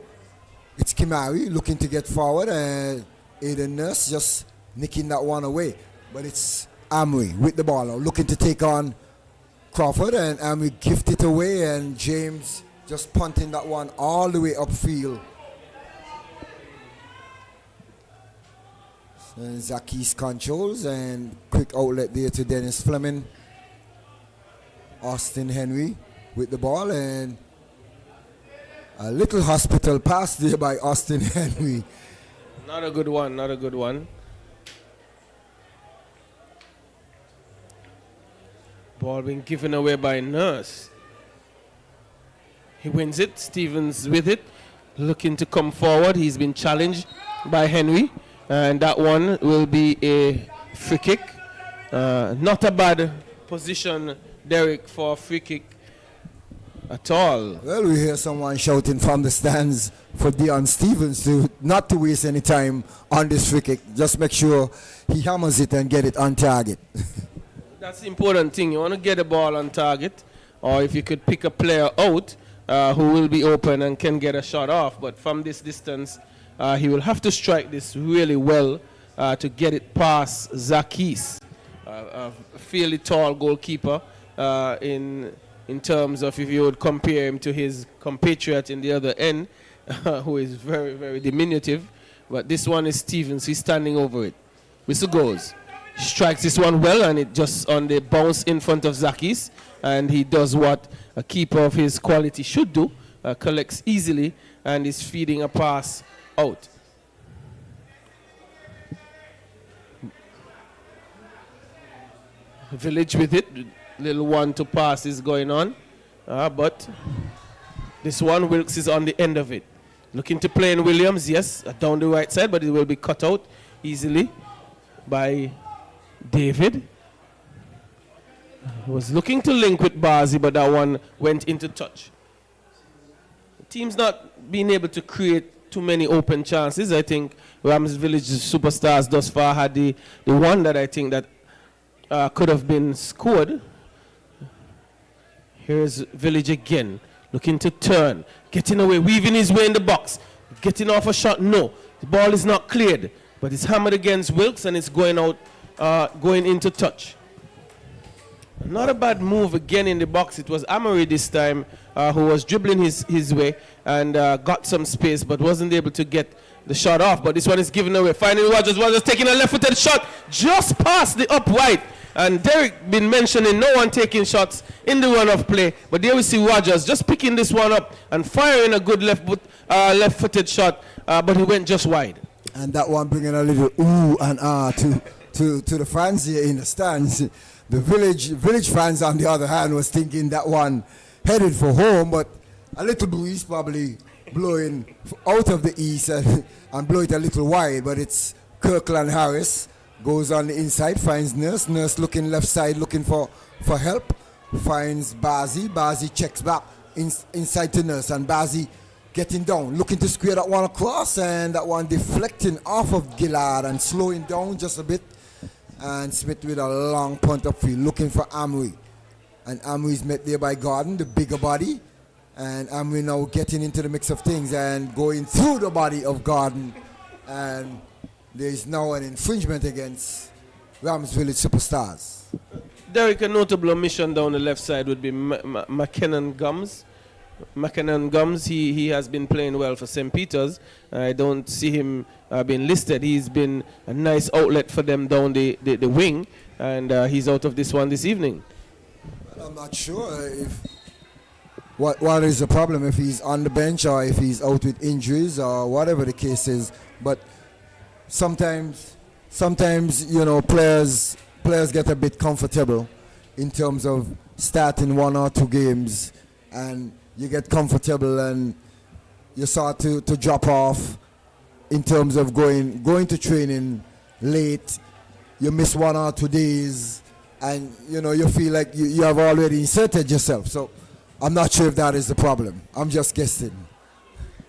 it's Kimari looking to get forward, and Aiden Nurse just nicking that one away. But it's Amri with the ball, looking to take on Crawford, and Amri gift it away, and James just punting that one all the way upfield. And Zakis controls, and quick outlet there to Dennis Fleming. Austin Henry with the ball, and a little hospital pass there by Austin Henry. Not a good one, not a good one. Ball being given away by Nurse. He wins it. Stevens with it, looking to come forward. He's been challenged by Henry, and that one will be a free kick. Not a bad position, Derek, for a free kick at all. Well, we hear someone shouting from the stands for Dion Stevens not to waste any time on this free kick. Just make sure he hammers it and get it on target. That's the important thing. You want to get the ball on target, or if you could pick a player out who will be open and can get a shot off. But from this distance, he will have to strike this really well to get it past Zakis, a fairly tall goalkeeper in terms of if you would compare him to his compatriot in the other end, who is very, very diminutive. But this one is Stevens. He's standing over it. Whistle goes. Strikes this one well, and it just on the bounce in front of Zakis, and he does what a keeper of his quality should do, collects easily and is feeding a pass out. Village with it, little one to pass is going on, but this one, Wilkes is on the end of it. Looking to play in Williams, yes, down the right side, but it will be cut out easily by David. Was looking to link with Bazi, but that one went into touch. The team's not being able to create too many open chances. I think Rams Village's superstars thus far had the one that I think that could have been scored. Here's Village again, looking to turn, getting away, weaving his way in the box, getting off a shot. No, the ball is not cleared, but it's hammered against Wilkes, and it's going out. Going into touch. Not a bad move again in the box. It was Amory this time who was dribbling his way and got some space, but wasn't able to get the shot off. But this one is given away. Finally, Rogers taking a left-footed shot just past the upright. And Derek been mentioning no one taking shots in the run of play. But there we see Rogers just picking this one up and firing a good left-footed shot, but he went just wide. And that one bringing a little ooh and ah to the fans here in the stands. The village fans, on the other hand, was thinking that one headed for home, but a little breeze probably blowing out of the east and blow it a little wide. But it's Kirkland Harris goes on the inside, finds Nurse looking left side, looking for help, finds Bazi checks back inside to Nurse, and Bazi getting down, looking to square that one across, and that one deflecting off of Gillard and slowing down just a bit. And Smith with a long punt upfield, looking for Amri. And Amri's met there by Gordon, the bigger body. And Amri now getting into the mix of things and going through the body of Gordon. And there is now an infringement against Rams Village Superstars. Derek, a notable omission down the left side would be McKinnon Gums. McKinnon Gums, he has been playing well for St. Peter's. I don't see him being listed. He's been a nice outlet for them down the wing, and he's out of this one this evening. Well, I'm not sure if what is the problem, if he's on the bench or if he's out with injuries or whatever the case is. But sometimes you know, players get a bit comfortable in terms of starting 1 or 2 games, and you get comfortable and you start to drop off in terms of going to training late. You miss 1 or 2 days, and you know, you feel like you have already inserted yourself. So I'm not sure if that is the problem. I'm just guessing.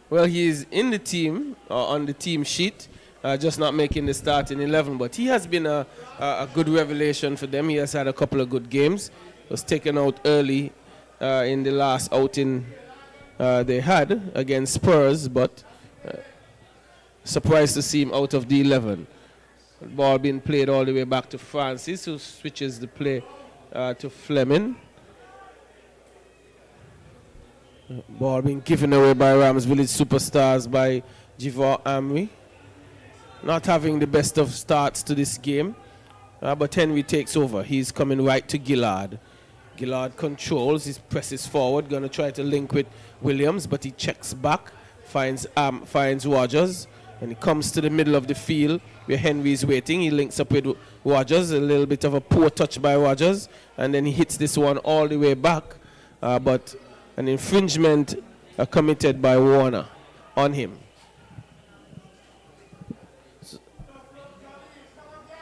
Well, he's in the team, on the team sheet, just not making the starting 11. But he has been a good revelation for them. He has had a couple of good games. Was taken out early in the last outing they had against Spurs, but surprised to see him out of the 11. Ball being played all the way back to Francis, who switches the play to Fleming. Ball being given away by Rams Village Superstars by Jivar Amri. Not having the best of starts to this game, but Henry takes over. He's coming right to Gillard. Gillard controls, he presses forward, going to try to link with Williams, but he checks back, finds Rogers, and he comes to the middle of the field where Henry's waiting. He links up with Rogers, a little bit of a poor touch by Rogers, and then he hits this one all the way back, but an infringement committed by Warner on him.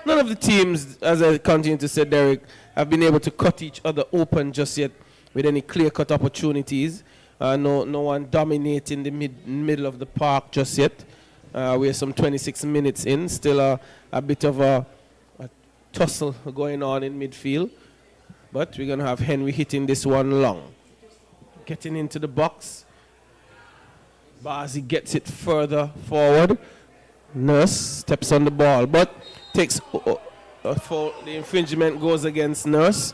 None of the teams, as I continue to say, Derek, have been able to cut each other open just yet with any clear-cut opportunities. No one dominating the middle of the park just yet. We're some 26 minutes in, still a bit of a tussle going on in midfield. But we're going to have Henry hitting this one long. Getting into the box. Bazi gets it further forward. Nurse steps on the ball, but takes for the infringement goes against Nurse.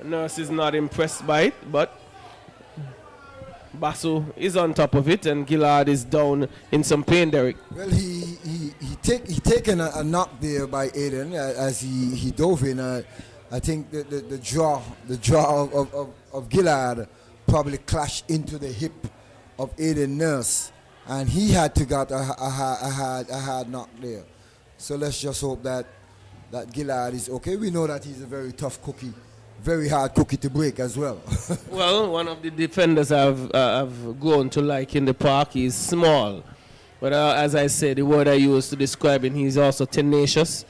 Nurse is not impressed by it, but Basu is on top of it, and Gillard is down in some pain, Derek. Well, he taken a knock there by Aiden as he dove in. I think the jaw of Gillard probably clashed into the hip of Aiden Nurse, and he had to get a hard knock there. So let's just hope that Gillard is okay. We know that he's a very tough cookie, very hard cookie to break as well. Well, one of the defenders I've grown to like in the park. He's small, but as I said, the word I use to describe him, he's also tenacious.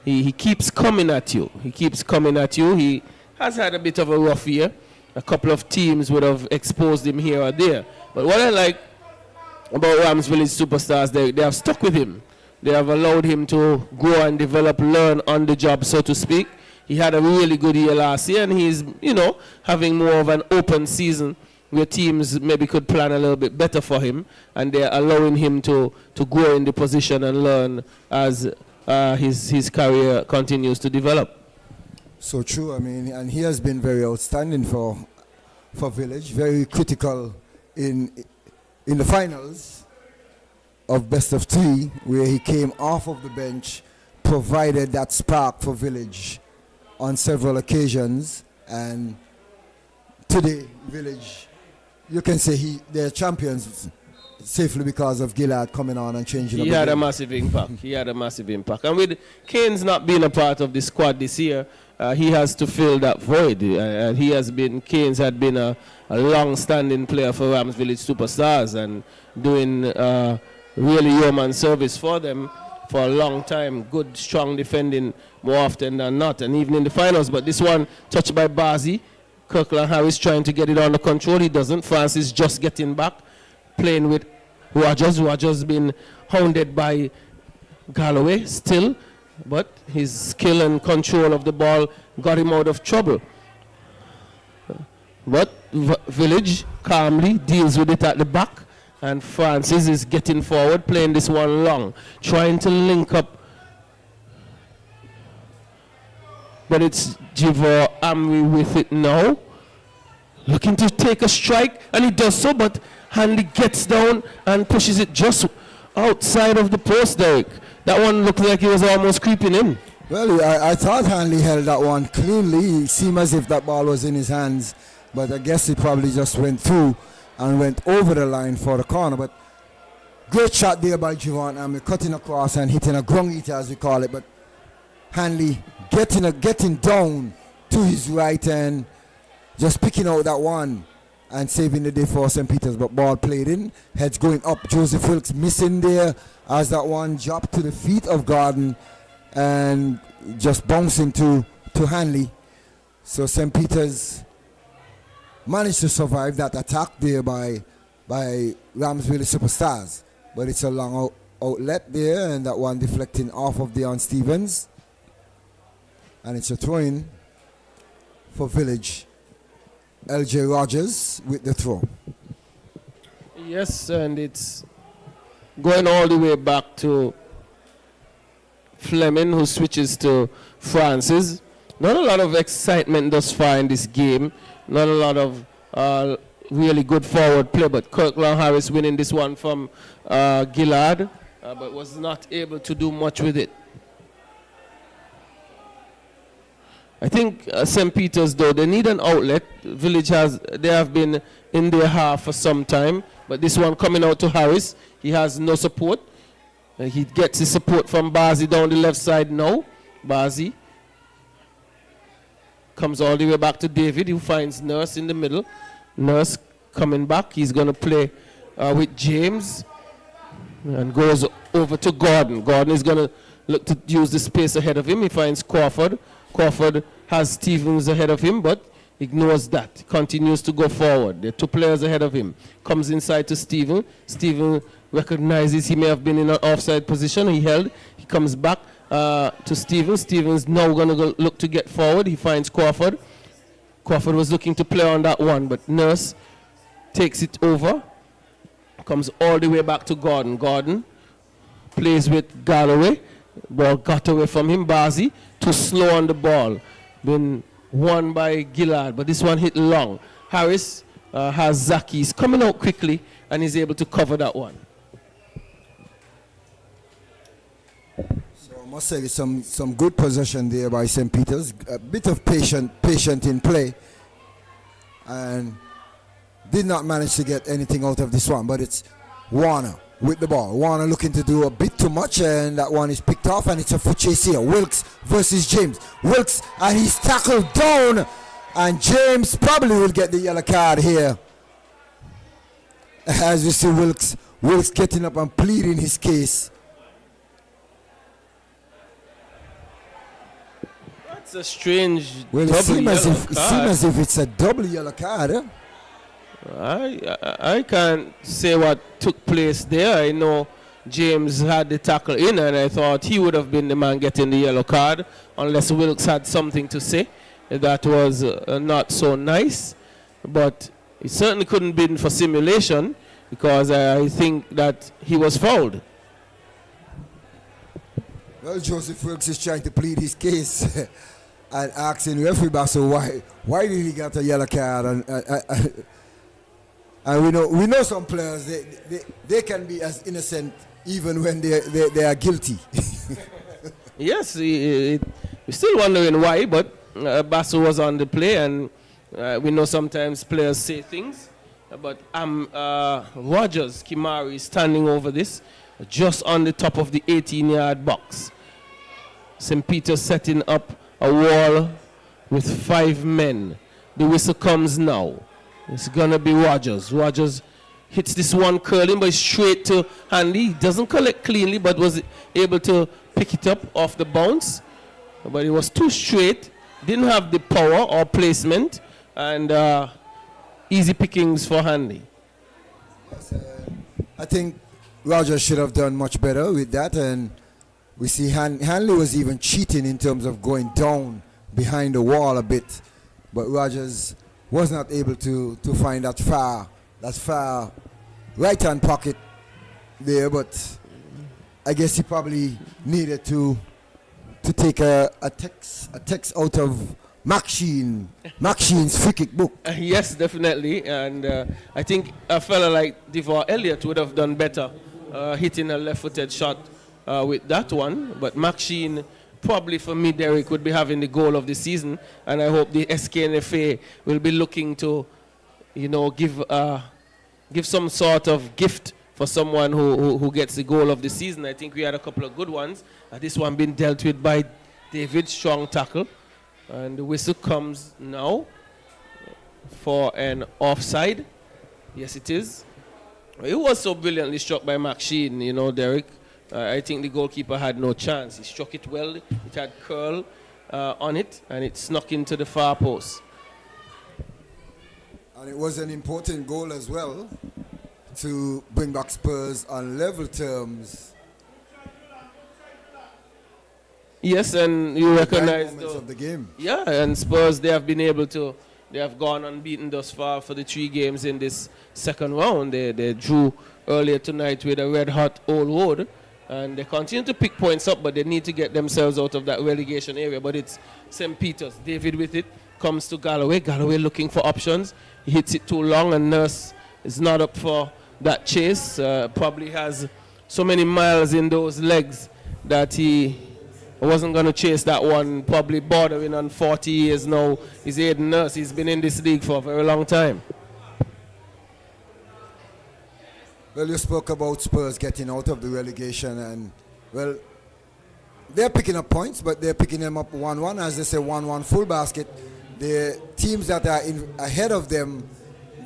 He keeps coming at you. He has had a bit of a rough year. A couple of teams would have exposed him here or there. But what I like about Rams Village Superstars, they have stuck with him. They have allowed him to grow and develop, learn on the job, so to speak. He had a really good year last year, and he's, having more of an open season where teams maybe could plan a little bit better for him, and they're allowing him to grow in the position and learn as his career continues to develop. So true. I mean, and he has been very outstanding for Village, very critical in the finals of best of 3, where he came off of the bench, provided that spark for Village on several occasions, and today Village, you can say they're champions safely because of Gillard coming on and changing the game. He had a massive impact. And with Keynes not being a part of the squad this year, he has to fill that void. Keynes had been a long-standing player for Rams Village Superstars and doing really yeoman service for them for a long time. Good, strong defending more often than not, and even in the finals. But this one touched by Bazi. Kirkland Harris trying to get it under control. He doesn't. Francis just getting back, playing with Rogers. Rogers been hounded by Galloway still, but his skill and control of the ball got him out of trouble. But Village calmly deals with it at the back, and Francis is getting forward, playing this one long, trying to link up but it's Jivo Amri with it now. Looking to take a strike, and he does so, but Hanley gets down and pushes it just outside of the post, Derek. That one looked like he was almost creeping in. Well, I thought Hanley held that one cleanly. It seemed as if that ball was in his hands, but I guess he probably just went through and went over the line for the corner. But great shot there by Javon Amri, cutting across and hitting a grung eater, as we call it. But Hanley getting down to his right and just picking out that one and saving the day for St. Peter's. But ball played in, heads going up. Joseph Wilkes missing there as that one dropped to the feet of Gordon and just bouncing to Hanley. So St. Peter's managed to survive that attack there by Ramsville Superstars. But it's a long outlet there, and that one deflecting off of Deion Stevens. And it's a throw-in for Village. LJ Rogers with the throw. Yes, and it's going all the way back to Fleming, who switches to Francis. Not a lot of excitement thus far in this game. Not a lot of really good forward play, but Kirkland Harris winning this one from Gillard, but was not able to do much with it. I think St. Peter's, though, they need an outlet. Village they have been in their half for some time, but this one coming out to Harris, he has no support. He gets his support from Bazi down the left side now. Bazi comes all the way back to David, who finds Nurse in the middle. Nurse coming back. He's going to play with James and goes over to Gordon. Gordon is going to look to use the space ahead of him. He finds Crawford. Crawford has Stevens ahead of him, but ignores that. Continues to go forward. There are two players ahead of him. Comes inside to Steven. Steven recognizes he may have been in an offside position. He held. He comes back to Steven. Steven's now going to look to get forward. He finds Crawford. Crawford was looking to play on that one, but Nurse takes it over. Comes all the way back to Gordon. Gordon plays with Galloway. Ball got away from him. Bazi too slow on the ball. Been won by Gillard, but this one hit long. Harris has Zakis coming out quickly and is able to cover that one. So I must say some good possession there by St. Peter's. A bit of patient in play, and did not manage to get anything out of this one. But it's Warner with the ball. Warner looking to do a bit too much, and that one is picked off, and it's a foot chase here. Wilkes versus James. Wilkes, and he's tackled down, and James probably will get the yellow card here. As we see Wilkes getting up and pleading his case. That's a strange Well, it seems as if it's a double yellow card, eh? I can't say what took place there. I know James had the tackle in, and I thought he would have been the man getting the yellow card, unless Wilkes had something to say that was not so nice. But it certainly couldn't be for simulation, because I think that he was fouled. Well, Joseph Wilkes is trying to plead his case and asking referee Basso why did he get a yellow card, and we know some players they can be as innocent even when they are guilty. Yes, we're still wondering why, but Basso was on the play, and we know sometimes players say things. But Rogers Kimari is standing over this, just on the top of the 18-yard box. St. Peter setting up a wall with 5 men. The whistle comes now. It's going to be Rogers. Rogers hits this one curling, but straight to Hanley. He doesn't collect cleanly, but was able to pick it up off the bounce. But it was too straight. Didn't have the power or placement. And easy pickings for Hanley. I think Rogers should have done much better with that. And we see Hanley was even cheating in terms of going down behind the wall a bit. But Rogers was not able to find that far right-hand pocket there, but I guess he probably needed to to take a text out of Maxine's free kick book. Yes, definitely. And I think a fella like Devon Elliott would have done better hitting a left-footed shot with that one. But Maxine, probably for me, Derek, would be having the goal of the season. And I hope the SKNFA will be looking to, give some sort of gift for someone who gets the goal of the season. I think we had a couple of good ones. This one being dealt with by David, strong tackle. And the whistle comes now for an offside. Yes, it is. It was so brilliantly struck by Maxine, Derek. I think the goalkeeper had no chance. He struck it well. It had curl on it, and it snuck into the far post. And it was an important goal as well to bring back Spurs on level terms. Yes, and you recognize of the game. Yeah, and Spurs, they have gone unbeaten thus far for the 3 games in this second round. They drew earlier tonight with a red-hot Old Road, and they continue to pick points up, but they need to get themselves out of that relegation area. But it's St. Peter's. David with it, comes to Galloway. Galloway looking for options. He hits it too long, and Nurse is not up for that chase. Probably has so many miles in those legs that he wasn't going to chase that one. Probably bordering on 40 years now. He's Aiden Nurse. He's been in this league for a very long time. Well, you spoke about Spurs getting out of the relegation, and, well, they're picking up points, but they're picking them up 1-1, as they say, 1-1 full basket. The teams that are ahead of them,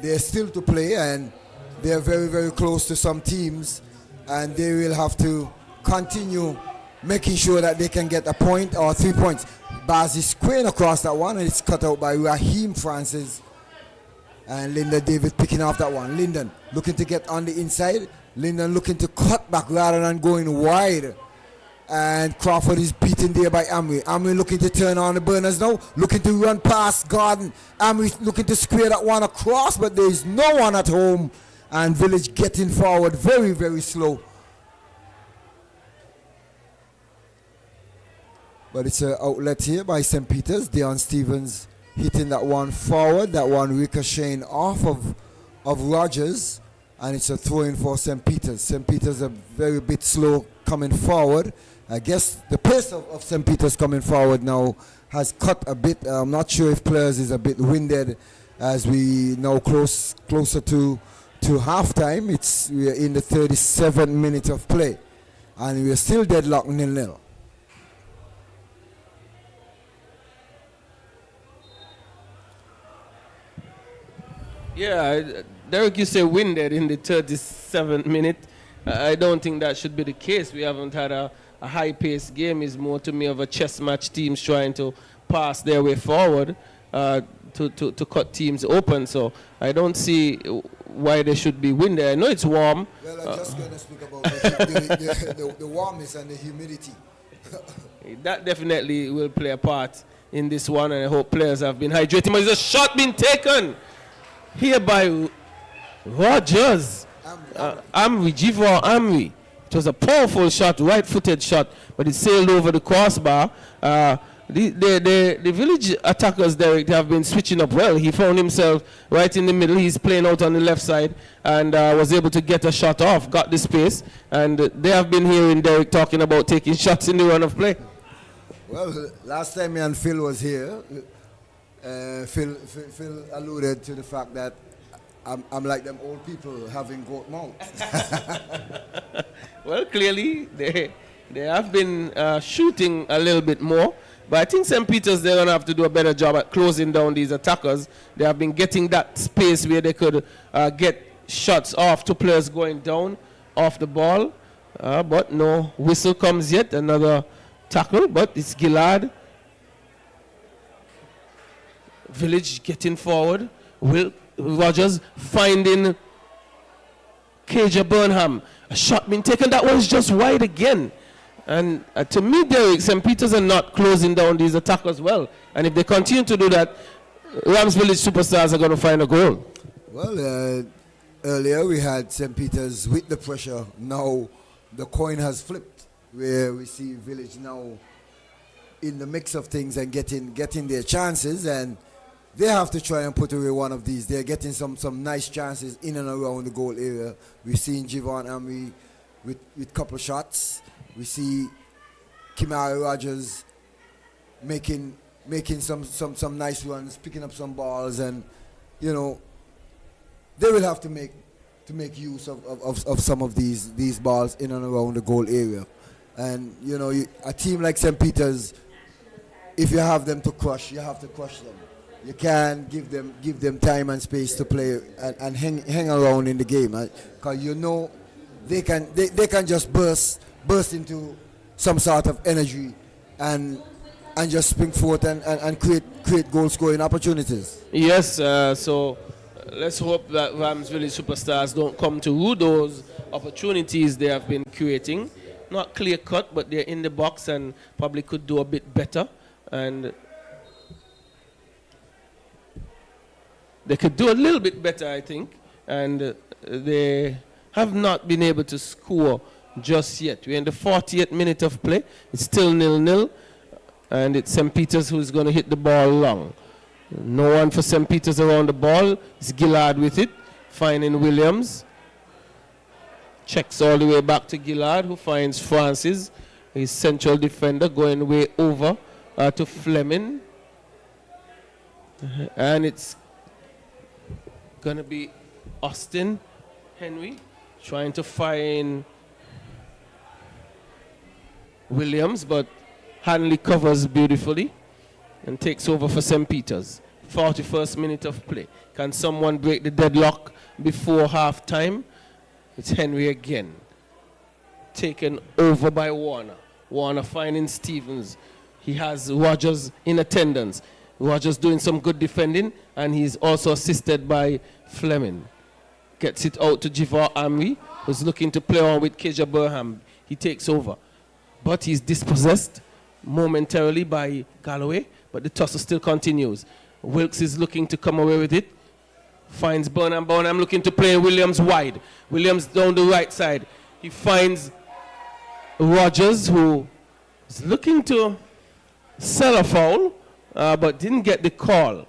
they're still to play, and they're very, very close to some teams, and they will have to continue making sure that they can get a point or 3 points. Baz is squaring across that one, and it's cut out by Raheem Francis. And Lyndon David picking off that one. Lyndon looking to get on the inside. Lyndon looking to cut back rather than going wide. And Crawford is beaten there by Amri. Amri looking to turn on the burners now. Looking to run past Gordon. Amri looking to square that one across, but there is no one at home. And Village getting forward very, very slow. But it's an outlet here by St. Peter's. Deon Stevens hitting that one forward. That one ricocheting off of Rogers. And it's a throw-in for St. Peter's. St. Peter's a very bit slow coming forward. I guess the pace of St. Peter's coming forward now has cut a bit. I'm not sure if players is a bit winded as we now closer to halftime. We're in the 37th minute of play. And we're still deadlocked 0-0. Yeah, Derek, you say winded in the 37th minute. I don't think that should be the case. We haven't had a high-paced game. It's more to me of a chess match, teams trying to pass their way forward to cut teams open. So I don't see why they should be winded. I know it's warm. Well, I'm just going to speak about the warmness and the humidity. That definitely will play a part in this one, and I hope players have been hydrating. But there's a shot being taken here by Rogers. Jivor Amri. It was a powerful shot, right-footed shot, but it sailed over the crossbar. The Village attackers, Derek, have been switching up well. He found himself right in the middle. He's playing out on the left side and was able to get a shot off, got the space. And they have been hearing Derek talking about taking shots in the run of play. Well, last time me and Phil was here, Phil alluded to the fact that I'm like them old people having goat mouths. Well, clearly they have been shooting a little bit more, but I think St. Peter's, they're going to have to do a better job at closing down these attackers. They have been getting that space where they could get shots off to players going down off the ball, but no whistle comes yet. Another tackle, but it's Gillard. Village getting forward. Will Rogers finding Kaja Burnham. A shot being taken. That was just wide again. And to me, Derek, St. Peter's are not closing down these attackers well. And if they continue to do that, Rams Village Superstars are going to find a goal. Well, earlier we had St. Peter's with the pressure. Now the coin has flipped, where we see Village now in the mix of things and getting their chances, and they have to try and put away one of these. They're getting some nice chances in and around the goal area. We've seen Javon Amri with couple shots. We see Kimari Rogers making some nice runs, picking up some balls, and they will have to make use of some of these balls in and around the goal area. And a team like St. Peter's, if you have them to crush, you have to crush them. You can't give them time and space to play and hang around in the game, because they can just burst into some sort of energy and just spring forth and create goal scoring opportunities. Yes, so let's hope that Rams Village Superstars don't come to rue those opportunities they have been creating. Not clear cut, but they're in the box and probably could do a bit better. And they could do a little bit better, I think. And they have not been able to score just yet. We're in the 40th minute of play. It's still 0-0. And it's St. Peter's who's going to hit the ball long. No one for St. Peter's around the ball. It's Gillard with it, finding Williams. Checks all the way back to Gillard, who finds Francis, his central defender, going way over to Fleming. And it's going to be Austin Henry trying to find Williams, but Hanley covers beautifully and takes over for St. Peter's. 41st minute of play. Can someone break the deadlock before half time? It's Henry again. Taken over by Warner. Warner finding Stevens. He has Rogers in attendance. Rogers doing some good defending, and he's also assisted by Fleming. Gets it out to Jivar Amri, who's looking to play on with Keja Burham. He takes over. But he's dispossessed momentarily by Galloway, but the tussle still continues. Wilkes is looking to come away with it. Finds Burnham. Burnham looking to play Williams wide. Williams down the right side. He finds Rogers, who is looking to sell a foul, but didn't get the call.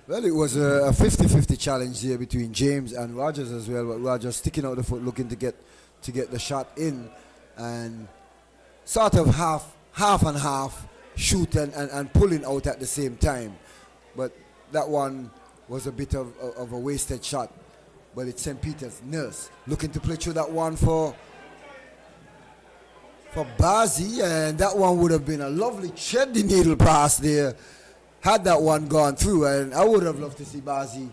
Well, it was a 50-50 challenge here between James and Rogers as well, but Rogers sticking out the foot, looking to get the shot in, and sort of half and half shoot and pulling out at the same time. But that one was a bit of a wasted shot. But it's St. Peter's. Nurse looking to play through that one for Bazi, and that one would have been a lovely thread the needle pass there had that one gone through, and I would have loved to see Bazi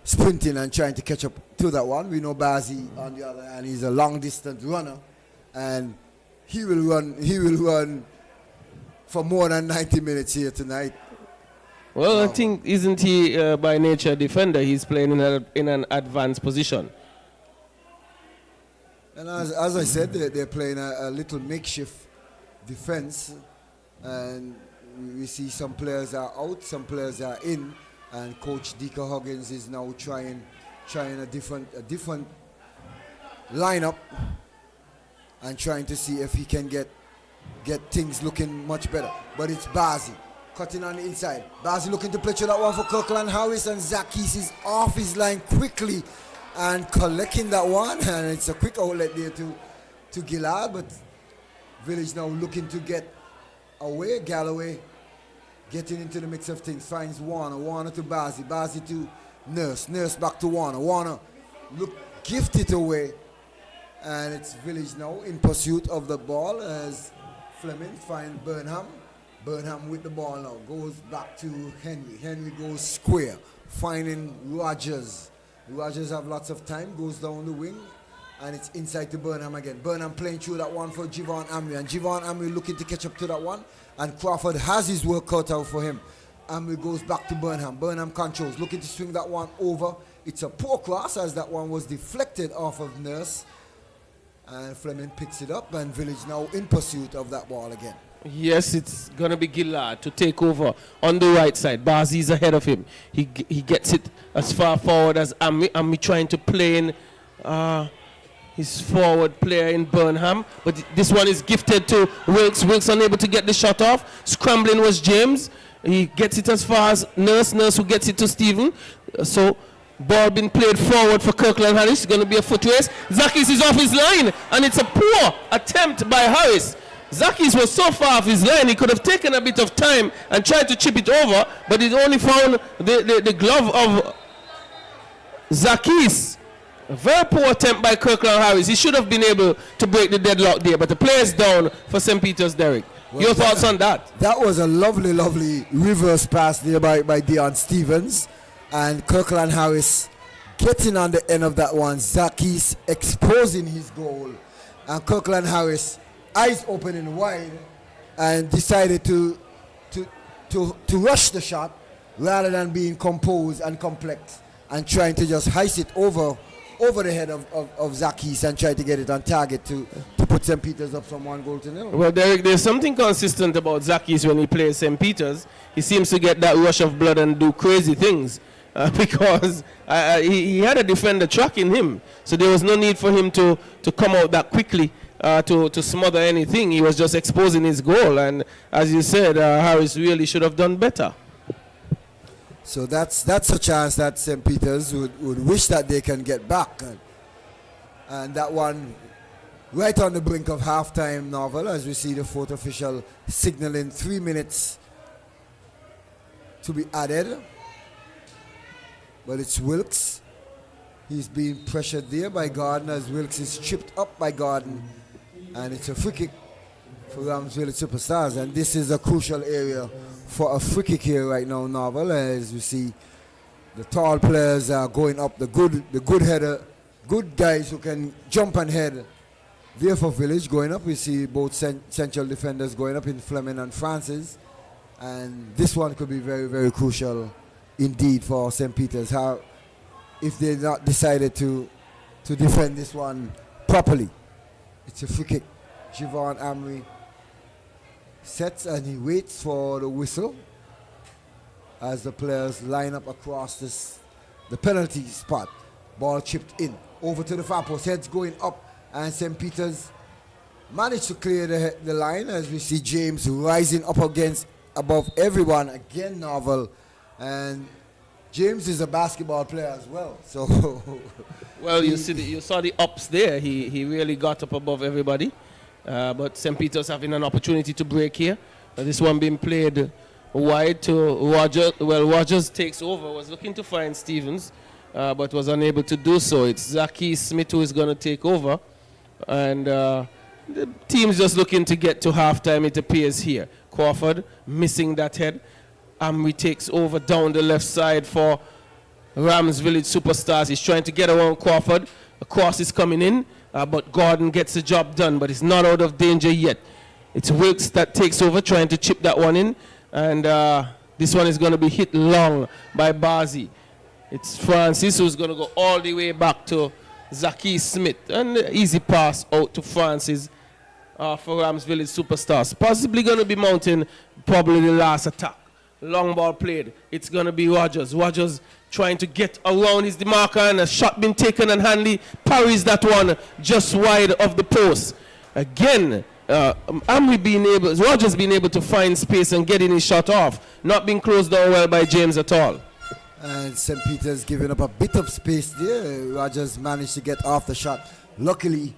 sprinting and trying to catch up to that one. We know Bazi on the other hand, he's a long distance runner, and he will run for more than 90 minutes here tonight. Well, I think, isn't he by nature a defender? He's playing in an advanced position. And as I said, they're playing a little makeshift defense, and we see some players are out, some players are in, and Coach Dika Huggins is now trying a different lineup and trying to see if he can get things looking much better. But it's Bazi cutting on the inside. Bazi looking to play through that one for Kirkland Harris, and Zach Keys is off his line quickly and collecting that one, and it's a quick outlet there to Gillard, but Village now looking to get away. Galloway getting into the mix of things, finds Warner to Bazi to Nurse back to Warner gift it away, and it's Village now in pursuit of the ball as Fleming finds Burnham with the ball now, goes back to Henry goes square, finding Rogers have lots of time, goes down the wing, and it's inside to Burnham again. Burnham playing through that one for Javon Amri, and Javon Amri looking to catch up to that one, and Crawford has his work cut out for him. Amri goes back to Burnham. Burnham controls, looking to swing that one over. It's a poor cross as that one was deflected off of Nurse, and Fleming picks it up, and Village now in pursuit of that ball again. Yes, it's going to be Gillard to take over on the right side. Bazi's ahead of him. He gets it as far forward as Ammi. Ammi trying to play in his forward player in Burnham, but this one is gifted to Wilkes. Wilkes unable to get the shot off. Scrambling was James. He gets it as far as Nurse who gets it to Stephen. So ball being played forward for Kirkland Harris. It's going to be a foot race. Zakis is off his line, and it's a poor attempt by Harris. Zakis was so far off his line, he could have taken a bit of time and tried to chip it over, but he only found the glove of Zakis. A very poor attempt by Kirkland Harris. He should have been able to break the deadlock there, but the player is down for St. Peter's, Derek. Well, your thoughts on that? That was a lovely, lovely reverse pass there by Dion Stevens. And Kirkland Harris getting on the end of that one. Zakis exposing his goal. And Kirkland Harris, eyes open and wide, and decided to rush the shot rather than being composed and complex and trying to just heist it over the head of Zakis and try to get it on target to put St. Peter's up from 1-0. Well, Derek, there's something consistent about Zakis when he plays St. Peter's. He seems to get that rush of blood and do crazy things because he had a defender tracking him. So there was no need for him to come out that quickly to smother anything. He was just exposing his goal. And as you said, Harris really should have done better. So that's a chance that St. Peter's would wish that they can get back. And that one right on the brink of halftime, Novel, as we see the fourth official signaling 3 minutes to be added. But it's Wilkes. He's being pressured there by Gordon as Wilkes is tripped up by Gordon. And it's a free kick for Ramsville Superstars. And this is a crucial area for a free kick here right now, Novel, as we see the tall players are going up, the good header, good guys who can jump and head. There for Village going up, we see both central defenders going up in Fleming and Francis, and this one could be very, very crucial indeed for St. Peter's. How, if they not decided to defend this one properly. It's a free kick. Javon Amri sets and he waits for the whistle as the players line up across the penalty spot. Ball chipped in over to the far post, heads going up, and St. Peter's managed to clear the line as we see James rising up above everyone again, Novel, and James is a basketball player as well. So well, you saw the ups there. He really got up above everybody. But St. Peter's having an opportunity to break here. This one being played wide to Rogers. Well, Rogers takes over, was looking to find Stevens, but was unable to do so. It's Zaki Smith who is going to take over. And the team's just looking to get to halftime, it appears here. Crawford missing that head. Amri takes over down the left side for Rams Village Superstars. He's trying to get around Crawford. A cross is coming in. But Gordon gets the job done, but he's not out of danger yet. It's Wilkes that takes over, trying to chip that one in. And this one is going to be hit long by Bazi. It's Francis who's going to go all the way back to Zaki Smith. And the easy pass out to Francis for Rams Village Superstars. Possibly going to be mounting probably the last attack. Long ball played. It's going to be Rogers. Rogers trying to get around his marker, and a shot being taken, and Hanley parries that one just wide of the post. Again, Rogers being able to find space and getting his shot off. Not being closed down well by James at all. And St. Peter's giving up a bit of space there. Rogers managed to get off the shot. Luckily,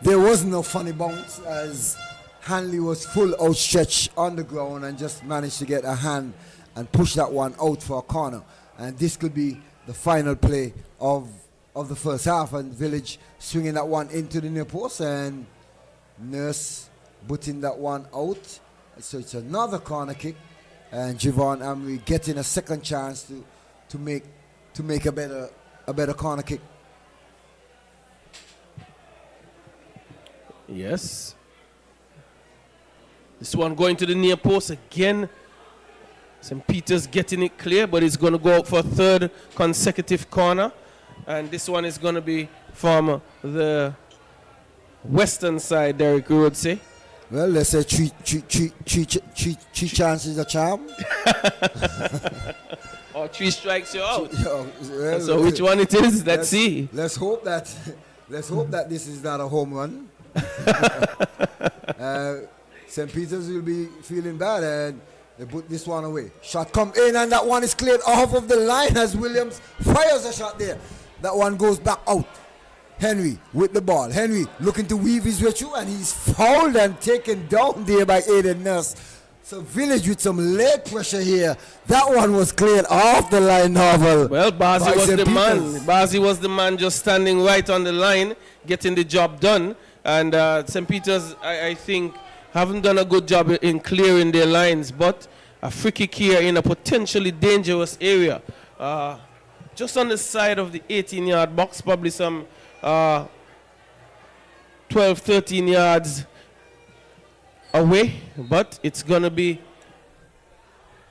there was no funny bounce as Hanley was full outstretched on the ground and just managed to get a hand and push that one out for a corner. And this could be the final play of the first half, and Village swinging that one into the near post and Nurse butting that one out. So it's another corner kick, and Javon Amri getting a second chance to make a better corner kick. Yes. This one going to the near post again. St. Peter's getting it clear, but it's going to go out for a third consecutive corner. And this one is going to be from the western side, Derek, you would say. Well, let's say three chances a charm. Or 3 strikes you're out. Well, so which one it is, let's see. Let's hope that Let's hope that this is not a home run. St. Peter's will be feeling bad, and they put this one away. Shot come in, and that one is cleared off of the line as Williams fires a shot there. That one goes back out. Henry with the ball. Henry looking to weave his way through, and he's fouled and taken down there by Aiden Nurse. So Village with some leg pressure here. That one was cleared off the line, Novel. Well, Bazi was the man. Bazi was the man just standing right on the line, getting the job done. And St. Peter's, I think, haven't done a good job in clearing their lines, but a free kick here in a potentially dangerous area. Just on the side of the 18-yard box, probably some 12, 13 yards away, but it's going to be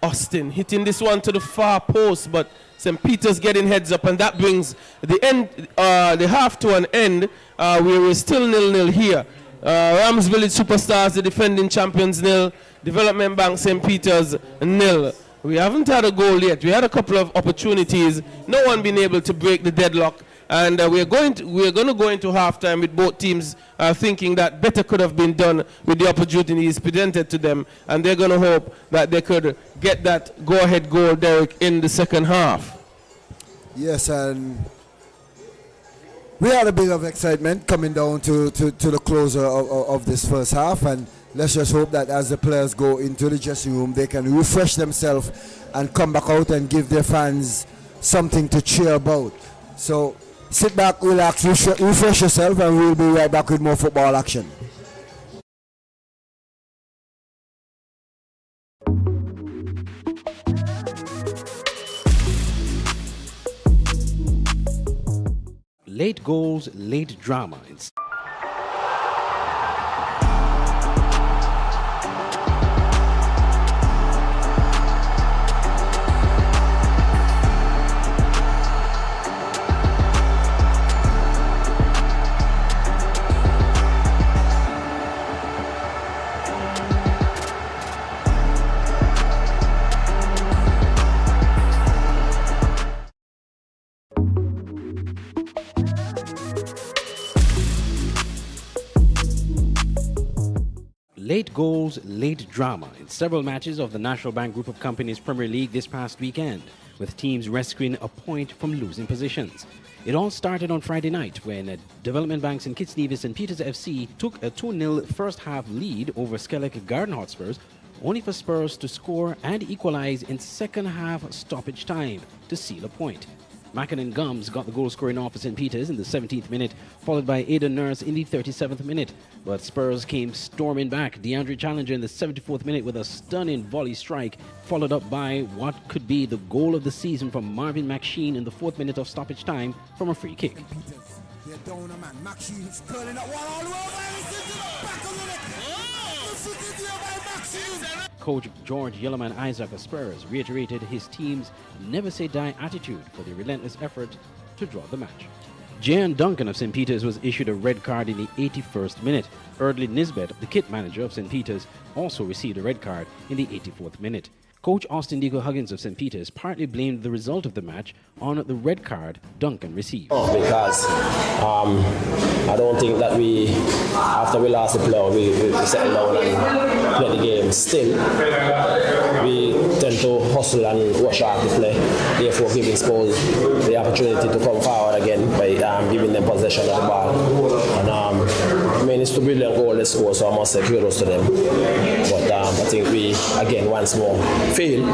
Austin hitting this one to the far post, but St. Peter's getting heads up, and that brings the end, the half to an end, where we're still 0-0 here. Rams Village Superstars, the defending champions, 0. Development Bank St. Peter's 0. We haven't had a goal yet. We had a couple of opportunities. No one been able to break the deadlock. And we're going to go into halftime with both teams thinking that better could have been done with the opportunities presented to them. And they're going to hope that they could get that go-ahead goal, Derek, in the second half. Yes, and we had a bit of excitement coming down to the closer of this first half, and let's just hope that as the players go into the dressing room, they can refresh themselves and come back out and give their fans something to cheer about. So sit back, relax, refresh yourself, and we'll be right back with more football action. Late goals, late drama. Late goals, late drama in several matches of the National Bank Group of Companies Premier League this past weekend, with teams rescuing a point from losing positions. It all started on Friday night when Development Bank St. Kitts Nevis and Peters FC took a 2-0 first half lead over Skellig Garden Hotspurs, only for Spurs to score and equalize in second half stoppage time to seal a point. Mackinnon Gums got the goal scoring off for St. Peter's in the 17th minute, followed by Aidan Nurse in the 37th minute. But Spurs came storming back. DeAndre Challenger in the 74th minute with a stunning volley strike, followed up by what could be the goal of the season from Marvin McSheen in the 4th minute of stoppage time from a free kick. They're down a man. McSheen's curling that one all the way over. Coach George Yellowman Isaac of Spurs reiterated his team's never-say-die attitude for the relentless effort to draw the match. Jan Duncan of St. Peter's was issued a red card in the 81st minute. Erdley Nisbet, the kit manager of St. Peter's, also received a red card in the 84th minute. Coach Austin Dico Huggins of St. Peter's partly blamed the result of the match on the red card Duncan received. Because I don't think that after we lost the play, we settled down and played the game. Still, we tend to hustle and rush off the play, therefore giving Spurs the opportunity to come forward again by giving them possession of the ball. And it's a brilliant goal they score, so I must say kudos to them. But I think we, again, once more, fail,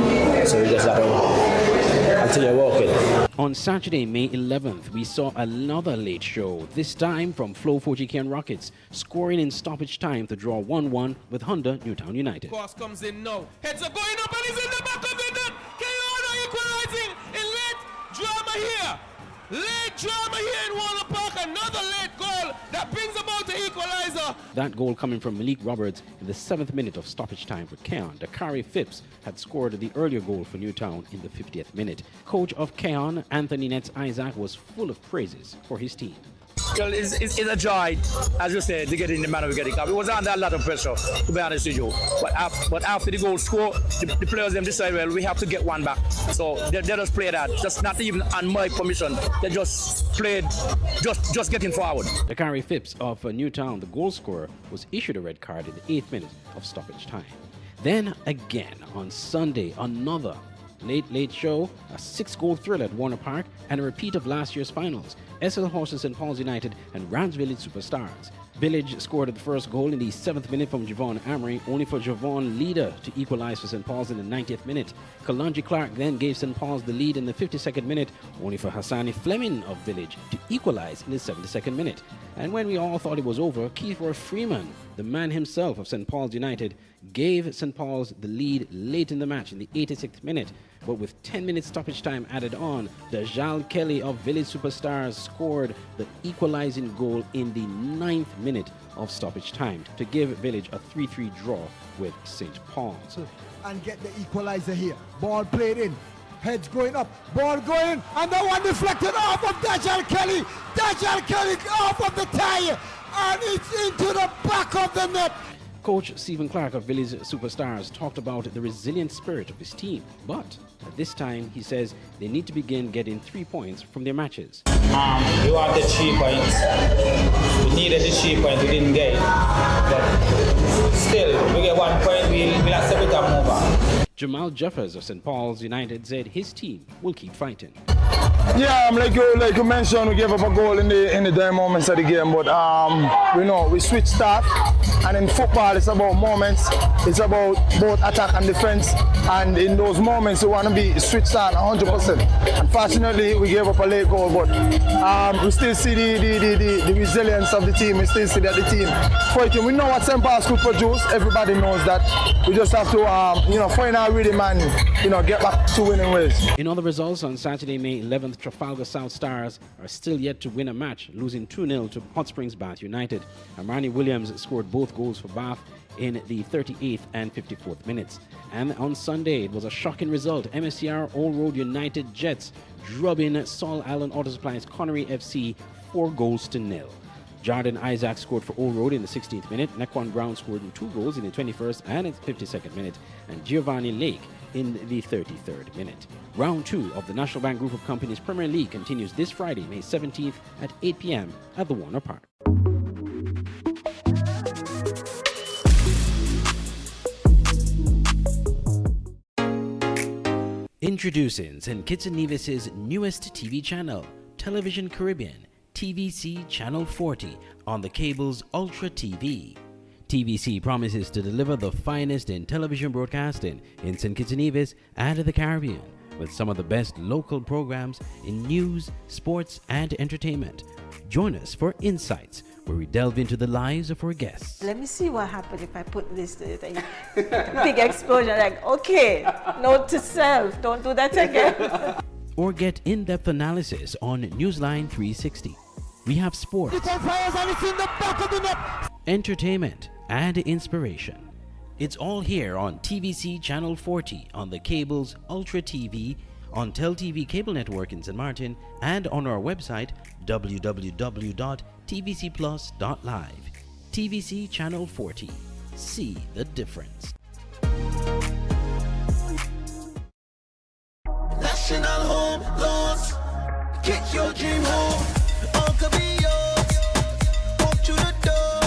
so we just got to continue working. On Saturday, May 11th, we saw another late show, this time from Flow 4GK and Rockets, scoring in stoppage time to draw 1-1 with Honda Newtown United. Cross comes in now. Heads are going up and he's in the back of the net. Keona equalizing in late drama here. Late drama here in Waller Park. Another late goal that brings about the equalizer. That goal coming from Malik Roberts in the 7th minute of stoppage time for Keon. Dakari Phipps had scored the earlier goal for Newtown in the 50th minute. Coach of Keon, Anthony Nets Isaac, was full of praises for his team. Well, it's a joy, as you said, to get in the manner we get it. It was under a lot of pressure, to be honest with you. But after the goal score, the players them decide, well, we have to get one back. So they just play that, just not even on my permission. They just played, just getting forward. Dakari Phipps of Newtown, the goal scorer, was issued a red card in the 8th minute of stoppage time. Then again on Sunday, another late show, a 6-goal thrill at Warner Park, and a repeat of last year's finals. SL Horses St. Paul's United and Rams Village Superstars. Village scored the first goal in the 7th minute from Javon Amory, only for Javon Leader to equalize for St. Paul's in the 90th minute. Kalonji Clark then gave St. Paul's the lead in the 52nd minute, only for Hassani Fleming of Village to equalize in the 72nd minute. And when we all thought it was over, Kiefer Freeman, the man himself of St. Paul's United, gave St. Paul's the lead late in the match in the 86th minute. But with 10 minutes stoppage time added on, Dajal Kelly of Village Superstars scored the equalizing goal in the 9th minute of stoppage time to give Village a 3-3 draw with St. Paul's. And get the equalizer here. Ball played in. Heads going up. Ball going. And the one deflected off of Dajal Kelly. Dajal Kelly off of the tie. And it's into the back of the net. Coach Stephen Clark of Village Superstars talked about the resilient spirit of his team, but at this time he says they need to begin getting 3 points from their matches. We want the 3 points. We needed the 3 points, we didn't get it. But still, we get 1 point, we'll accept it and move on. Jamal Jeffers of St. Paul's United said his team will keep fighting. Yeah, like you mentioned, we gave up a goal in the dire moments of the game, but we switched staff, and in football it's about moments, it's about both attack and defense, and in those moments you want to be switched on 100%. Unfortunately, we gave up a late goal, but we still see the resilience of the team, we still see that the team fighting. We know what St. Paul's could produce, everybody knows that. We just have to find our rhythm and get back to winning ways. In other results, on Saturday, May 11th, Trafalgar South Stars are still yet to win a match, losing 2-0 to Hot Springs Bath United. Armani Williams scored both goals for Bath in the 38th and 54th minutes. And on Sunday, it was a shocking result. MSCR Old Road United Jets drubbing Saul Allen Auto Supply's Connery FC 4-0. Jordan Isaac scored for Old Road in the 16th minute. Naquan Brown scored 2 goals in the 21st and 52nd minute. And Giovanni Lake in the 33rd minute. Round 2 of the National Bank Group of Companies Premier League continues this Friday, May 17th at 8 p.m. at the Warner Park. Introducing St. Kitts and Nevis's newest TV channel, Television Caribbean, TVC Channel 40 on the cable's Ultra TV. TVC promises to deliver the finest in television broadcasting in St. Kitts and Nevis and the Caribbean, with some of the best local programs in news, sports, and entertainment. Join us for Insights, where we delve into the lives of our guests. Let me see what happens if I put this thing. Big explosion, like, okay, note to self, don't do that again. Or get in-depth analysis on Newsline 360. We have sports, entertainment, and inspiration. It's all here on TVC Channel 40 on the cable's Ultra TV, on TelTV Cable Network in St. Martin, and on our website www.tvcplus.live. TVC Channel 40. See the difference. National Home Loans. Get your dream home. All could be yours. Walk through the door.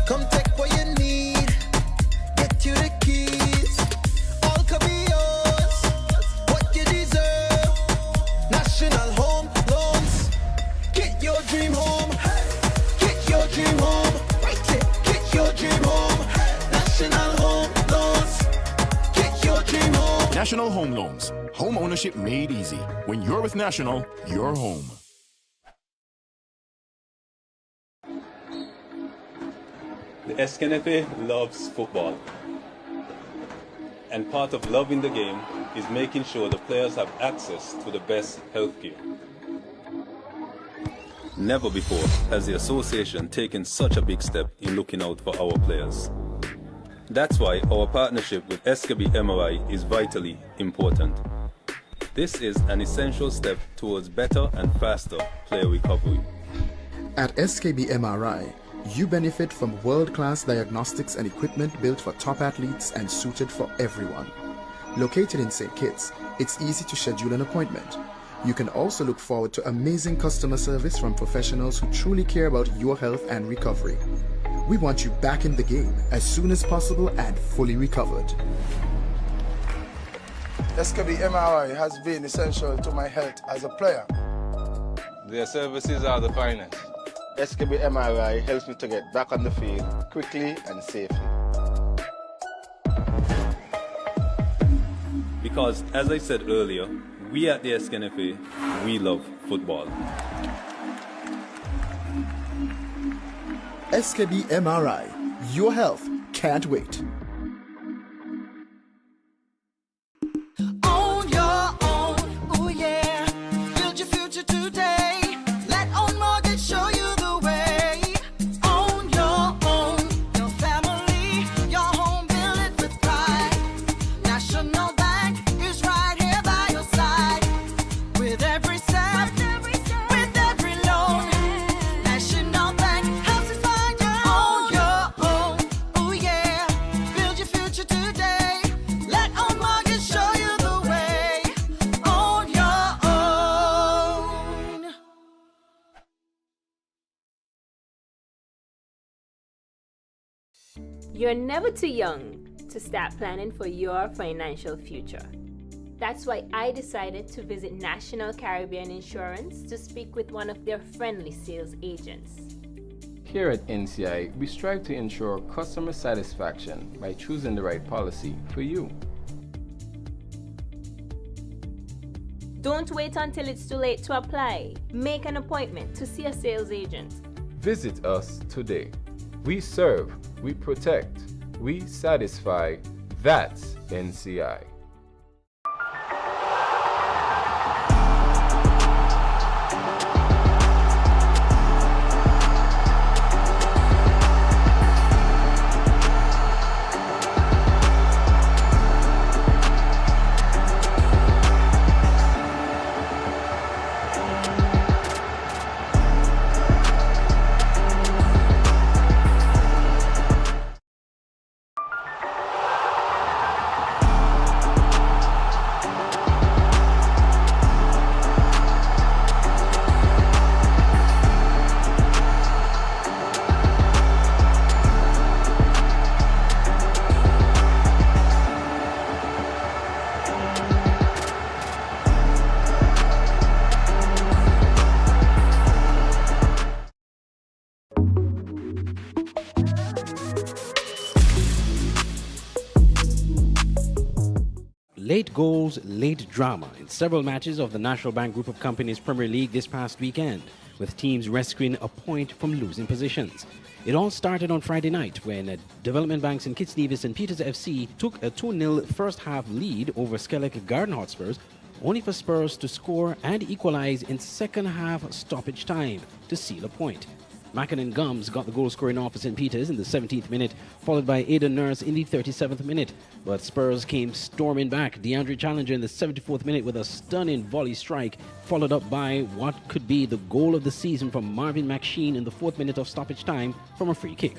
Come take what you need. Get you the keys. All could be yours. What you deserve. National Home Loans. Get your dream home. Get your dream home. Right it. Get your dream home. National Home Loans. Get your dream home. National Home Loans. Home ownership made easy. When you're with National, you're home. The SKNFA loves football. And part of loving the game is making sure the players have access to the best healthcare. Never before has the association taken such a big step in looking out for our players. That's why our partnership with SKB MRI is vitally important. This is an essential step towards better and faster player recovery. At SKB MRI, you benefit from world-class diagnostics and equipment built for top athletes and suited for everyone. Located in St. Kitts, it's easy to schedule an appointment. You can also look forward to amazing customer service from professionals who truly care about your health and recovery. We want you back in the game as soon as possible and fully recovered. SKB MRI has been essential to my health as a player. Their services are the finest. SKB MRI helps me to get back on the field quickly and safely. Because, as I said earlier, we at the SKNFA, we love football. SKB MRI, your health can't wait. On your own, oh yeah. Build your future today. Let Own Mortgage show you the way. On your own, your family, your home, build it with pride. National Bank is right here by your side. With every step, with every loan. National Bank helps you find your own. Oh yeah, build your future today. Let Own Mortgage show you the way. On your own. You're never too young to start planning for your financial future. That's why I decided to visit National Caribbean Insurance to speak with one of their friendly sales agents. Here at NCI, we strive to ensure customer satisfaction by choosing the right policy for you. Don't wait until it's too late to apply. Make an appointment to see a sales agent. Visit us today. We serve, we protect, we satisfy. That's NCI. Late goals, late drama in several matches of the National Bank Group of Companies Premier League this past weekend, with teams rescuing a point from losing positions. It all started on Friday night when Development Bank St. Kitts Nevis and Peters FC took a 2-0 first half lead over Skellig Garden Hotspurs, only for Spurs to score and equalize in second half stoppage time to seal a point. Mackin and Gums got the goal scoring off for St. Peters in the 17th minute, followed by Aidan Nurse in the 37th minute. But Spurs came storming back. DeAndre Challenger in the 74th minute with a stunning volley strike, followed up by what could be the goal of the season from Marvin McSheen in the 4th minute of stoppage time from a free kick.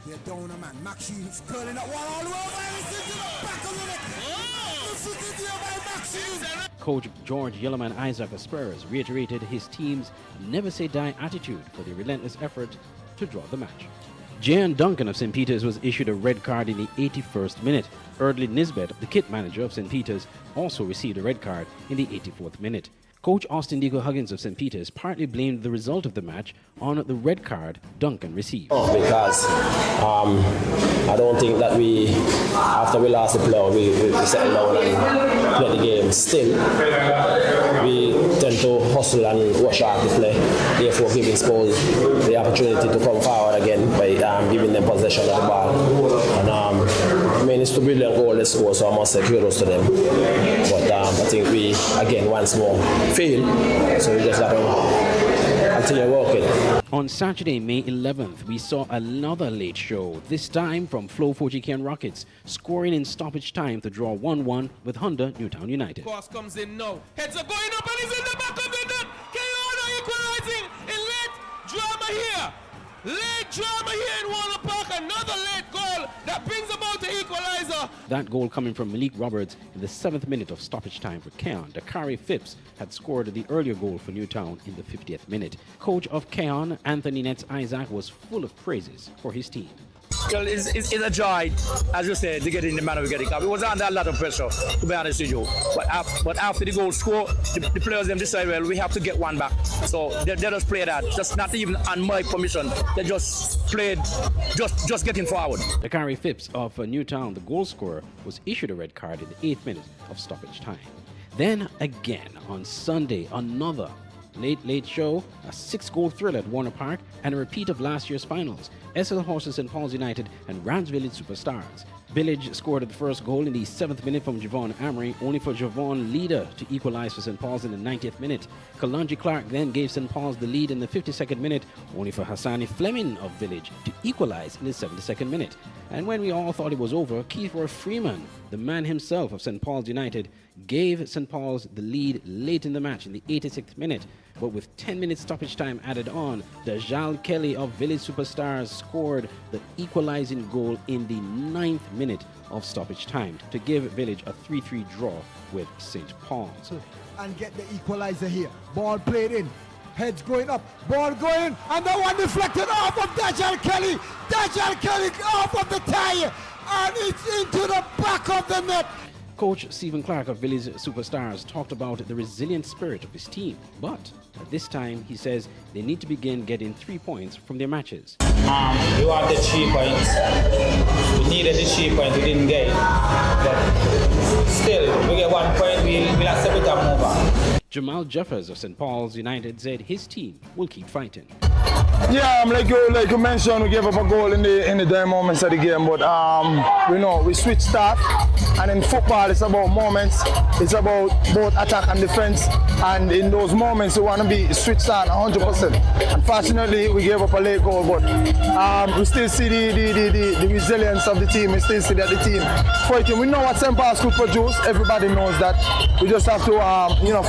They're down a man. McSheen's curling up one all the way. Back of the net. Coach George Yellowman Isaac of Spurs reiterated his team's never-say-die attitude for the relentless effort to draw the match. Jan Duncan of St. Peters was issued a red card in the 81st minute. Erdley Nisbet, the kit manager of St. Peters, also received a red card in the 84th minute. Coach Austin Dico Huggins of St. Peters partly blamed the result of the match on the red card Duncan received. Because I don't think that after we lost the playoff, we settled down and played the game. Still, we tend to hustle and rush out the play, therefore giving Spurs the opportunity to come forward again by giving them possession of the ball. And I mean, it's a brilliant goal they score, so I must say kudos to them. But I think we, again, once more, fail, so we just got to continue working. On Saturday, May 11th, we saw another late show, this time from Flow 4GK and Rockets, scoring in stoppage time to draw 1-1 with Honda Newtown United. Cross comes in now. Heads are going up and he's in the back of the net. Keona equalizing in late. Drama Late drama here in Warner Park. Another late goal that brings about the equalizer. That goal coming from Malik Roberts in the 7th minute of stoppage time for Keon. Dakari Phipps had scored the earlier goal for Newtown in the 50th minute. Coach of Keon, Anthony Nets Isaac, was full of praises for his team. Well, it's a joy, as you said, to get in the manner we get it. It was under a lot of pressure, to be honest with you. But after the goal score, the players them decide, well, we have to get one back. So they just play that, just not even on my permission. They just played, just getting forward. Dakari Phipps of Newtown, the goal scorer, was issued a red card in the 8th minute of stoppage time. Then again on Sunday, another late show, a 6-goal thrill at Warner Park, and a repeat of last year's finals. SL Horses St. Paul's United and Rams Village Superstars. Village scored the first goal in the 7th minute from Javon Amory, only for Javon Leader to equalize for St. Paul's in the 90th minute. Kalonji Clark then gave St. Paul's the lead in the 52nd minute, only for Hassani Fleming of Village to equalize in the 72nd minute. And when we all thought it was over, Kiefer Freeman, the man himself of St. Paul's United, gave St. Paul's the lead late in the match in the 86th minute. But with 10 minutes stoppage time added on, Dajal Kelly of Village Superstars scored the equalizing goal in the 9th minute of stoppage time to give Village a 3-3 draw with St. Paul's. And get the equalizer here. Ball played in. Heads going up. Ball going. And the one deflected off of Dajal Kelly. Dajal Kelly off of the tie. And it's into the back of the net. Coach Stephen Clark of Village Superstars talked about the resilient spirit of his team, but at this time he says they need to begin getting 3 points from their matches. We want the 3 points. We needed the 3 points, we didn't get it. But still, we get 1 point, we'll accept it and move on. Jamal Jeffers of St. Paul's United said his team will keep fighting. Yeah, like you mentioned, we gave up a goal in the dire moments of the game, but we switched start, and in football it's about moments, it's about both attack and defense, and in those moments we want to be switched on 100%. Unfortunately, we gave up a late goal, but we still see the resilience of the team. We still see that the team fighting. We know what St. Paul's could produce. Everybody knows that. We just have to,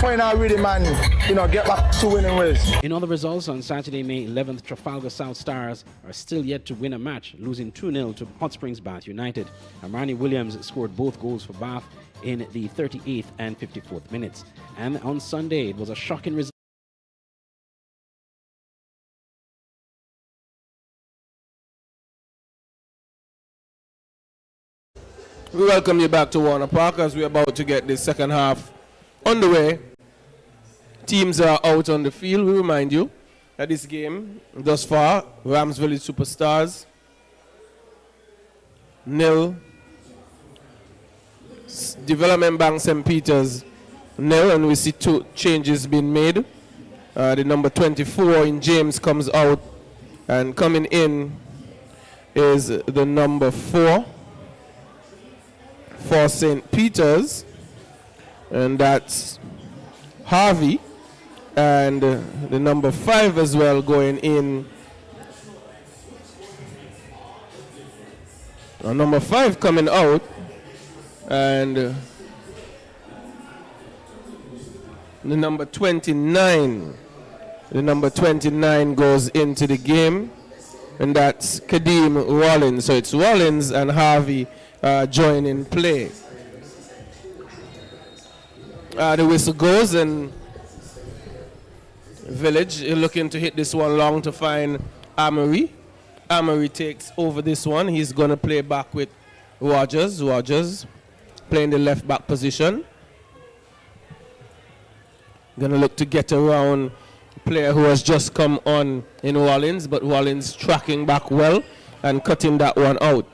find our rhythm and get back to winning ways. In other results, on Saturday, May 11th, Trafalgar South Stars are still yet to win a match, losing 2-0 to Hot Springs Bath United. Armani Williams scored both goals for Bath in the 38th and 54th minutes. And on Sunday, it was a shocking result. We welcome you back to Warner Park as we're about to get the second half underway. Teams are out on the field. We remind you that this game, thus far, Rams Village Superstars 0, Development Bank St. Peters 0, and we see 2 changes being made. The number 24 in James comes out, and coming in is the number 4 for St. Peters, and that's Harvey. And the number 5 as well going in. Number 5 coming out. And the number 29. The number 29 goes into the game. And that's Kadeem Rollins. So it's Rollins and Harvey joining play. The whistle goes, and Village looking to hit this one long to find Amory. Amory takes over this one. He's going to play back with Rogers. Rogers playing the left back position. Going to look to get around a player who has just come on in Rollins, but Rollins tracking back well and cutting that one out.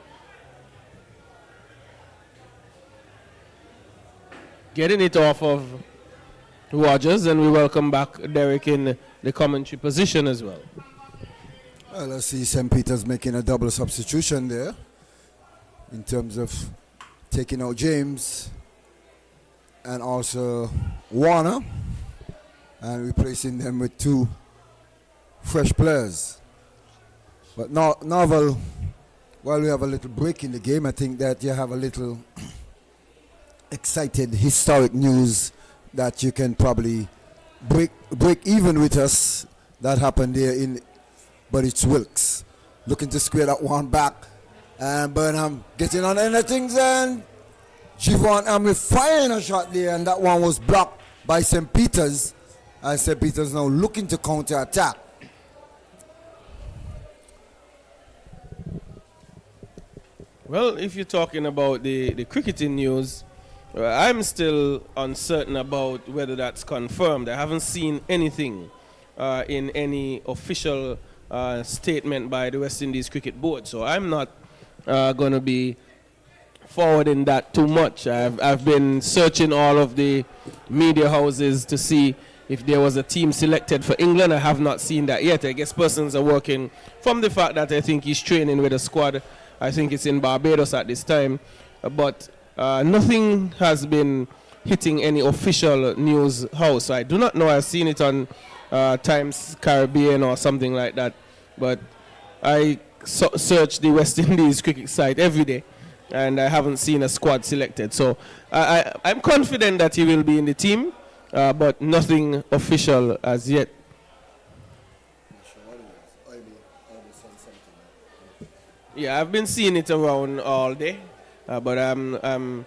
Getting it off of Rogers, and we welcome back Derek in the commentary position as well. Well, I see St. Peter's making a double substitution there in terms of taking out James and also Warner and replacing them with 2 fresh players. But Novel, while we have a little break in the game, I think that you have a little excited historic news that you can probably break even with us. That happened there in but it's Wilkes looking to square that one back. And Burnham getting on anything, and Javon Amri firing a shot there, and that one was blocked by St. Peter's. And St. Peter's now looking to counter-attack. Well, if you're talking about the cricketing news, I'm still uncertain about whether that's confirmed. I haven't seen anything in any official statement by the West Indies Cricket Board, so I'm not going to be forwarding that too much. I've been searching all of the media houses to see if there was a team selected for England. I have not seen that yet. I guess persons are working from the fact that I think he's training with a squad. I think it's in Barbados at this time, but nothing has been hitting any official news house. I do not know. I've seen it on Times Caribbean or something like that, but I search the West Indies cricket site every day, and I haven't seen a squad selected. So I'm confident that he will be in the team, but nothing official as yet. Yeah, I've been seeing it around all day, but I'm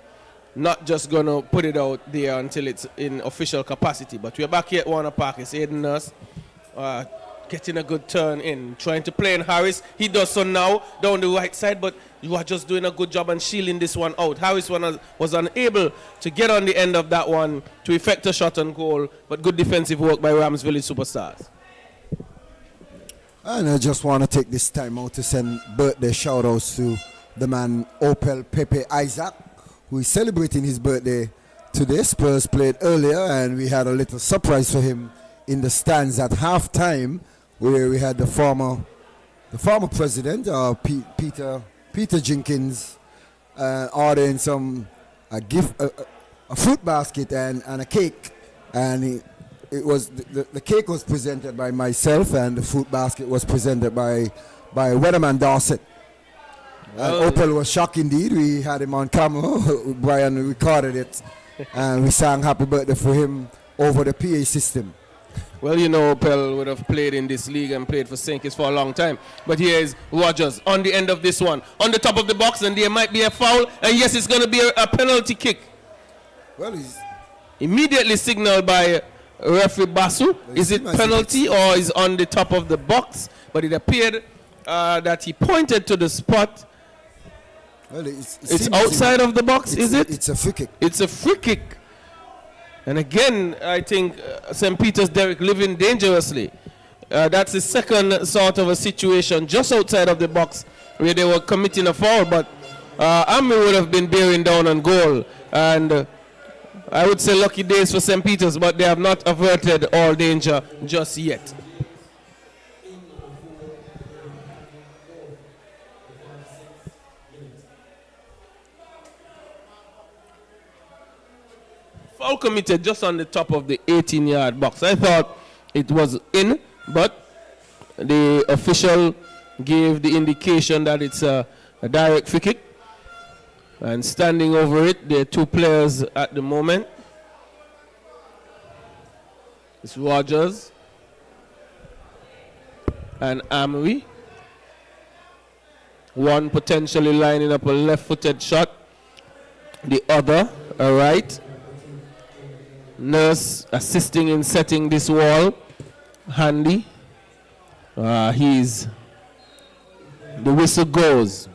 not just going to put it out there until it's in official capacity. But we're back here at Warner Park. It's Aiden Nurse getting a good turn in, trying to play in Harris. He does so now down the right side, but you are just doing a good job on shielding this one out. Harris was unable to get on the end of that one to effect a shot on goal, but good defensive work by Rams Village Superstars. And I just want to take this time out to send birthday shout-outs to the man Opel Pepe Isaac, who is celebrating his birthday today. Spurs played earlier, and we had a little surprise for him in the stands at halftime, where we had the former president, Peter Jenkins, ordering a fruit basket and a cake, and the cake was presented by myself, and the fruit basket was presented by Weatherman Dorset. And Opel was shocked indeed. We had him on camera. Brian recorded it, and we sang happy birthday for him over the PA system. Well, you know, Opel would have played in this league and played for St. Kitts for a long time. But here is Rogers on the end of this one, on the top of the box, and there might be a foul, and yes, it's going to be a penalty kick. Well, he's immediately signaled by referee Basu. Is it penalty or is on the top of the box? But it appeared that he pointed to the spot. Well, it's outside of the box, is it? It's a free kick. It's a free kick. And again, I think St. Peter's Derek living dangerously. That's the second sort of a situation just outside of the box where they were committing a foul, but Ami would have been bearing down on goal. And I would say lucky days for St. Peter's, but they have not averted all danger just yet. Foul committed just on the top of the 18-yard box. I thought it was in, but the official gave the indication that it's a direct free kick. And standing over it, there are two players at the moment. It's Rogers and Amory. One potentially lining up a left-footed shot, the other a right. Nurse assisting in setting this wall. Handy. The whistle goes.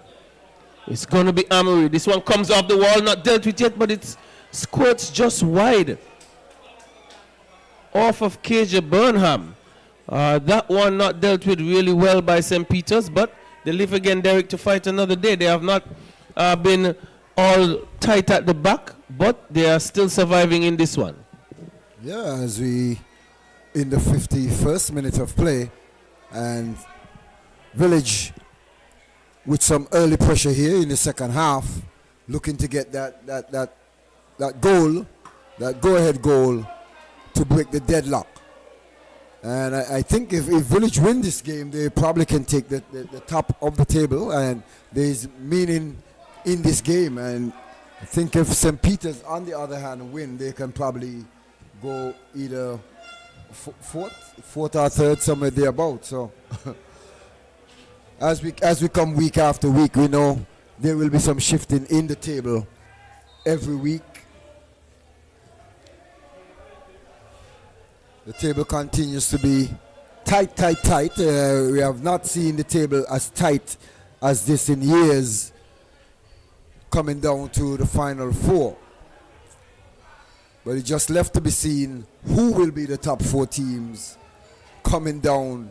It's going to be Amory. This one comes off the wall, not dealt with yet, but it squirts just wide off of KJ Burnham. That one not dealt with really well by St. Peter's, but they live again, Derek, to fight another day. They have not been all tight at the back, but they are still surviving in this one. Yeah, as we in the 51st minute of play, and Village with some early pressure here in the second half, looking to get that goal, that go-ahead goal to break the deadlock. And I think if Village win this game, they probably can take the top of the table, and there's meaning in this game. And I think if St. Peter's, on the other hand, win, they can probably go either fourth or third, somewhere thereabout. So as we come week after week, we know there will be some shifting in the table every week. The table continues to be tight. We have not seen the table as tight as this in years, coming down to the final four. But it's just left to be seen who will be the top 4 teams coming down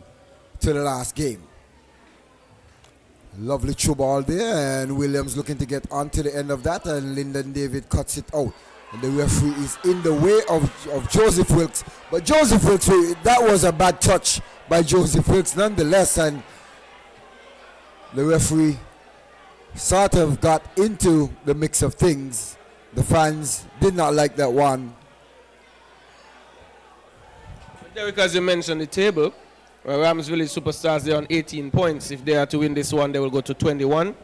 to the last game. Lovely through ball there, and Williams looking to get on to the end of that, and Lyndon David cuts it out. And the referee is in the way of Joseph Wilkes. But Joseph Wilkes, that was a bad touch by Joseph Wilkes nonetheless, and the referee sort of got into the mix of things. The fans did not like that one. Derek, as you mentioned the table, Rams Village Superstars, they're on 18 points. If they are to win this one, they will go to 21.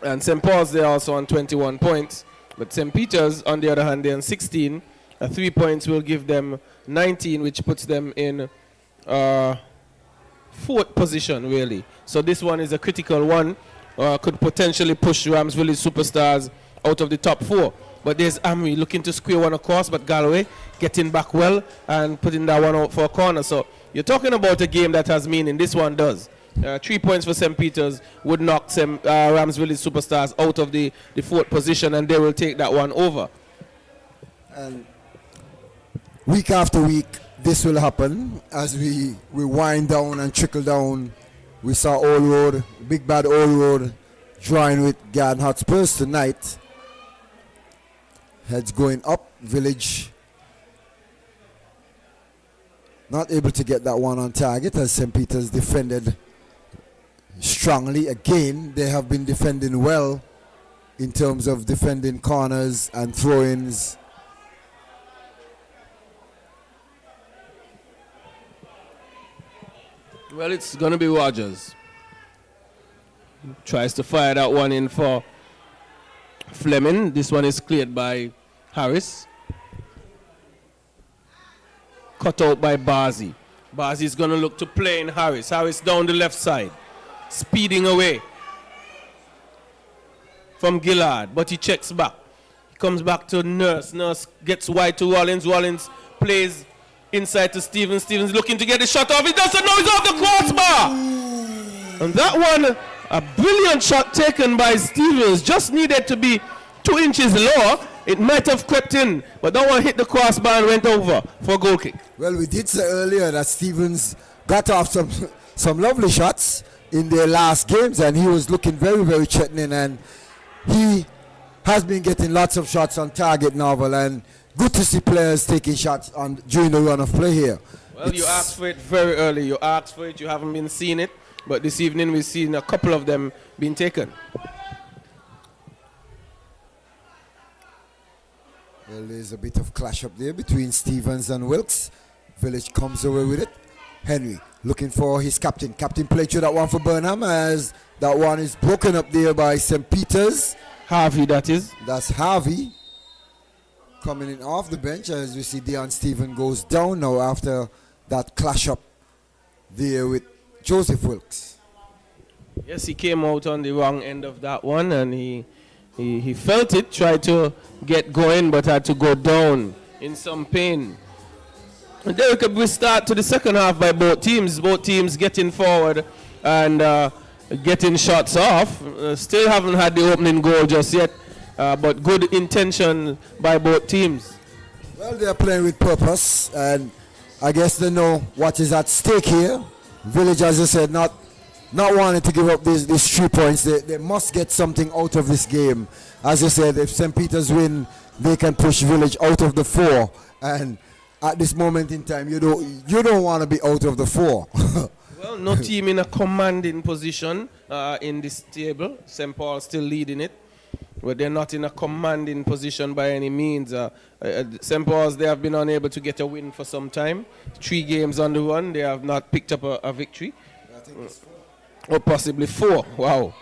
And St. Paul's, they're also on 21 points. But St. Peter's, on the other hand, they're on 16. 3 points will give them 19, which puts them in 4th position, really. So this one is a critical one. Could potentially push Rams Village Superstars out of the top 4. But there's Amri looking to square one across, but Galloway getting back well and putting that one out for a corner. So you're talking about a game that has meaning. This one does. 3 points for St. Peter's would knock Rams Village Superstars out of the 4th position, and they will take that one over. And week after week, this will happen as we wind down and trickle down. We saw Old Road, Big Bad Old Road, drawing with Garden Hotspurs tonight. Heads going up, Village not able to get that one on target as St. Peter's defended strongly. Again, they have been defending well in terms of defending corners and throw-ins. Well, it's going to be Rogers. Tries to fire that one in for Fleming. This one is cleared by Harris. Cut out by Bazi. Bazi is going to look to play in Harris. Harris down the left side. Speeding away from Gillard, but he checks back. He comes back to Nurse. Nurse gets wide to Rollins. Rollins plays inside to Stevens. Stevens looking to get the shot off. He doesn't know he's off the crossbar. And that one, a brilliant shot taken by Stevens. Just needed to be 2 inches lower. It might have crept in, but that one hit the crossbar and went over for a goal kick. Well, we did say earlier that Stevens got off some lovely shots in their last games, and he was looking very, very threatening, and he has been getting lots of shots on target, Novel, and good to see players taking shots during the run of play here. Well, you asked for it very early. You asked for it. You haven't been seeing it, but this evening we've seen a couple of them being taken. Well, there's a bit of clash up there between Stevens and Wilkes. Village comes away with it. Henry looking for his captain. Captain played through that one for Burnham, as that one is broken up there by St. Peter's. Harvey, that is. That's Harvey coming in off the bench, as we see Deion Stephen goes down now after that clash up there with Joseph Wilkes. Yes, he came out on the wrong end of that one, and he felt it, tried to get going, but had to go down in some pain. And Derek, we start to the second half by both teams. Both teams getting forward and getting shots off. Still haven't had the opening goal just yet, but good intention by both teams. Well, they're playing with purpose, and I guess they know what is at stake here. Village, as I said, not wanting to give up these 3 points. They must get something out of this game. As I said, if St. Peter's win, they can push Village out of the 4. And at this moment in time, you don't want to be out of the 4. Well, no team in a commanding position in this table. St. Paul still leading it, but they're not in a commanding position by any means. St. Paul's, they have been unable to get a win for some time. 3 games on the run, they have not picked up a victory. I think it's 4. Or possibly 4. Wow.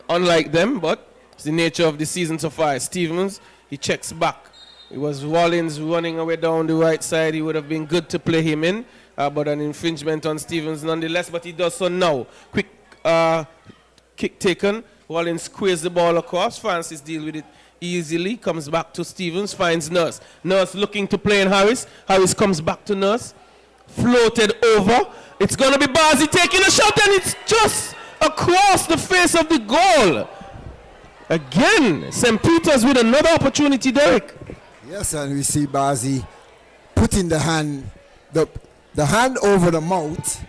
Unlike them, but it's the nature of the season so far. Stevens, he checks back. It was Rollins running away down the right side. He would have been good to play him in, but an infringement on Stevens nonetheless, but he does so now. Quick kick taken. Wallin squares the ball across. Francis deals with it easily. Comes back to Stevens. Finds Nurse. Nurse looking to play in Harris. Harris comes back to Nurse. Floated over. It's going to be Bazi taking a shot, and it's just across the face of the goal. Again, St. Peter's with another opportunity, Derek. Yes, and we see Bazi putting the hand over the mouth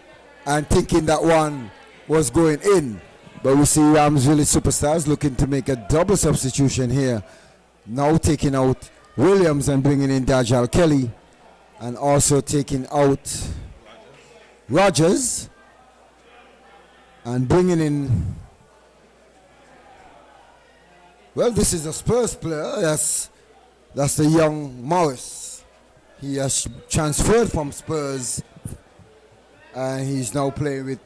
and thinking that one was going in. But we see Ramsville Superstars looking to make a double substitution here. Now taking out Williams and bringing in Dajal Kelly. And also taking out Rogers. And bringing in... Well, this is a Spurs player. That's the young Morris. He has transferred from Spurs. And he's now playing with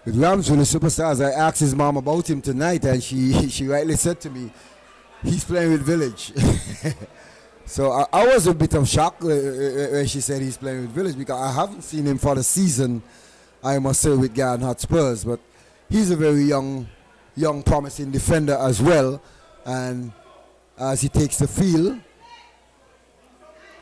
Ramsville Superstars. I asked his mom about him tonight, and she rightly said to me, he's playing with Village. So I was a bit of shock when she said he's playing with Village, because I haven't seen him for the season, I must say, with Garden Hotspurs. But he's a very young, promising defender as well. And as he takes the field,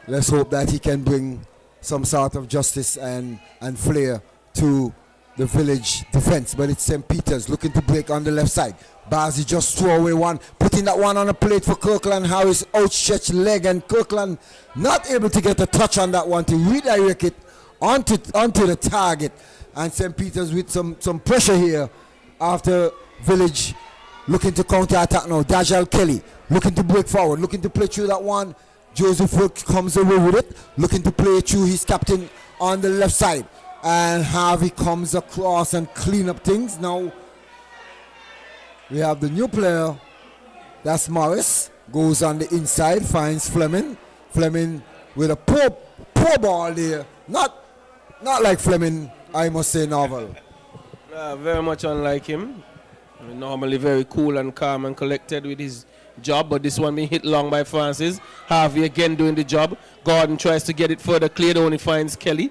let's hope that he can bring some sort of justice and flair to the Village defense. But it's St. Peter's looking to break on the left side. Bazi just threw away one, putting that one on a plate for Kirkland. Harris outstretched leg, and Kirkland not able to get a touch on that one to redirect it onto the target. And St. Peter's with some pressure here after Village looking to counter-attack now. Dajal Kelly looking to break forward, looking to play through that one. Joseph Wood comes away with it, looking to play through his captain on the left side. And Harvey comes across and clean up things. Now we have the new player, that's Morris, goes on the inside, finds Fleming. Fleming with a poor ball there. Not like Fleming, I must say, Novel. Very much unlike him. Normally very cool and calm and collected with his job, but this one being hit long by Francis. Harvey again doing the job. Gordon tries to get it further cleared, only finds Kelly.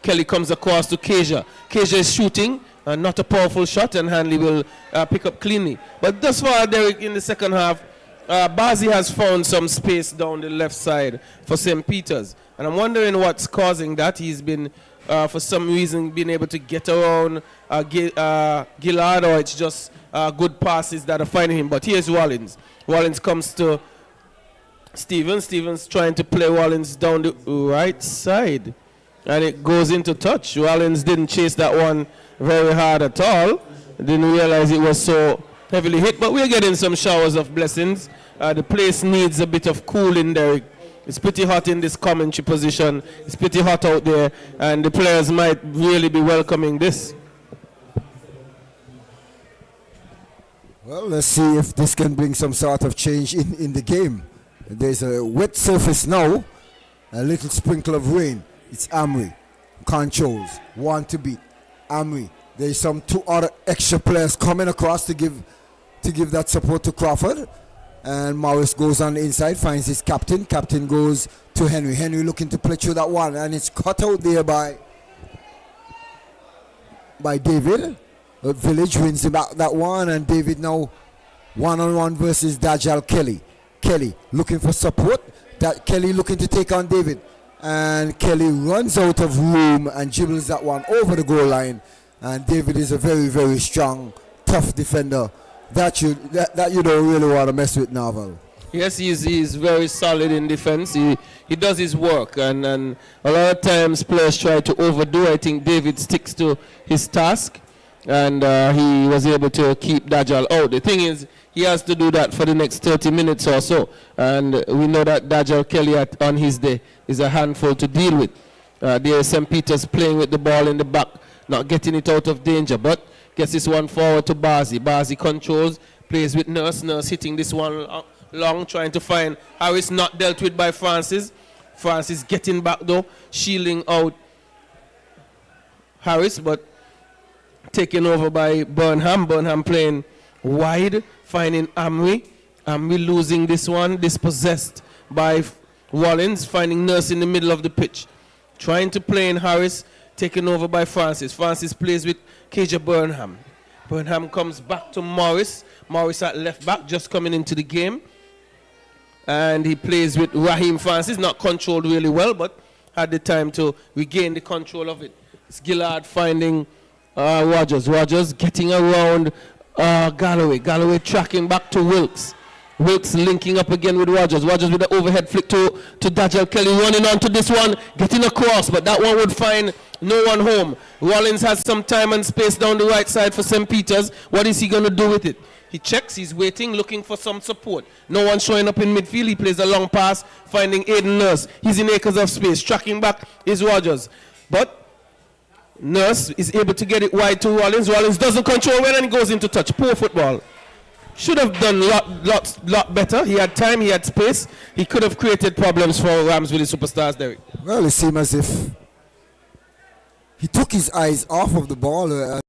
Kelly comes across to Keja. Keja is shooting, not a powerful shot, and Hanley will pick up cleanly. But thus far, Derek, in the second half, Bazi has found some space down the left side for St. Peter's. And I'm wondering what's causing that. He's been, for some reason, been able to get around Gillard, or it's just good passes that are finding him. But here's Wallins. Wallins comes to Stevens. Stevens trying to play Wallins down the right side. And it goes into touch. Wallins didn't chase that one very hard at all. Didn't realize it was so heavily hit. But we're getting some showers of blessings. The place needs a bit of cooling, Derek. It's pretty hot in this commentary position. It's pretty hot out there. And the players might really be welcoming this. Well, let's see if this can bring some sort of change in the game. There's a wet surface now. A little sprinkle of rain. It's Amri. Controls. One to beat. Amri. There's some two other extra players coming across to give that support to Crawford. And Morris goes on the inside, finds his captain. Captain goes to Henry. Henry looking to play through that one. And it's cut out there by David. Village wins back that one. And David now one-on-one versus Dajal Kelly. Kelly looking for support. Kelly looking to take on David. And Kelly runs out of room and dribbles that one over the goal line. And David is a very, very strong, tough defender that you don't really want to mess with, Naval. Yes, he's very solid in defense. He does his work, and a lot of times players try to overdo. I think David sticks to his task, and he was able to keep Dajal out. The thing is, he has to do that for the next 30 minutes or so. And we know that Dajal Kelly on his day is a handful to deal with. There St. Peter's playing with the ball in the back, not getting it out of danger, but gets this one forward to Bazi. Bazi controls, plays with Nurse. Nurse hitting this one long, trying to find Harris, not dealt with by Francis. Francis getting back though, shielding out Harris, but taken over by Burnham. Burnham playing wide, finding Amri. Amri losing this one, dispossessed by Wallins, finding Nurse in the middle of the pitch. Trying to play in Harris, taken over by Francis. Francis plays with Keja Burnham. Burnham comes back to Morris. Morris at left back, just coming into the game. And he plays with Raheem Francis, not controlled really well, but had the time to regain the control of it. It's Gillard finding Rogers. Rogers getting around Galloway. Galloway tracking back to Wilkes. Wilkes linking up again with Rogers. Rogers with the overhead flick to Dajal Kelly, running on to this one, getting across, but that one would find no one home. Rollins has some time and space down the right side for St. Peter's. What is he going to do with it? He checks, he's waiting, looking for some support. No one showing up in midfield. He plays a long pass, finding Aiden Nurse. He's in acres of space. Tracking back is Rogers. But Nurse is able to get it wide to Rollins. Rollins doesn't control well and he goes into touch. Poor football. Should have done lot better. He had time, he had space. He could have created problems for Ramsville Superstars, Derek. Well, it seemed as if he took his eyes off of the ball.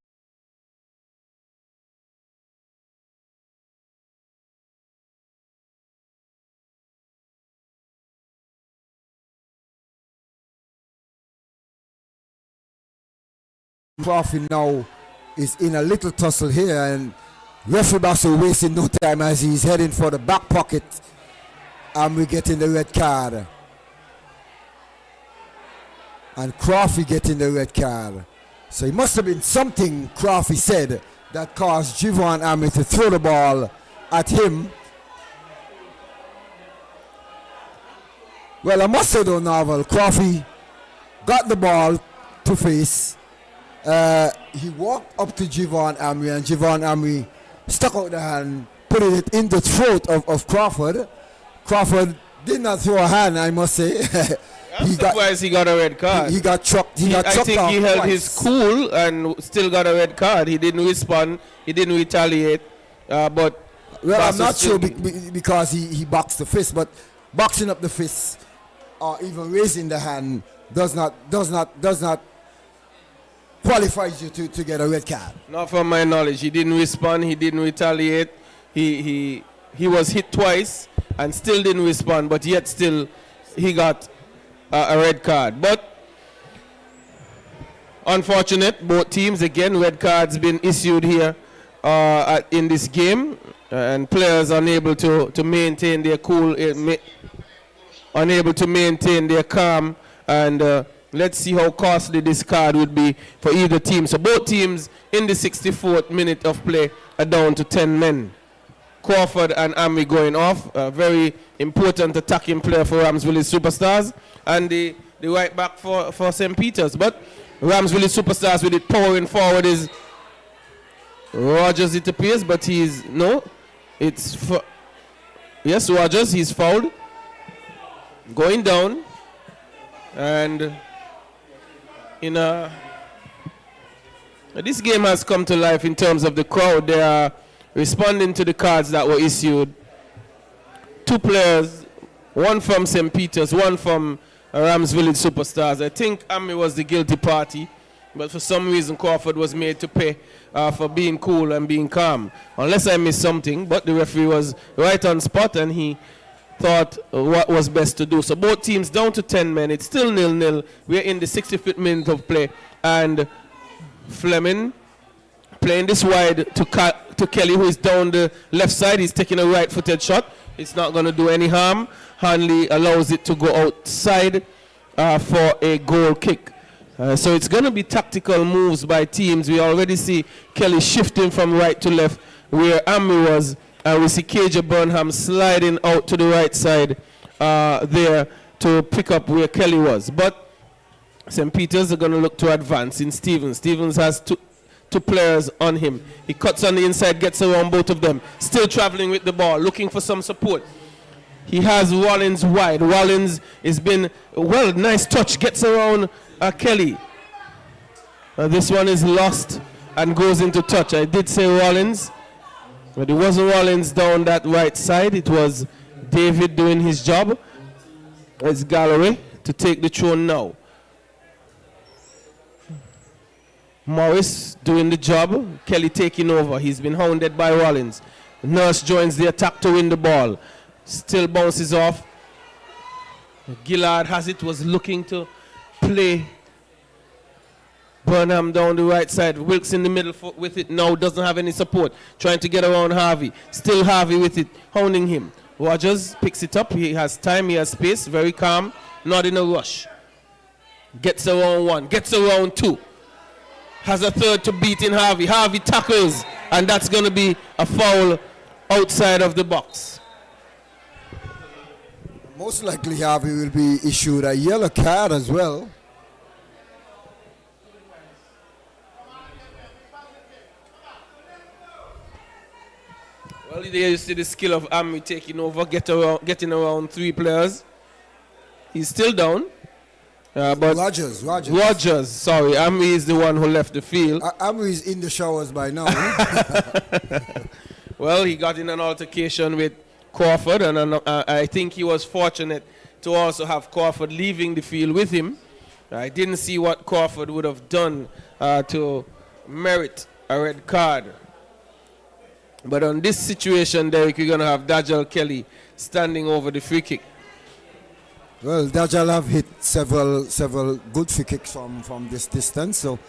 Crawford now is in a little tussle here, and referee Basso wasting no time as he's heading for the back pocket, and we're getting the red card. And Crawford getting the red card. So it must have been something Crawford said that caused Javon Army to throw the ball at him. Well, I must say though, Novel, Crawford got the ball to face. He walked up to Javon Amri, and Javon Amri stuck out the hand, put it in the throat of Crawford. Crawford did not throw a hand, I must say. I'm surprised he got a red card. He got chucked. I think he held his cool and still got a red card. He didn't respond. He didn't retaliate. But well, I'm not sure because he boxed the fist, but boxing up the fist or even raising the hand does not qualifies you to get a red card. Not from my knowledge. He didn't respond. He didn't retaliate. He was hit twice and still didn't respond, but yet still he got a red card. But unfortunate, both teams, again, red cards been issued here in this game, and players unable to maintain their cool, unable to maintain their calm, and let's see how costly this card would be for either team. So both teams in the 64th minute of play are down to 10 men. Crawford and Amri going off. A very important attacking player for Ramsville Superstars. And the right back for St. Peter's. But Ramsville Superstars with it powering forward is Rogers, it appears. But he's, no, it's for, yes, Rogers, he's fouled. Going down. And this game has come to life in terms of the crowd. They are responding to the cards that were issued. Two players, one from St. Peter's, one from Ramsville Superstars. I think Ami was the guilty party, but for some reason Crawford was made to pay for being cool and being calm. Unless I missed something, but the referee was right on spot and he thought what was best to do. So both teams down to 10 men. It's still 0-0. We're in the 65th minute of play. And Fleming playing this wide to Kelly, who is down the left side. He's taking a right-footed shot. It's not going to do any harm. Hanley allows it to go outside for a goal kick. So it's going to be tactical moves by teams. We already see Kelly shifting from right to left where Ami was. We see KJ Burnham sliding out to the right side there to pick up where Kelly was. But St. Peter's are going to look to advance in Stevens. Stevens has two players on him. He cuts on the inside, gets around both of them. Still traveling with the ball, looking for some support. He has Rollins wide. Rollins has been, well, nice touch, gets around Kelly. This one is lost and goes into touch. I did say Rollins. But it wasn't Rollins down that right side. It was David doing his job. It's Galloway to take the throne now. Morris doing the job. Kelly taking over. He's been hounded by Rollins. Nurse joins the attack to win the ball. Still bounces off. Gillard has it, was looking to play Burnham down the right side. Wilkes in the middle with it now. Doesn't have any support. Trying to get around Harvey. Still Harvey with it. Hounding him. Rogers picks it up. He has time. He has space. Very calm. Not in a rush. Gets around one. Gets around two. Has a third to beat in Harvey. Harvey tackles. And that's going to be a foul outside of the box. Most likely Harvey will be issued a yellow card as well. Well, there you see the skill of Amri taking over, getting around three players. He's still down. But Rogers, sorry. Amri is the one who left the field. Amri is in the showers by now. Well, he got in an altercation with Crawford, and I think he was fortunate to also have Crawford leaving the field with him. I didn't see what Crawford would have done to merit a red card. But on this situation, Derek, you're going to have Dajal Kelly standing over the free kick. Well, Dajal have hit several good free kicks from this distance. So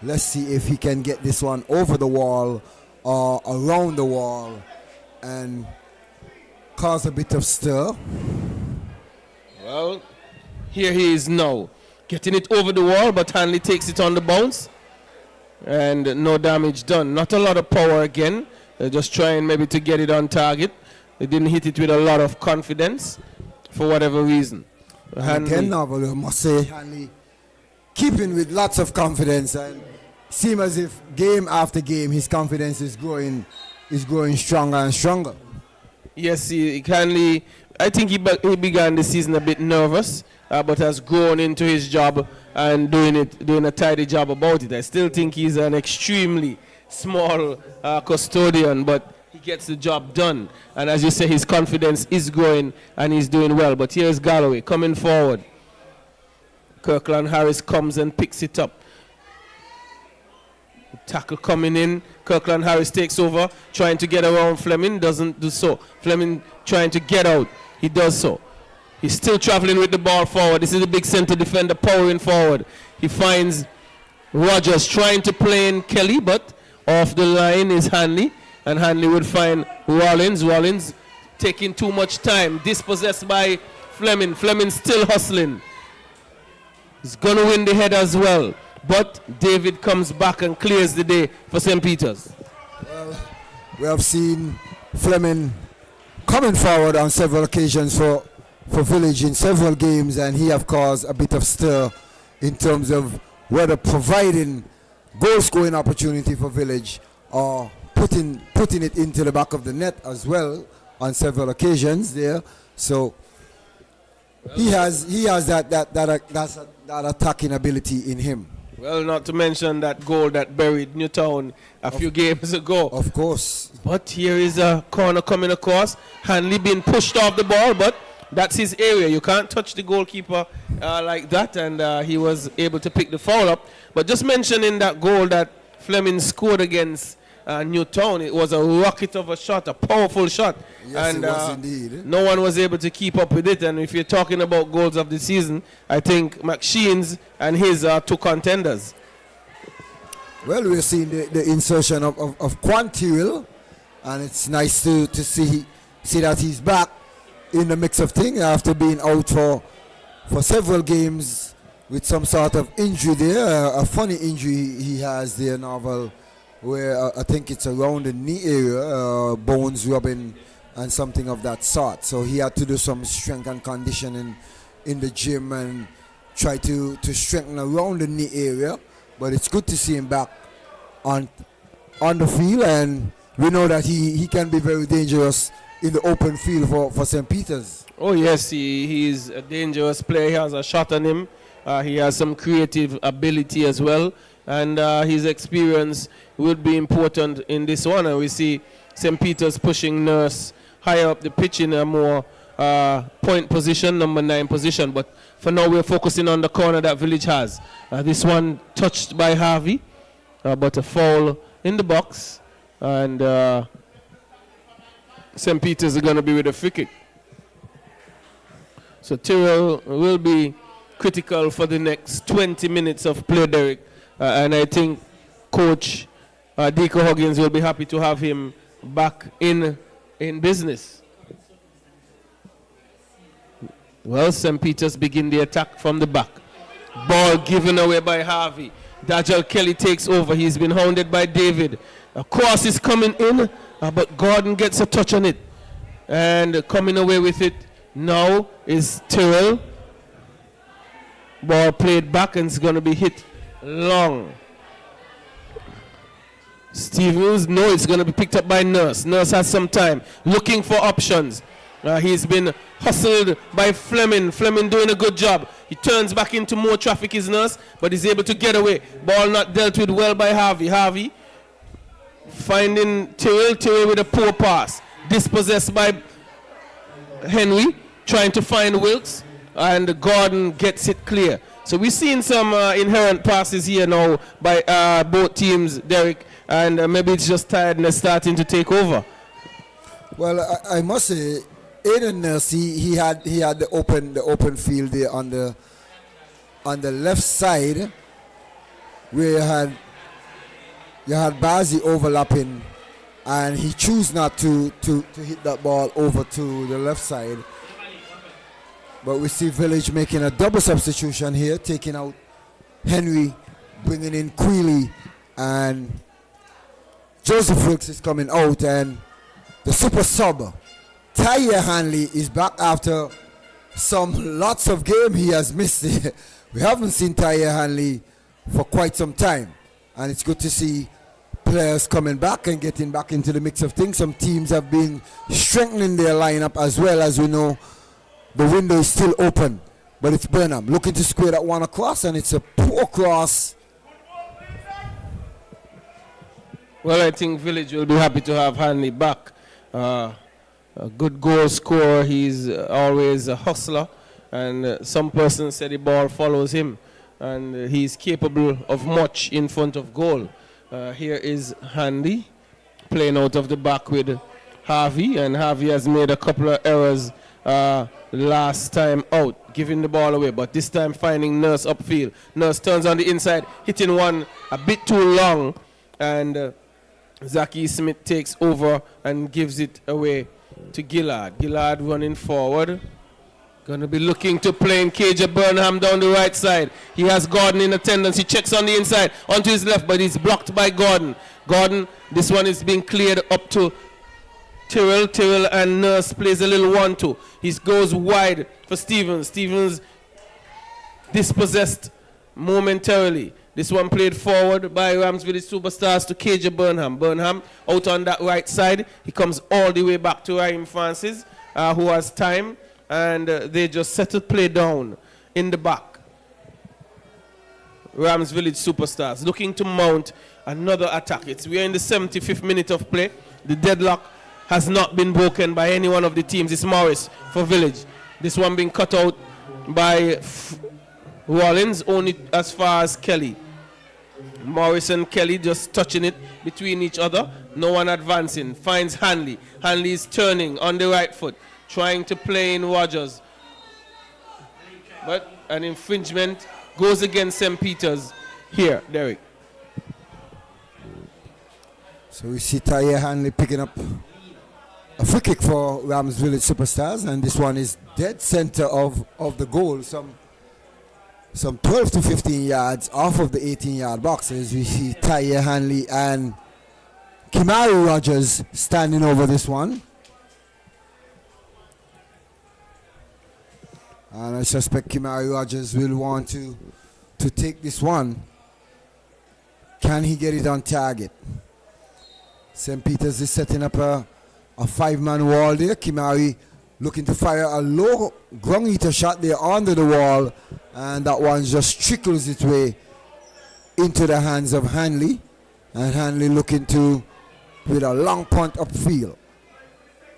let's see if he can get this one over the wall or around the wall and cause a bit of stir. Well, here he is now. Getting it over the wall, but Hanley takes it on the bounce. And no damage done. Not a lot of power again. They're just trying maybe to get it on target. They didn't hit it with a lot of confidence for whatever reason. Again, I must say, Hanley keeping with lots of confidence, and seem as if game after game his confidence is growing stronger and stronger. Yes, Hanley, I think he began the season a bit nervous, but has grown into his job and doing a tidy job about it. I still think he's an extremely small custodian, but he gets the job done. And as you say, his confidence is growing and he's doing well. But here's Galloway coming forward. Kirkland Harris comes and picks it up. Tackle coming in. Kirkland Harris takes over, trying to get around Fleming, doesn't do so. Fleming trying to get out. He does so. He's still traveling with the ball forward. This is a big center defender powering forward. He finds Rogers trying to play in Kelly, but off the line is Hanley, and Hanley would find Rollins. Rollins taking too much time. Dispossessed by Fleming. Fleming still hustling. He's going to win the head as well. But David comes back and clears the day for St. Peter's. Well, we have seen Fleming coming forward on several occasions for Village in several games, and he have caused a bit of stir in terms of whether providing goal-scoring opportunity for Village or putting it into the back of the net as well on several occasions there. So he has that attacking ability in him. Well, not to mention that goal that buried Newtown a few games ago. Of course. But here is a corner coming across. Hanley being pushed off the ball, but that's his area. You can't touch the goalkeeper like that, and he was able to pick the foul up. But just mentioning that goal that Fleming scored against Newtown, it was a rocket of a shot, a powerful shot. Yes, and it was indeed. No one was able to keep up with it. And if you're talking about goals of the season, I think McSheen's and his are two contenders. Well, we're seeing the insertion of Quantill, and it's nice to see that he's back in the mix of things after being out for several games with some sort of injury there, a funny injury he has there, Novel, where I think it's around the knee area, bones rubbing and something of that sort. So he had to do some strength and conditioning in the gym and try to strengthen around the knee area. But it's good to see him back on the field, and we know that he can be very dangerous in the open field for St. Peter's. Oh yes, he's a dangerous player. He has a shot on him. He has some creative ability as well, and his experience will be important in this one. And we see St. Peter's pushing Nurse higher up the pitch in a more point position, number 9 position. But for now, we're focusing on the corner that Village has. This one touched by Harvey, but a foul in the box, and St. Peter's are going to be with a free kick. So Tyrrell will be critical for the next 20 minutes of play, Derek, And I think Coach Deco Huggins will be happy to have him back in business. Well, St. Peter's begin the attack from the back. Ball given away by Harvey. Dajal Kelly takes over. He's been hounded by David. A cross is coming in, but Gordon gets a touch on it. And coming away with it now is Tyrrell. Ball played back and it's going to be hit long. Stevens, no, it's going to be picked up by Nurse. Nurse has some time, looking for options. He's been hustled by Fleming. Fleming doing a good job. He turns back into more traffic, his Nurse, but he's able to get away. Ball not dealt with well by Harvey. Harvey finding Tyrrell. Tyrrell with a poor pass. Dispossessed by Henry, trying to find Wilkes, and Gordon gets it clear. So we've seen some inherent passes here now by both teams, Derek, and maybe it's just tiredness starting to take over. Well, I must say, Aiden Nurse, he had the open field there on the left side, where you had Bazzi overlapping, and he chose not to hit that ball over to the left side. But we see Village making a double substitution here, taking out Henry, bringing in Queeley, and Joseph Wilkes is coming out, and the super sub, Tyre Hanley, is back after lots of game he has missed. We haven't seen Tyre Hanley for quite some time, and it's good to see players coming back and getting back into the mix of things. Some teams have been strengthening their lineup as well. As we know, the window is still open, but it's Burnham looking to square that one across, and it's a poor cross. Well, I think Village will be happy to have Hanley back. A good goal scorer. He's always a hustler, and some person said the ball follows him, and he's capable of much in front of goal. Here is Hanley playing out of the back with Harvey, and Harvey has made a couple of errors last time out, giving the ball away, but this time finding Nurse upfield. Nurse turns on the inside, hitting one a bit too long, and Zaki Smith takes over and gives it away to Gillard. Gillard running forward. Going to be looking to play in KJ Burnham down the right side. He has Gordon in attendance. He checks on the inside, onto his left, but he's blocked by Gordon. Gordon, this one is being cleared up to Tyrrell. Tyrrell and Nurse plays a little 1-2. He goes wide for Stevens. Stevens dispossessed momentarily. This one played forward by Ramsville Superstars to KJ Burnham. Burnham out on that right side. He comes all the way back to Raheem Francis, who has time, and they just settle play down in the back. Rams Village Superstars looking to mount another attack. We are in the 75th minute of play. The deadlock has not been broken by any one of the teams. It's Morris for Village. This one being cut out by Rollins, only as far as Kelly. Morris and Kelly just touching it between each other. No one advancing. Finds Hanley. Hanley is turning on the right foot, trying to play in Rogers. But an infringement goes against St. Peter's here, Derek. So we see Tyre Hanley picking up a free kick for Rams Village Superstars, and this one is dead center of the goal, some 12 to 15 yards off of the 18-yard box. As we see Tyre Hanley and Kimari Rogers standing over this one. And I suspect Kimari Rogers will want to take this one. Can he get it on target? St. Peter's is setting up a five-man wall there. Kimari looking to fire a low ground eater shot there under the wall, and that one just trickles its way into the hands of Hanley, and Hanley looking to with a long punt upfield,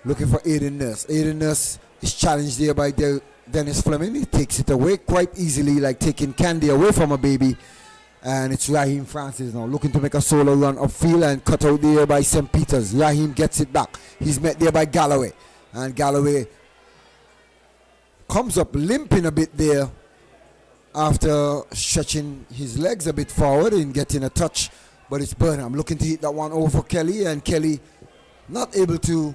looking for Aiden Nurse. Aiden Nurse is challenged there by Dennis Fleming. He takes it away quite easily, like taking candy away from a baby. And it's Raheem Francis now looking to make a solo run upfield and cut out there by St. Peter's. Raheem gets it back. He's met there by Galloway. And Galloway comes up limping a bit there after stretching his legs a bit forward and getting a touch. But it's Burnham looking to hit that one over Kelly, and Kelly not able to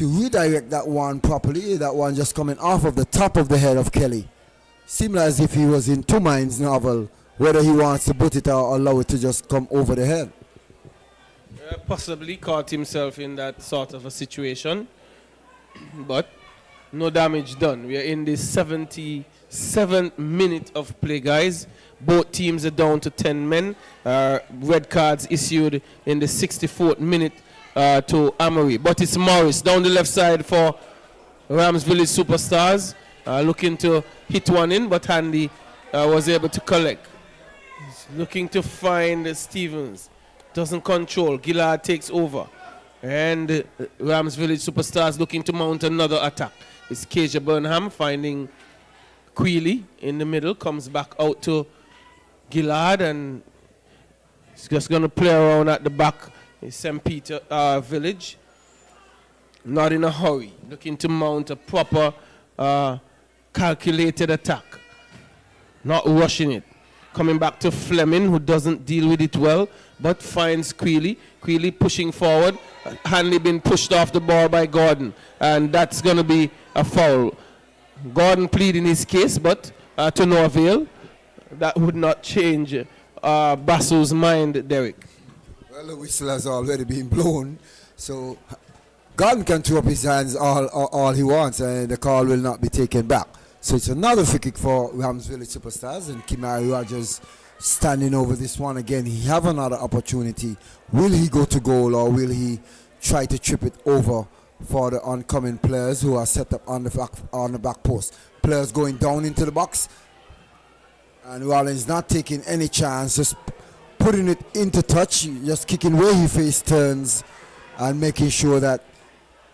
redirect that one properly. That one just coming off of the top of the head of Kelly. Seemed as if he was in two minds novel, whether he wants to put it or allow it to just come over the head. Possibly caught himself in that sort of a situation, but no damage done. We are in the 77th minute of play, guys. Both teams are down to 10 men. Red cards issued in the 64th minute to Amory. But it's Morris down the left side for Rams Village Superstars. Looking to hit one in, but Handy was able to collect. He's looking to find Stevens. Doesn't control. Gillard takes over. And Rams Village Superstars looking to mount another attack. It's Keja Burnham finding Queely in the middle. Comes back out to Gillard, and he's just going to play around at the back. It's St. Peter Village. Not in a hurry. Looking to mount a proper calculated attack. Not rushing it. Coming back to Fleming, who doesn't deal with it well, but finds Queely. Queely pushing forward. Hanley been pushed off the ball by Gordon, and that's going to be a foul. Gordon pleading his case, but to no avail. That would not change Basso's mind, Derek. Well, the whistle has already been blown, so Gordon can throw up his hands all he wants, and the call will not be taken back. So it's another free kick for Rams Village Superstars, and Kimari Rogers standing over this one again. He have another opportunity. Will he go to goal, or will he try to trip it over for the oncoming players who are set up on the back post? Players going down into the box, and Rollins not taking any chance, just putting it into touch, just kicking where he face turns, and making sure that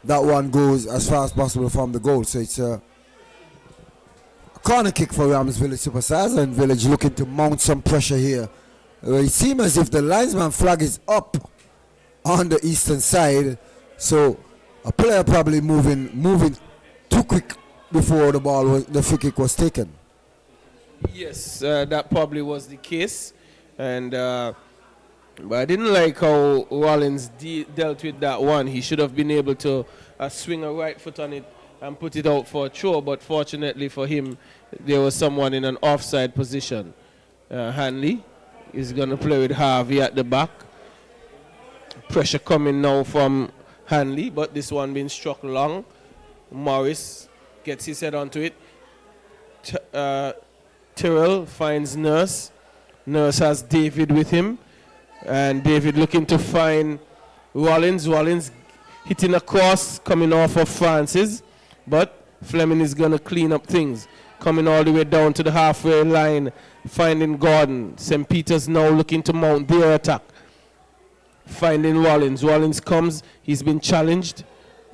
that one goes as far as possible from the goal. So it's a corner kick for Rams Village Superstars, and Village looking to mount some pressure here. It seems as if the linesman flag is up on the eastern side, so a player probably moving too quick before the free kick was taken. Yes, that probably was the case, and but I didn't like how Rollins dealt with that one. He should have been able to swing a right foot on it and put it out for a throw, but fortunately for him, there was someone in an offside position. Hanley is going to play with Harvey at the back. Pressure coming now from Hanley, but this one being struck long. Morris gets his head onto it. Tyrrell finds Nurse. Nurse has David with him, and David looking to find Rollins. Rollins hitting a cross coming off of Francis, but Fleming is going to clean up things. Coming all the way down to the halfway line, finding Gordon. St. Peter's now looking to mount their attack. Finding Rollins. Rollins comes, he's been challenged,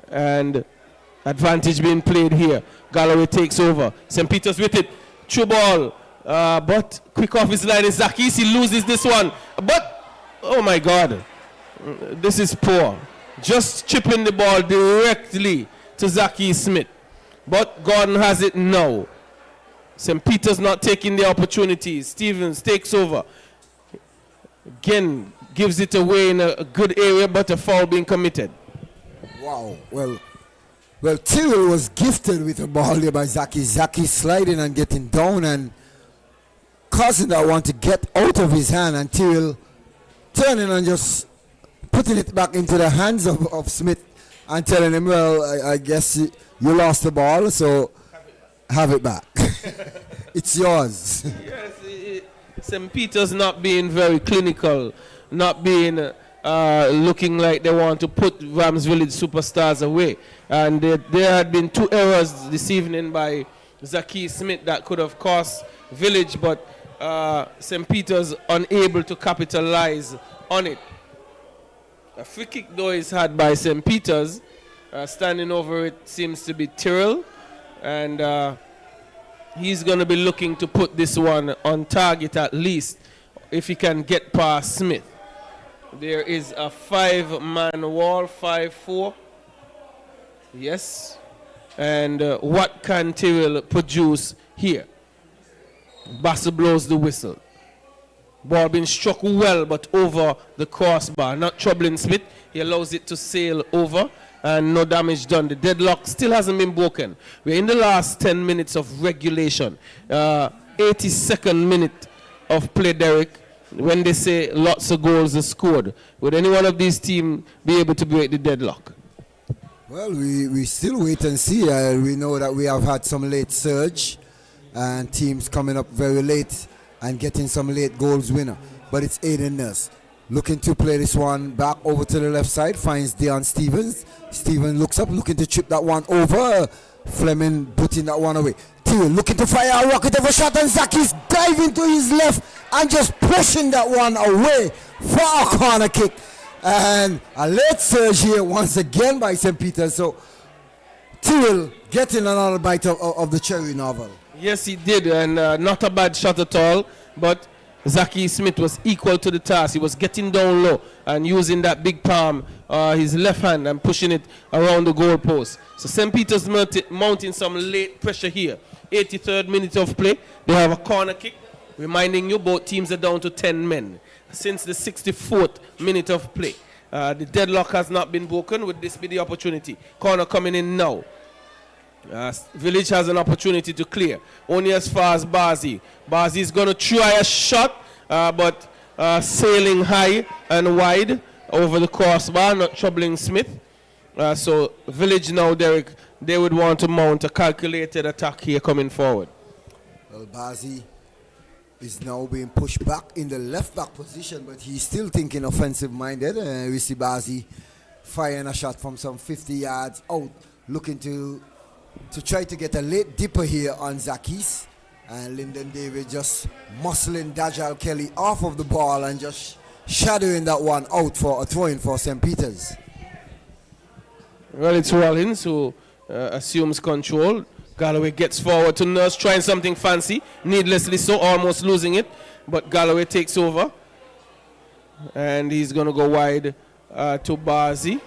and advantage being played here. Galloway takes over. St. Peter's with it. True ball, but quick off his line is Zakis. He loses this one, but oh my God, this is poor. Just chipping the ball directly to Zaki Smith, but Gordon has it now. St. Peter's not taking the opportunities. Stevens takes over. Again, gives it away in a good area, but a foul being committed. Wow, well, Tyrrell was gifted with the ball there by Zaki. Zaki sliding and getting down and causing that one to get out of his hand, and Tyrrell turning and just putting it back into the hands of Smith and telling him, well, I guess you lost the ball, so have it back. It's yours. Yes, St. Peter's not being very clinical, not being looking like they want to put Rams Village Superstars away. And there had been two errors this evening by Zaki Smith that could have cost Village, but St. Peter's unable to capitalize on it. A free kick though is had by St. Peter's. Standing over it seems to be Tyrrell, and he's going to be looking to put this one on target at least if he can get past Smith. There is a 5-man wall, 5-4. Yes. And what can Tyrrell produce here? Bassett blows the whistle. Ball being struck well, but over the crossbar. Not troubling Smith. He allows it to sail over, and no damage done. The deadlock still hasn't been broken. We're in the last 10 minutes of regulation. 82nd minute of play, Derek. When they say lots of goals are scored, would any one of these teams be able to break the deadlock? Well, we still wait and see. We know that we have had some late surge and teams coming up very late and getting some late goals winner. But it's Aiden Nurse looking to play this one back over to the left side, finds Deon Stevens. Stevens looks up, looking to chip that one over. Fleming putting that one away. Theo looking to fire a rocket of a shot, and Zaki's diving to his left and just pushing that one away for a corner kick. And a late surge here once again by St. Peter's. So Theo getting another bite of the cherry novel. Yes, he did, and not a bad shot at all, but Zaki Smith was equal to the task. He was getting down low and using that big palm, his left hand, and pushing it around the goal post. So St. Peter's mounting some late pressure here. 83rd minute of play. They have a corner kick. Reminding you, both teams are down to 10 men since the 64th minute of play. The deadlock has not been broken. Would this be the opportunity? Corner coming in now. Village has an opportunity to clear. Only as far as Bazi. Bazi is going to try a shot, but sailing high and wide over the crossbar, not troubling Smith. So Village now, Derek, they would want to mount a calculated attack here coming forward. Well, Bazi is now being pushed back in the left back position, but he's still thinking offensive minded. We see Bazi firing a shot from some 50 yards out, looking to try to get a late dipper here on Zakis. And Lyndon David just muscling Dajal Kelly off of the ball and just shadowing that one out for a throw-in for St. Peter's. Well, it's Rollins who assumes control. Galloway gets forward to Nurse, trying something fancy, needlessly so, almost losing it. But Galloway takes over. And he's going to go wide to Bazi.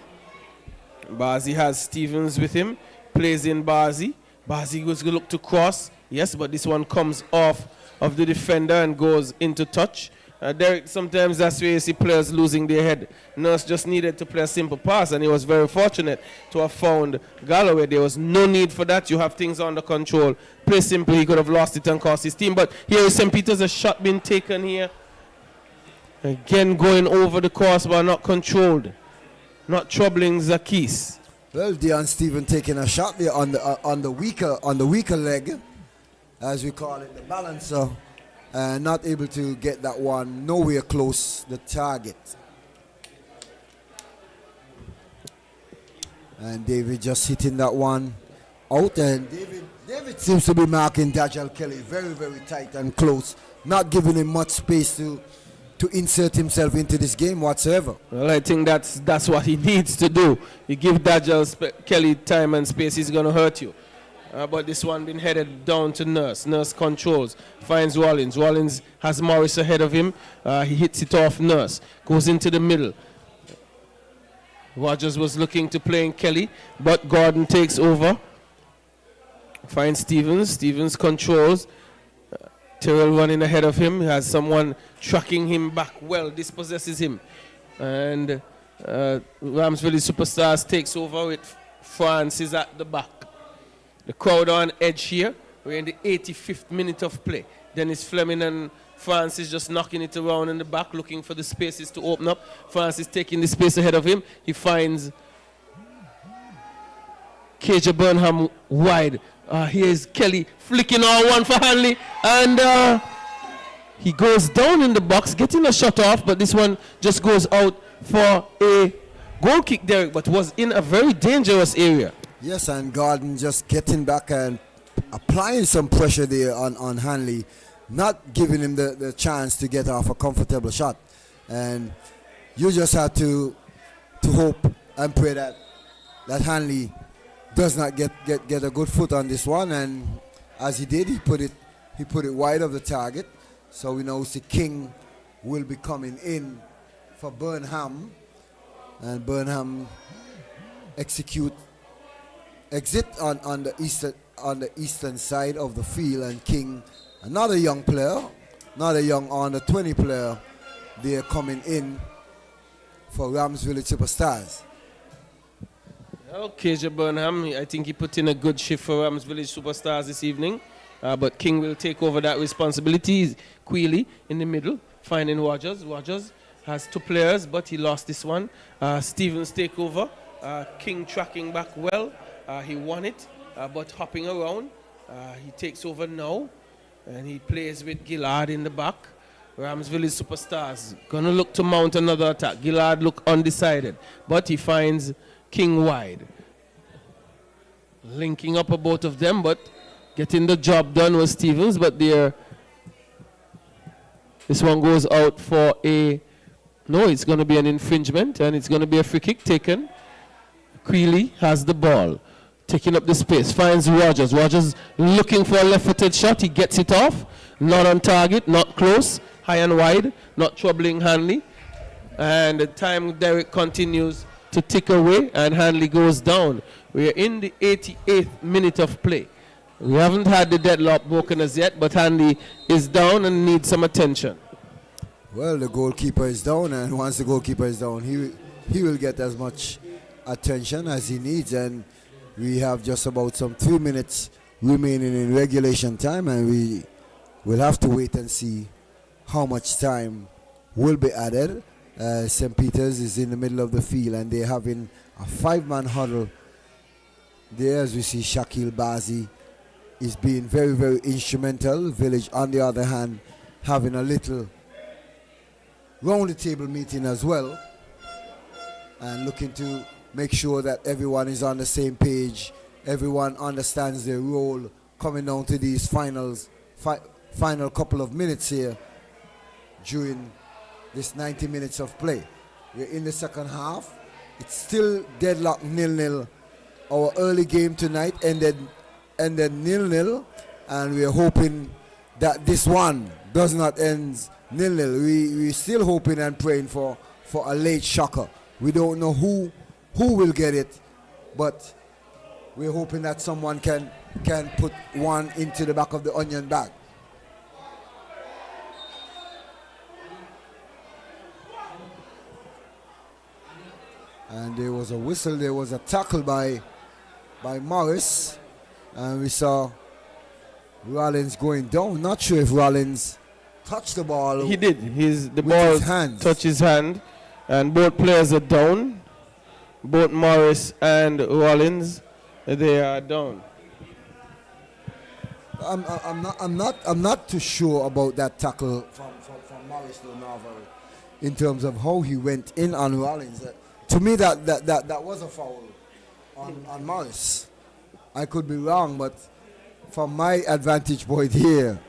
Bazi has Stevens with him. Plays in Bazi. Bazi was going to look to cross. Yes, but this one comes off of the defender and goes into touch. Derek, sometimes that's where you see players losing their head. Nurse just needed to play a simple pass, and he was very fortunate to have found Galloway. There was no need for that. You have things under control. Play simple. He could have lost it and cost his team. But here is St. Peter's, a shot being taken here. Again, going over the crossbar, not controlled. Not troubling Zakis. Well, Deon Steven taking a shot there on the weaker leg, as we call it, the balancer. Not able to get that one nowhere close the target. And David just hitting that one out, and David seems to be marking Dajal Kelly very, very tight and close, not giving him much space to insert himself into this game whatsoever. Well, I think that's what he needs to do. You give Dajal Kelly time and space, he's going to hurt you. But this one been headed down to Nurse. Nurse controls, finds Rollins. Rollins has Morris ahead of him. He hits it off Nurse. Goes into the middle. Rogers was looking to play in Kelly, but Gordon takes over. Finds Stevens. Stevens controls. Terrell running ahead of him. He has someone tracking him back well. Dispossesses him. And Ramsville Superstars takes over with Francis at the back. The crowd on edge here. We're in the 85th minute of play. Dennis Fleming and Francis just knocking it around in the back, looking for the spaces to open up. Francis taking the space ahead of him. He finds KJ Burnham wide. Here's Kelly flicking on one for Hanley. And he goes down in the box, getting a shot off, but this one just goes out for a goal kick, Derek, but was in a very dangerous area. Yes, and Gordon just getting back and applying some pressure there on Hanley, not giving him the chance to get off a comfortable shot. And you just have to hope and pray that Hanley does not get a good foot on this one. And as he did, he put it wide of the target. So we know the King will be coming in for Burnham, and Burnham exit on the eastern side of the field, and King Another young player, another young under 20 player, they're coming in for Rams Village Superstars. Okay, Burnham, I think he put in a good shift for Rams Village Superstars this evening. But King will take over that responsibility. Queely in the middle, finding Rogers. Rogers has 2 players, but he lost this one. Stevens take over. King tracking back well. He won it, but hopping around. He takes over now, and he plays with Gillard in the back. Rams Village Superstars gonna look to mount another attack. Gillard look undecided, but he finds King wide. Linking up both of them, but getting the job done was Stevens, but this one goes out for it's going to be an infringement, and it's going to be a free kick taken. Queely has the ball, taking up the space, finds Rogers. Rogers looking for a left-footed shot. He gets it off, not on target, not close, high and wide, not troubling Hanley. And the time Derek continues to tick away, and Hanley goes down. We are in the 88th minute of play. We haven't had the deadlock broken as yet, but Hanley is down and needs some attention. Well, the goalkeeper is down, and once the goalkeeper is down, he will get as much attention as he needs. And we have just about some 3 minutes remaining in regulation time, and we will have to wait and see how much time will be added. St. Peter's is in the middle of the field, and they're having a 5-man huddle there. As we see, Shakil Bazi is being very, very instrumental. Village, on the other hand, having a little round-the-table meeting as well, and looking to make sure that everyone is on the same page, everyone understands their role coming down to these final couple of minutes here during this 90 minutes of play. We're in the second half. It's still deadlock 0-0. Our early game tonight ended 0-0, and we're hoping that this one does not end 0-0. We're still hoping and praying for a late shocker. We don't know who will get it, but we're hoping that someone can put one into the back of the onion bag. And there was a whistle, there was a tackle by Morris, and we saw Rollins going down. Not sure if Rollins touched the ball. He did. The ball touched his hand, and both players are down. Both Morris and Rollins, they are down. I'm not too sure about that tackle from Morris Donovan in terms of how he went in on Rollins. To me, that was a foul on Morris. I could be wrong, but from my advantage point here,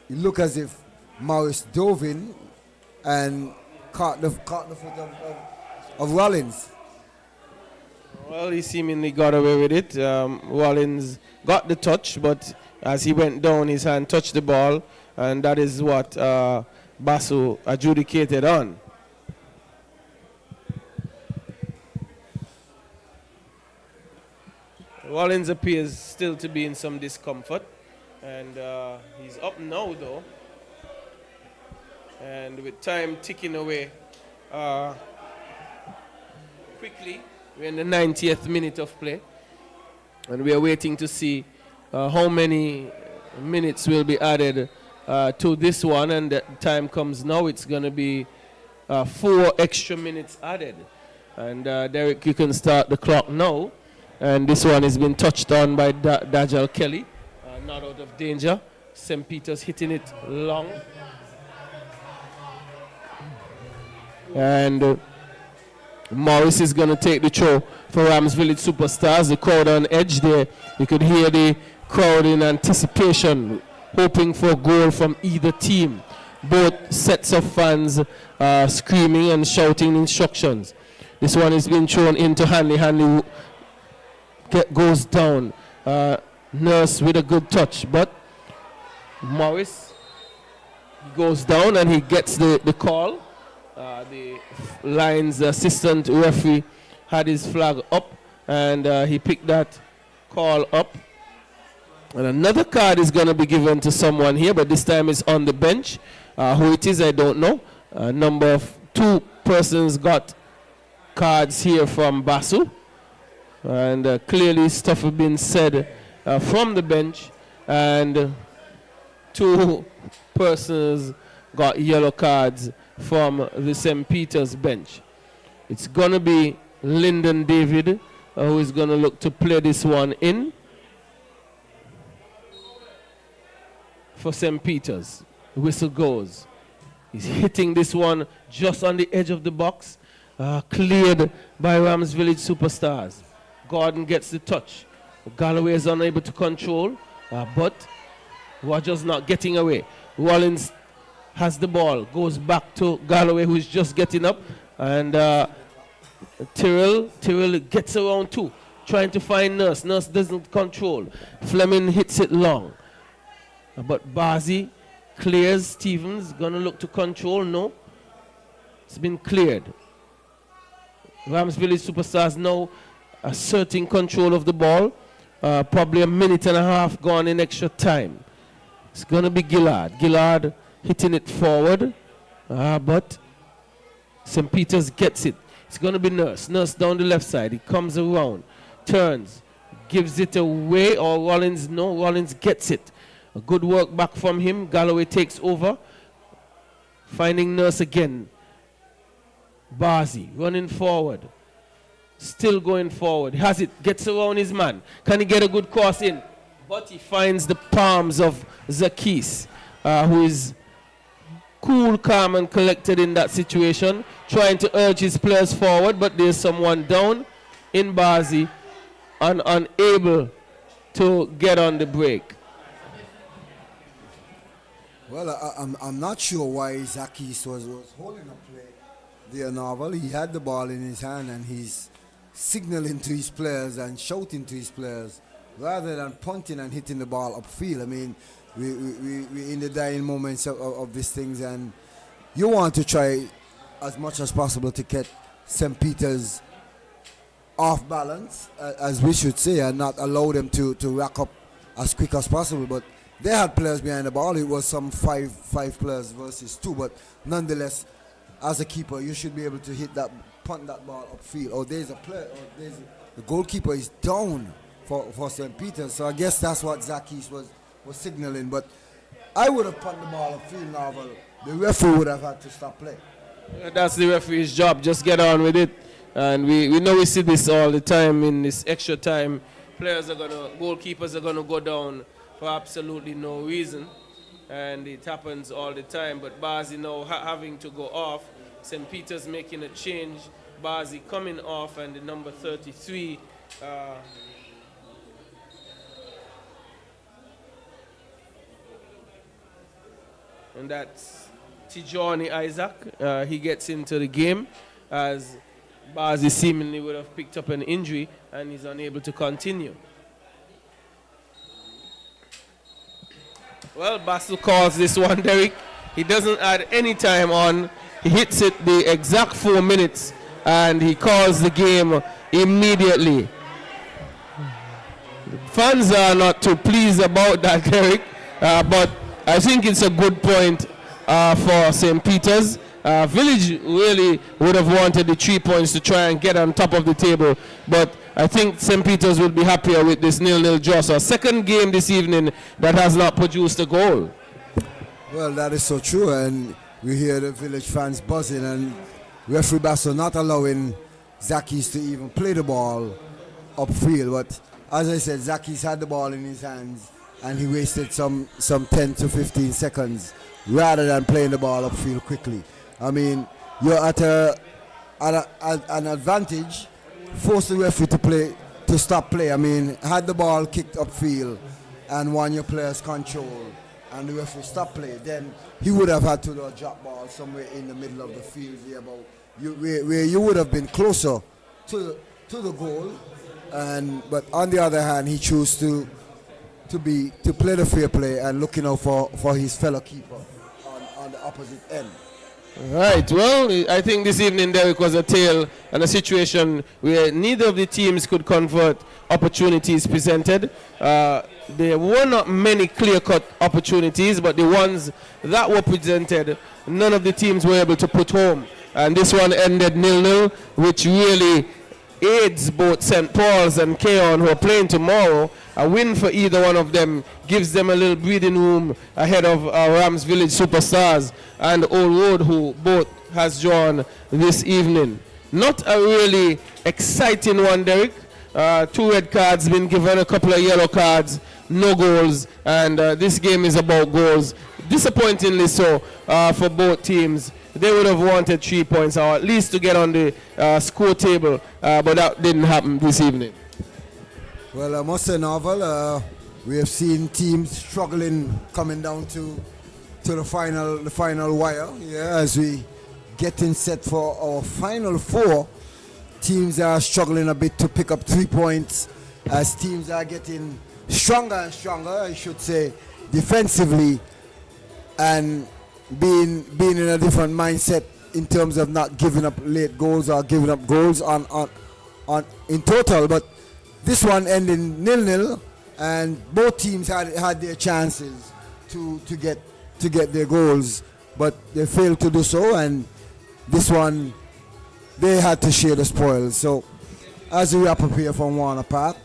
it looked as if Morris dove in and caught the foot of Rollins. Well, he seemingly got away with it. Rollins got the touch, but as he went down, his hand touched the ball, and that is what Basu adjudicated on. Rollins appears still to be in some discomfort, and he's up now though. And with time ticking away quickly, we're in the 90th minute of play, and we are waiting to see how many minutes will be added to this one, and the time comes now. It's going to be 4 extra minutes added, and Derek, you can start the clock now. And this one has been touched on by Dajal Kelly, not out of danger. St. Peter's hitting it long. And Morris is going to take the throw for Rams Village Superstars. The crowd on edge there. You could hear the crowd in anticipation, hoping for a goal from either team. Both sets of fans screaming and shouting instructions. This one is being thrown into Hanley. Hanley goes down. Nurse with a good touch, but Morris goes down and he gets the call. The Lions assistant referee had his flag up, and he picked that call up. And another card is going to be given to someone here, but this time it's on the bench. Who it is, I don't know. Number of 2 persons got cards here from Basu. And clearly stuff has been said from the bench. And 2 persons got yellow cards from the St. Peter's bench. It's going to be Lyndon David who is going to look to play this one in for St. Peter's. The whistle goes. He's hitting this one just on the edge of the box. Cleared by Rams Village Superstars. Gordon gets the touch. Galloway is unable to control, but we're just not getting away. Rollins has the ball, goes back to Galloway, who's just getting up, and Tyrrell gets around too, trying to find Nurse. Nurse doesn't control. Fleming hits it long, but Bazi clears. Stevens gonna look to control. No, it's been cleared. Rams Village Superstars now asserting control of the ball. Probably a minute and a half gone in extra time. It's going to be Gillard. Gillard hitting it forward, but St. Peter's gets it. It's going to be Nurse. Nurse down the left side. He comes around, turns, gives it away, or Rollins, no, Rollins gets it. A good work back from him. Galloway takes over, finding Nurse again. Bazi running forward. Still going forward. Has it, gets around his man. Can he get a good cross in? But he finds the palms of Zakis, who is cool, calm, and collected in that situation, trying to urge his players forward, but there's someone down in Bazi and unable to get on the break. Well, I'm not sure why Zakis was holding a play there, Novel. He had the ball in his hand and he's signaling to his players and shouting to his players rather than punting and hitting the ball upfield. I mean, we're in the dying moments of these things, and you want to try as much as possible to get St. Peter's off balance, as we should say, and not allow them to rack up as quick as possible. But they had players behind the ball. It was some five players versus 2, but nonetheless, as a keeper, you should be able to punt that ball upfield. Or there's a player, the goalkeeper is down for St. Peter's. So I guess that's what Zakis was signaling. But I would have punted the ball upfield, Novel. The referee would have had to stop play. That's the referee's job. Just get on with it. And we know we see this all the time in this extra time. Goalkeepers are gonna go down for absolutely no reason. And it happens all the time. But Bazi now having to go off. St. Peter's making a change. Bazi coming off, and the number 33. And that's Tijani Isaac. He gets into the game as Bazi seemingly would have picked up an injury and he's unable to continue. Well, Basu calls this one, Derek. He doesn't add any time on. He hits it the exact 4 minutes and he calls the game immediately. Fans are not too pleased about that, Derek, but I think it's a good point for St. Peter's. Village really would have wanted the 3 points to try and get on top of the table, but I think St. Peter's will be happier with this 0-0 draw. So second game this evening that has not produced a goal. Well, that is so true, and we hear the Village fans buzzing, and referee Basso not allowing Zakis to even play the ball upfield. But as I said, Zakis had the ball in his hands, and he wasted some 10 to 15 seconds rather than playing the ball upfield quickly. I mean, you're at an advantage, force the referee to stop play. I mean, had the ball kicked upfield and won your player's control, and the referee stopped play, then he would have had to do a drop ball somewhere in the middle of the field there, where you would have been closer to the goal. But on the other hand, he chose to play the fair play and looking out for his fellow keeper on the opposite end. Right, well, I think this evening, Derek, was a tale and a situation where neither of the teams could convert opportunities presented. there were not many clear-cut opportunities, but the ones that were presented, none of the teams were able to put home. And this one ended 0-0, which really aids both St. Paul's and Keon, who are playing tomorrow. A win for either one of them gives them a little breathing room ahead of Rams Village Superstars and Old Road, who both has drawn this evening. Not a really exciting one, Derek. 2 red cards been given, a couple of yellow cards, no goals, and this game is about goals. Disappointingly so for both teams. They would have wanted 3 points, or at least to get on the score table, but that didn't happen this evening. Well, I must say, Novel, we have seen teams struggling coming down to the final wire. Yeah, as we getting set for our final 4, teams are struggling a bit to pick up 3 points, as teams are getting stronger and stronger, I should say, defensively, and being in a different mindset in terms of not giving up late goals or giving up goals on in total. But this one ending 0-0, and both teams had their chances to get their goals, but they failed to do so, and this one they had to share the spoils. So as we wrap up here from Warner Park,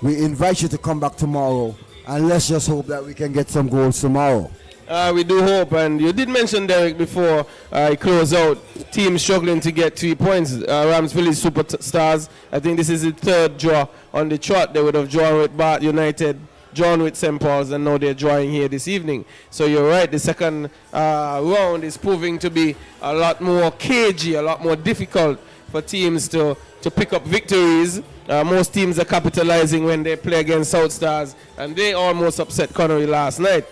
we invite you to come back tomorrow, and let's just hope that we can get some goals tomorrow. We do hope, and you did mention, Derek, before I close out, teams struggling to get 3 points. Rams Village Superstars, I think this is the 3rd draw on the trot. They would have drawn with Bath United, drawn with St. Paul's, and now they're drawing here this evening. So you're right, the second round is proving to be a lot more cagey, a lot more difficult for teams to pick up victories. Most teams are capitalizing when they play against South Stars, and they almost upset Connery last night.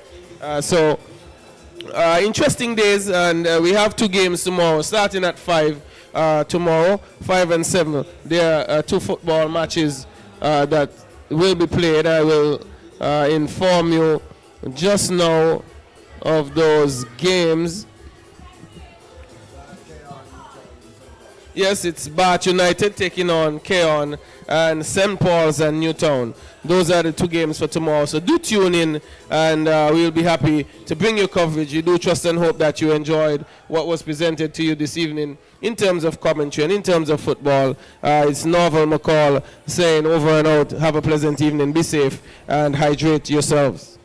Interesting days, and we have 2 games tomorrow, starting at 5 tomorrow, 5 and 7. There are 2 football matches that will be played. I will inform you just now of those games. Yes, it's Bath United taking on Keon, and St. Paul's and Newtown. Those are the 2 games for tomorrow. So do tune in, and we'll be happy to bring you coverage. We do trust and hope that you enjoyed what was presented to you this evening in terms of commentary and in terms of football. It's Norval McCall saying over and out, have a pleasant evening, be safe, and hydrate yourselves.